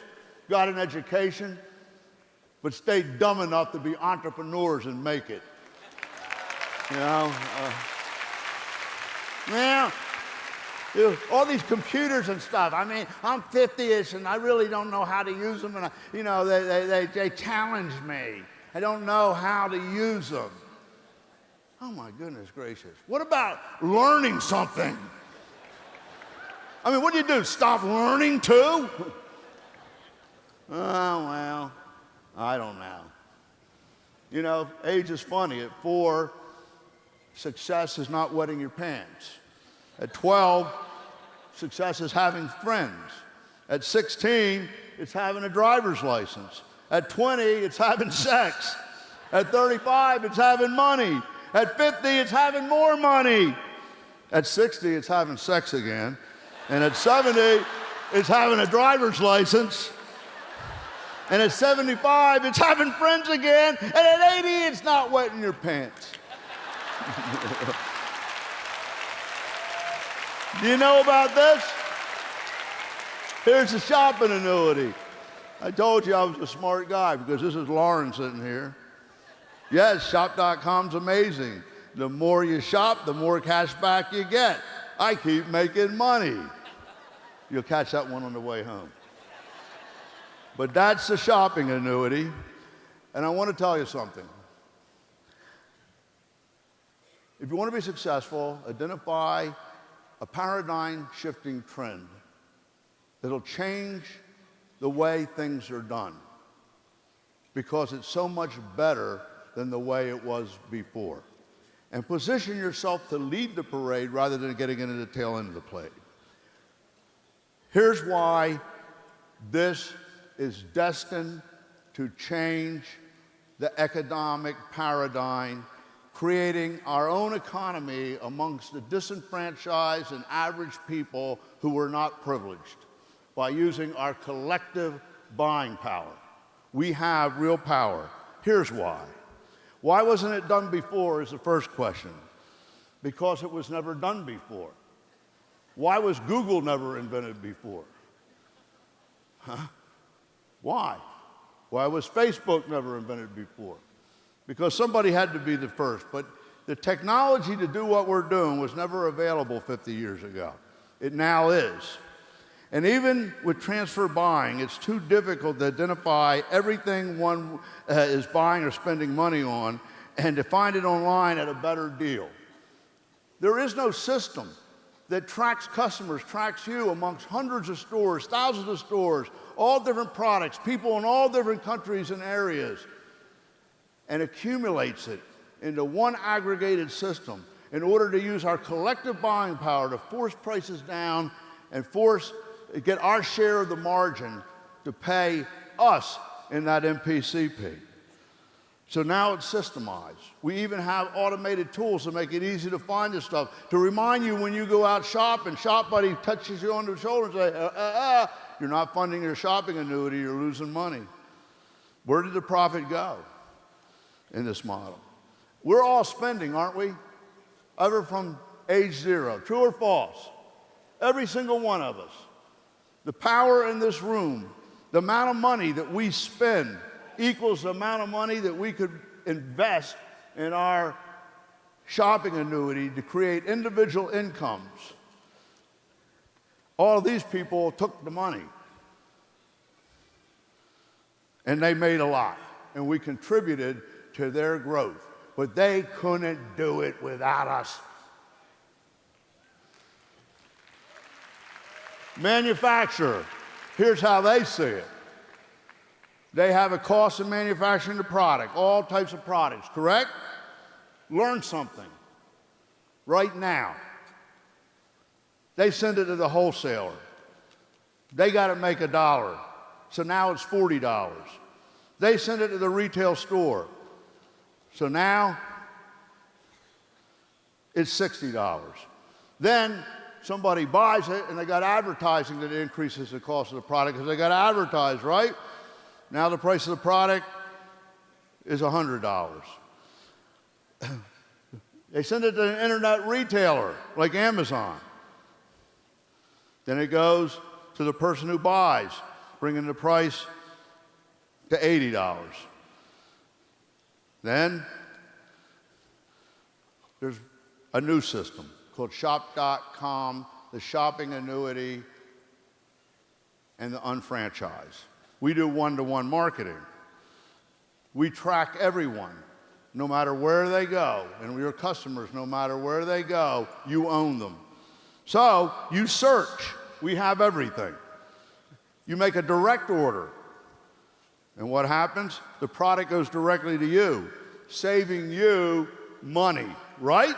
got an education, but stayed dumb enough to be entrepreneurs and make it. All these computers and stuff. I mean, I'm 50-ish and I really don't know how to use them, and they challenge me. I don't know how to use them. Oh my goodness gracious. What about learning something? I mean, what do you do? Stop learning too? Oh, well, I don't know. Age is funny. At 4, success is not wetting your pants. At 12, success is having friends. At 16, it's having a driver's license. At 20, it's having sex. At 35, it's having money. At 50, it's having more money. At 60, it's having sex again. And at 70, it's having a driver's license. And at 75, it's having friends again. And at 80, it's not wetting your pants. Do you know about this? Here's a shopping annuity. I told you I was a smart guy, because this is Lauren sitting here. Yes, shop.com's amazing. The more you shop, the more cash back you get. I keep making money. You'll catch that one on the way home. But that's the shopping annuity. And I want to tell you something. If you want to be successful, identify a paradigm-shifting trend that'll change the way things are done because it's so much better than the way it was before. And position yourself to lead the parade rather than getting into the tail end of the parade. Here's why this is destined to change the economic paradigm, creating our own economy amongst the disenfranchised and average people who were not privileged by using our collective buying power. We have real power. Here's why. Why wasn't it done before is the first question. Because it was never done before. Why was Google never invented before? Huh? Why? Why was Facebook never invented before? Because somebody had to be the first. But the technology to do what we're doing was never available 50 years ago. It now is. And even with transfer buying, it's too difficult to identify everything one is buying or spending money on and to find it online at a better deal. There is no system that tracks customers, tracks you amongst hundreds of stores, thousands of stores, all different products, people in all different countries and areas, and accumulates it into one aggregated system in order to use our collective buying power to force prices down and get our share of the margin to pay us in that MPCP. So now it's systemized. We even have automated tools to make it easy to find this stuff, to remind you when you go out shopping, Shop Buddy touches you on the shoulder and says, you're not funding your shopping annuity, you're losing money. Where did the profit go in this model? We're all spending, aren't we? Ever from age 0. True or false? Every single one of us. The power in this room, the amount of money that we spend equals the amount of money that we could invest in our shopping annuity to create individual incomes. All of these people took the money, and they made a lot, and we contributed to their growth, but they couldn't do it without us. Manufacturer, here's how they see it. They have a cost of manufacturing the product, all types of products, correct? Learn something right now. They send it to the wholesaler. They got to make $1. So now it's $40. They send it to the retail store. So now it's $60. Then somebody buys it and they got advertising that increases the cost of the product because they got to advertise, right? Now the price of the product is $100. They send it to an internet retailer like Amazon. Then it goes to the person who buys, bringing the price to $80. Then there's a new system called Shop.com, the shopping annuity, and the UnFranchise. We do one-to-one marketing. We track everyone, no matter where they go, and your customers, no matter where they go, you own them. So you search. We have everything. You make a direct order, and what happens? The product goes directly to you, saving you money, right?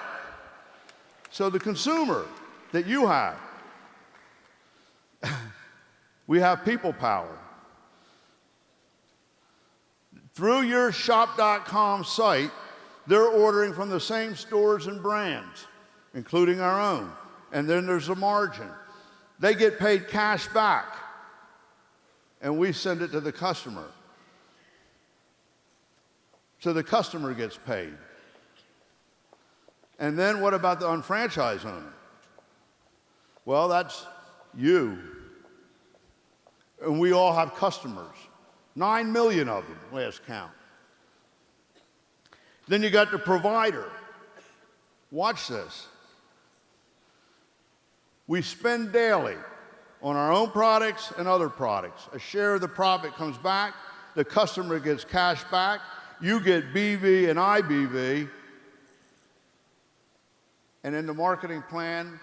So the consumer that you have, we have people power. Through your Shop.com site, they're ordering from the same stores and brands, including our own. And then there's a margin. They get paid cash back, and we send it to the customer. So the customer gets paid. And then what about the unfranchised owner? Well, that's you. And we all have customers. 9 million of them, last count. Then you got the provider. Watch this. We spend daily on our own products and other products. A share of the profit comes back. The customer gets cash back. You get BV and IBV. And in the marketing plan,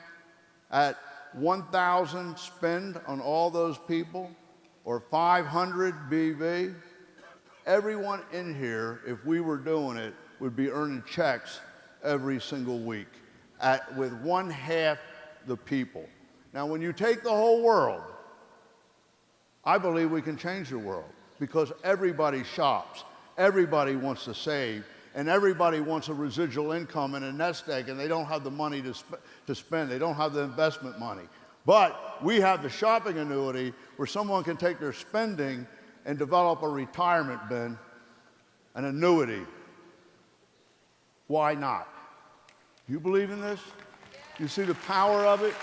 at 1,000 spend on all those people, or 500 BV, everyone in here, if we were doing it, would be earning checks every single week with 1/2 the people. Now, when you take the whole world, I believe we can change the world because everybody shops, everybody wants to save, and everybody wants a residual income and a nest egg, and they don't have the money to spend. They don't have the investment money. But we have the shopping annuity where someone can take their spending and develop a retirement bin, an annuity. Why not? You believe in this? You see the power of it?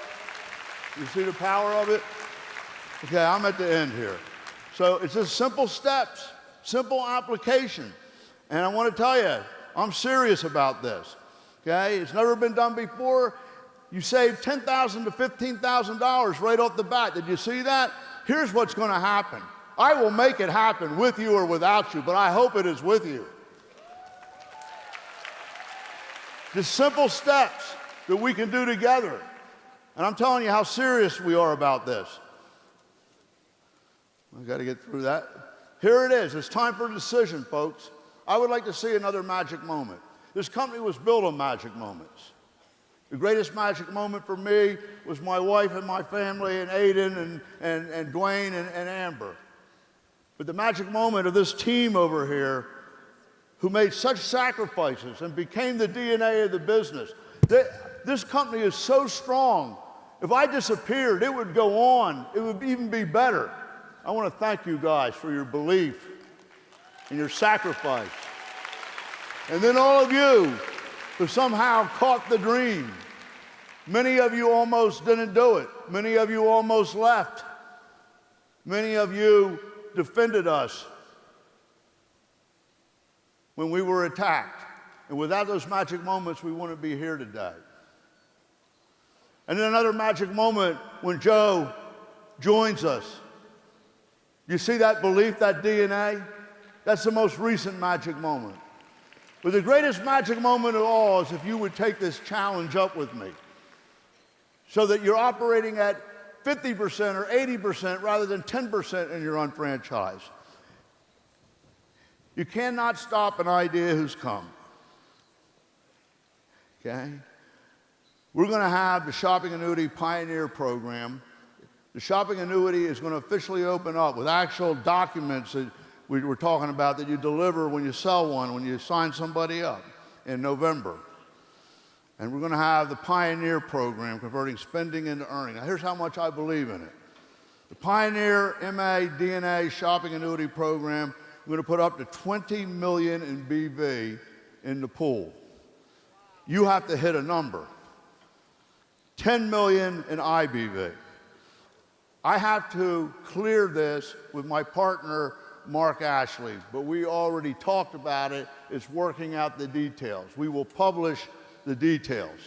You see the power of it? Okay, I'm at the end here. So it's just simple steps, simple application. And I want to tell you, I'm serious about this. Okay, it's never been done before. You save $10,000 to $15,000 right off the bat. Did you see that? Here's what's going to happen. I will make it happen with you or without you, but I hope it is with you. Just simple steps that we can do together. And I'm telling you how serious we are about this. I've got to get through that. Here it is. It's time for a decision, folks. I would like to see another magic moment. This company was built on magic moments. The greatest magic moment for me was my wife and my family and Aiden and Dwayne and Amber. But the magic moment of this team over here who made such sacrifices and became the DNA of the business. This company is so strong. If I disappeared, it would go on. It would even be better. I want to thank you guys for your belief and your sacrifice. And then all of you who somehow caught the dream. Many of you almost didn't do it. Many of you almost left. Many of you defended us when we were attacked. And without those magic moments, we wouldn't be here today. And then another magic moment when Joe joins us. You see that belief, that DNA? That's the most recent magic moment. But the greatest magic moment of all is if you would take this challenge up with me so that you're operating at 50% or 80% rather than 10% in your unfranchised. You cannot stop an idea who's come. Okay? We're going to have the Shopping Annuity Pioneer Program. The Shopping Annuity is going to officially open up with actual documents that we were talking about that you deliver when you sell one, when you sign somebody up in November. And we're going to have the Pioneer Program, converting spending into earning. Now, here's how much I believe in it. The Pioneer MA DNA Shopping Annuity Program, we're going to put up to $20 million in BV in the pool. You have to hit a number. $10 million in IBV. I have to clear this with my partner, Mark Ashley, but we already talked about it. It's working out the details. We will publish the details.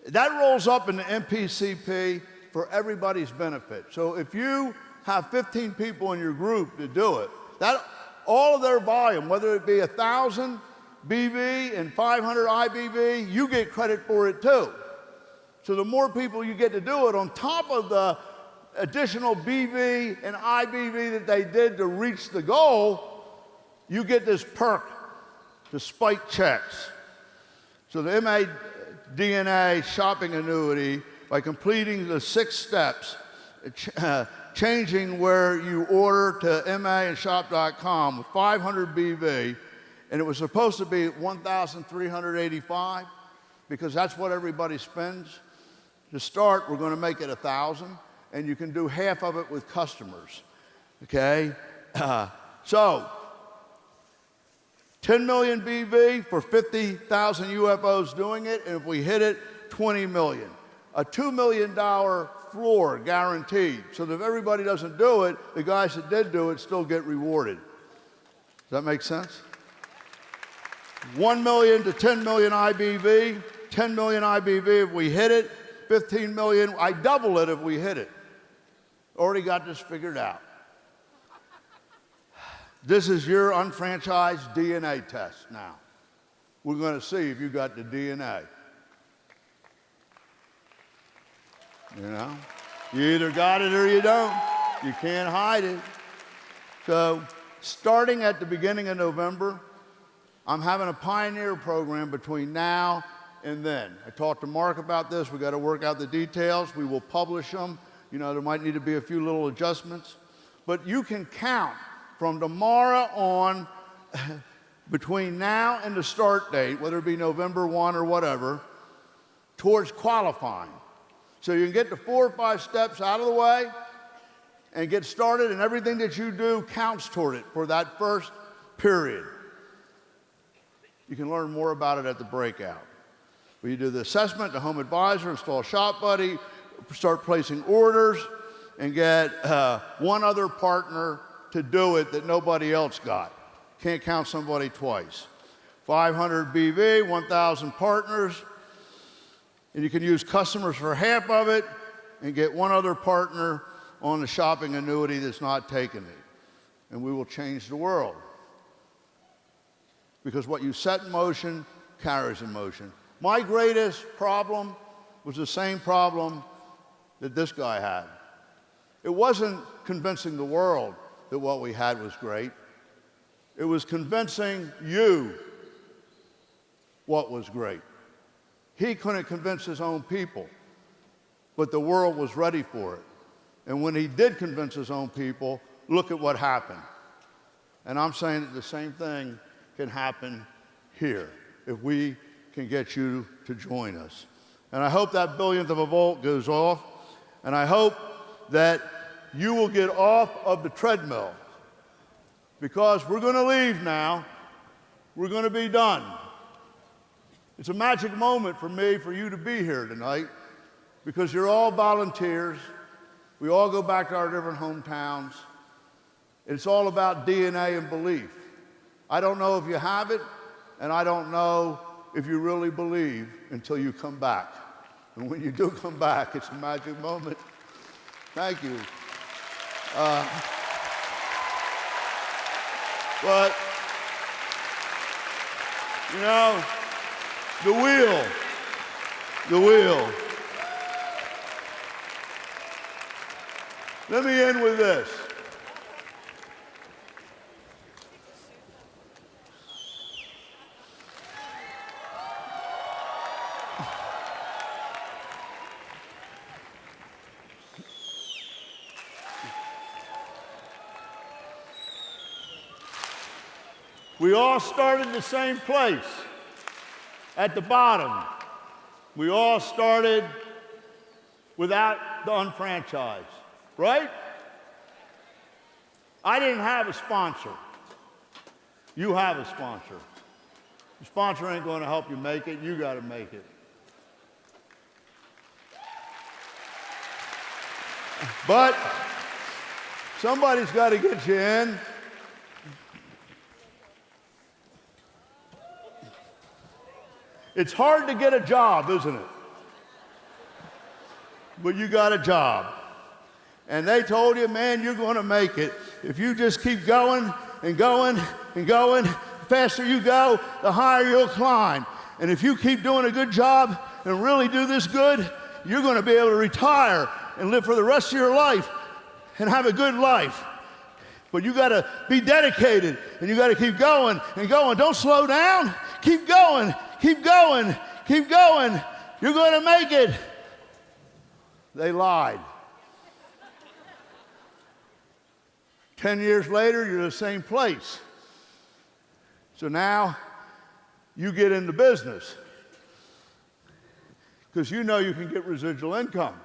That rolls up in the MPCP for everybody's benefit. So if you have 15 people in your group to do it, that all of their volume, whether it be 1,000 BV and 500 IBV, you get credit for it too. So the more people you get to do it on top of the additional BV and IBV that they did to reach the goal, you get this perk to spike checks. So the MA DNA shopping annuity, by completing the 6 steps, changing where you order to maandshop.com with 500 BV, and it was supposed to be 1,385 because that's what everybody spends. To start, we're going to make it 1,000, and you can do half of it with customers, okay? So, 10 million BV for 50,000 UFOs doing it, and if we hit it, 20 million. A $2 million floor guaranteed, so that if everybody doesn't do it, the guys that did do it still get rewarded. Does that make sense? 1 million to 10 million IBV, 10 million IBV if we hit it, 15 million, I double it if we hit it. Already got this figured out. This is your unfranchised DNA test now. We're going to see if you got the DNA. You know? You either got it or you don't. You can't hide it. So starting at the beginning of November, I'm having a pioneer program between now and then. I talked to Mark about this. We got to work out the details. We will publish them. You know, there might need to be a few little adjustments. But you can count from tomorrow on between now and the start date, whether it be November 1 or whatever, towards qualifying. So you can get the 4 or 5 steps out of the way and get started, and everything that you do counts toward it for that first period. You can learn more about it at the breakout. Where you do the assessment, the home advisor, install Shop Buddy, start placing orders, and get one other partner to do it that nobody else got. Can't count somebody twice. 500 BV, 1,000 partners, and you can use customers for half of it and get one other partner on the shopping annuity that's not taking it. And we will change the world. Because what you set in motion carries in motion. My greatest problem was the same problem that this guy had. It wasn't convincing the world that what we had was great. It was convincing you what was great. He couldn't convince his own people, but the world was ready for it. And when he did convince his own people, look at what happened. And I'm saying that the same thing can happen here if we can get you to join us. And I hope that billionth of a volt goes off, and I hope that you will get off of the treadmill, because we're going to leave now. We're going to be done. It's a magic moment for me, for you to be here tonight, because you're all volunteers. We all go back to our different hometowns. It's all about DNA and belief. I don't know if you have it, and I don't know if you really believe until you come back. And when you do come back, it's a magic moment. Thank you. But, you know, the wheel. Let me end with this. We all started the same place, at the bottom. We all started without the unfranchised, right? I didn't have a sponsor. You have a sponsor. The sponsor ain't going to help you make it. You got to make it. But somebody's got to get you in. It's hard to get a job, isn't it? But you got a job. And they told you, man, you're going to make it. If you just keep going and going and going, the faster you go, the higher you'll climb. And if you keep doing a good job and really do this good, you're going to be able to retire and live for the rest of your life and have a good life. But you got to be dedicated, and you got to keep going and going. Don't slow down. Keep going. Keep going. Keep going. You're going to make it. They lied. 10 years later, you're in the same place. So now you get into business because you know you can get residual income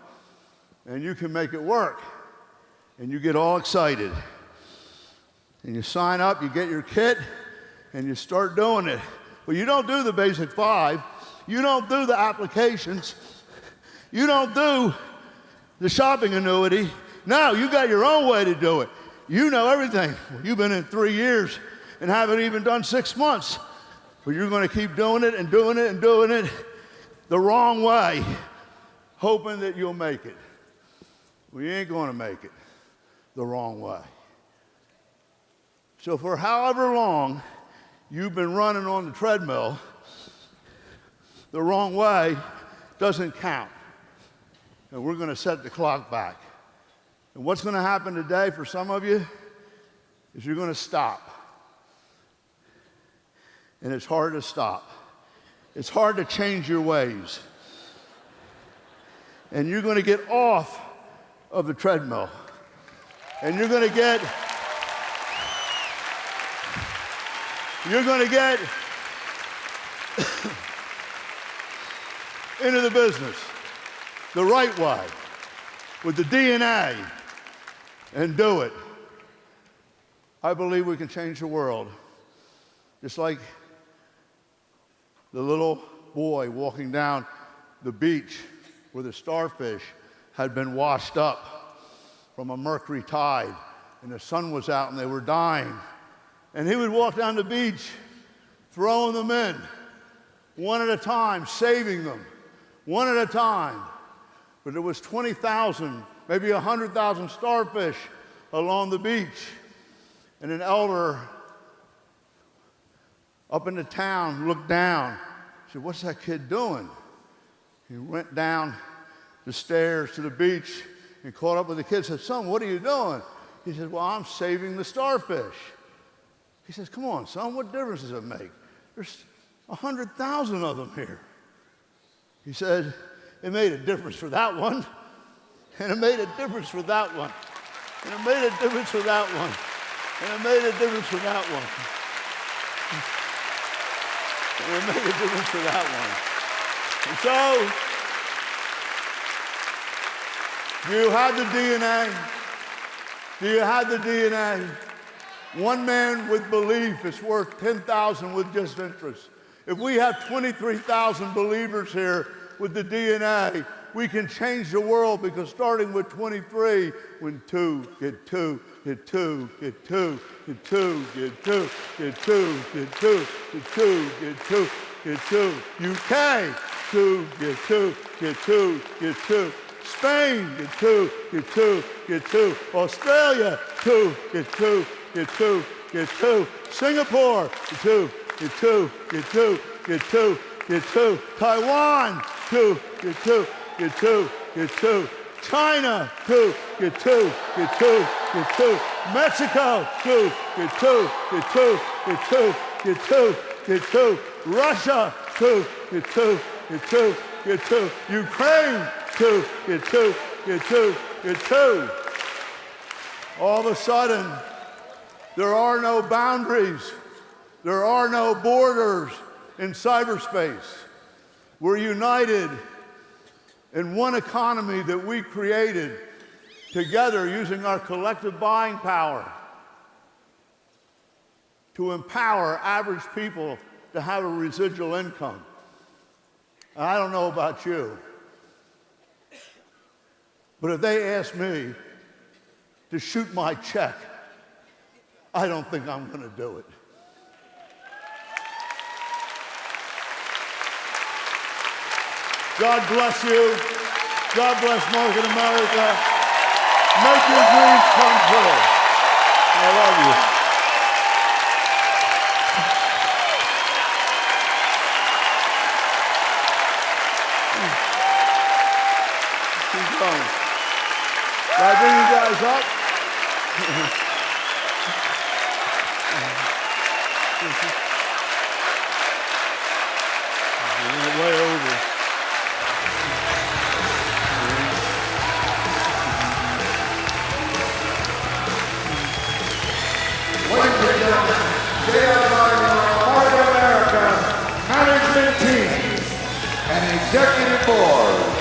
and you can make it work. And you get all excited. And you sign up, you get your kit, and you start doing it. Well, you don't do the basic 5. You don't do the applications. You don't do the shopping annuity. No, you got your own way to do it. You know everything. You've been in 3 years and haven't even done 6 months. But you're going to keep doing it and doing it and doing it the wrong way, hoping that you'll make it. Well, you ain't going to make it the wrong way. So for however long you've been running on the treadmill, the wrong way doesn't count. and we're going to set the clock back. And what's going to happen today for some of you is you're going to stop. And it's hard to stop. It's hard to change your ways. And you're going to get off of the treadmill. And you're going to get into the business the right way with the DNA and do it. I believe we can change the world. Just like the little boy walking down the beach where the starfish had been washed up from a mercury tide and the sun was out and they were dying. And he would walk down the beach throwing them in one at a time, saving them one at a time. But there was 20,000, maybe 100,000 starfish along the beach. And an elder up in the town looked down. He said, "What's that kid doing?" He went down the stairs to the beach and caught up with the kid and said, "Son, what are you doing?" He said, "Well, I'm saving the starfish." He says, "Come on, son, what difference does it make? There's 100,000 of them here." He said, "It made a difference for that one, and it made a difference for that one, and it made a difference for that one, and it made a difference for that one, and it made a difference for that one." And so, do you have the DNA? Do you have the DNA? One man with belief is worth 10,000 with just interest. If we have 23,000 believers here with the DNA, we can change the world, because starting with 23, when 2 get 2, get 2, get 2, get 2, get 2, get 2, get 2, get 2, get 2, get 2, UK, 2, get 2, get 2, get 2, Spain, get 2, get 2, get 2, Australia, 2, get 2, get 2, get 2, Singapore, get 2, get 2, get 2, get 2, get 2, Taiwan, 2, get 2, get 2, get 2, China, 2, get 2, get 2, get 2, Mexico, 2, get 2, get 2, get 2, get 2, get 2, Russia, 2, get 2, get 2, get 2, Ukraine, 2, get 2, get 2, get 2. All of a sudden, there are no boundaries. There are no borders in cyberspace. We're united in one economy that we created together using our collective buying power to empower average people to have a residual income. And I don't know about you, but if they ask me to shoot my check, I don't think I'm going to do it. God bless you. God bless Market America. Make your dreams come true. I love you. Keep going. Did I bring you guys up? We're way over. Ladies and gentlemen, Market America Management Team and Executive Board.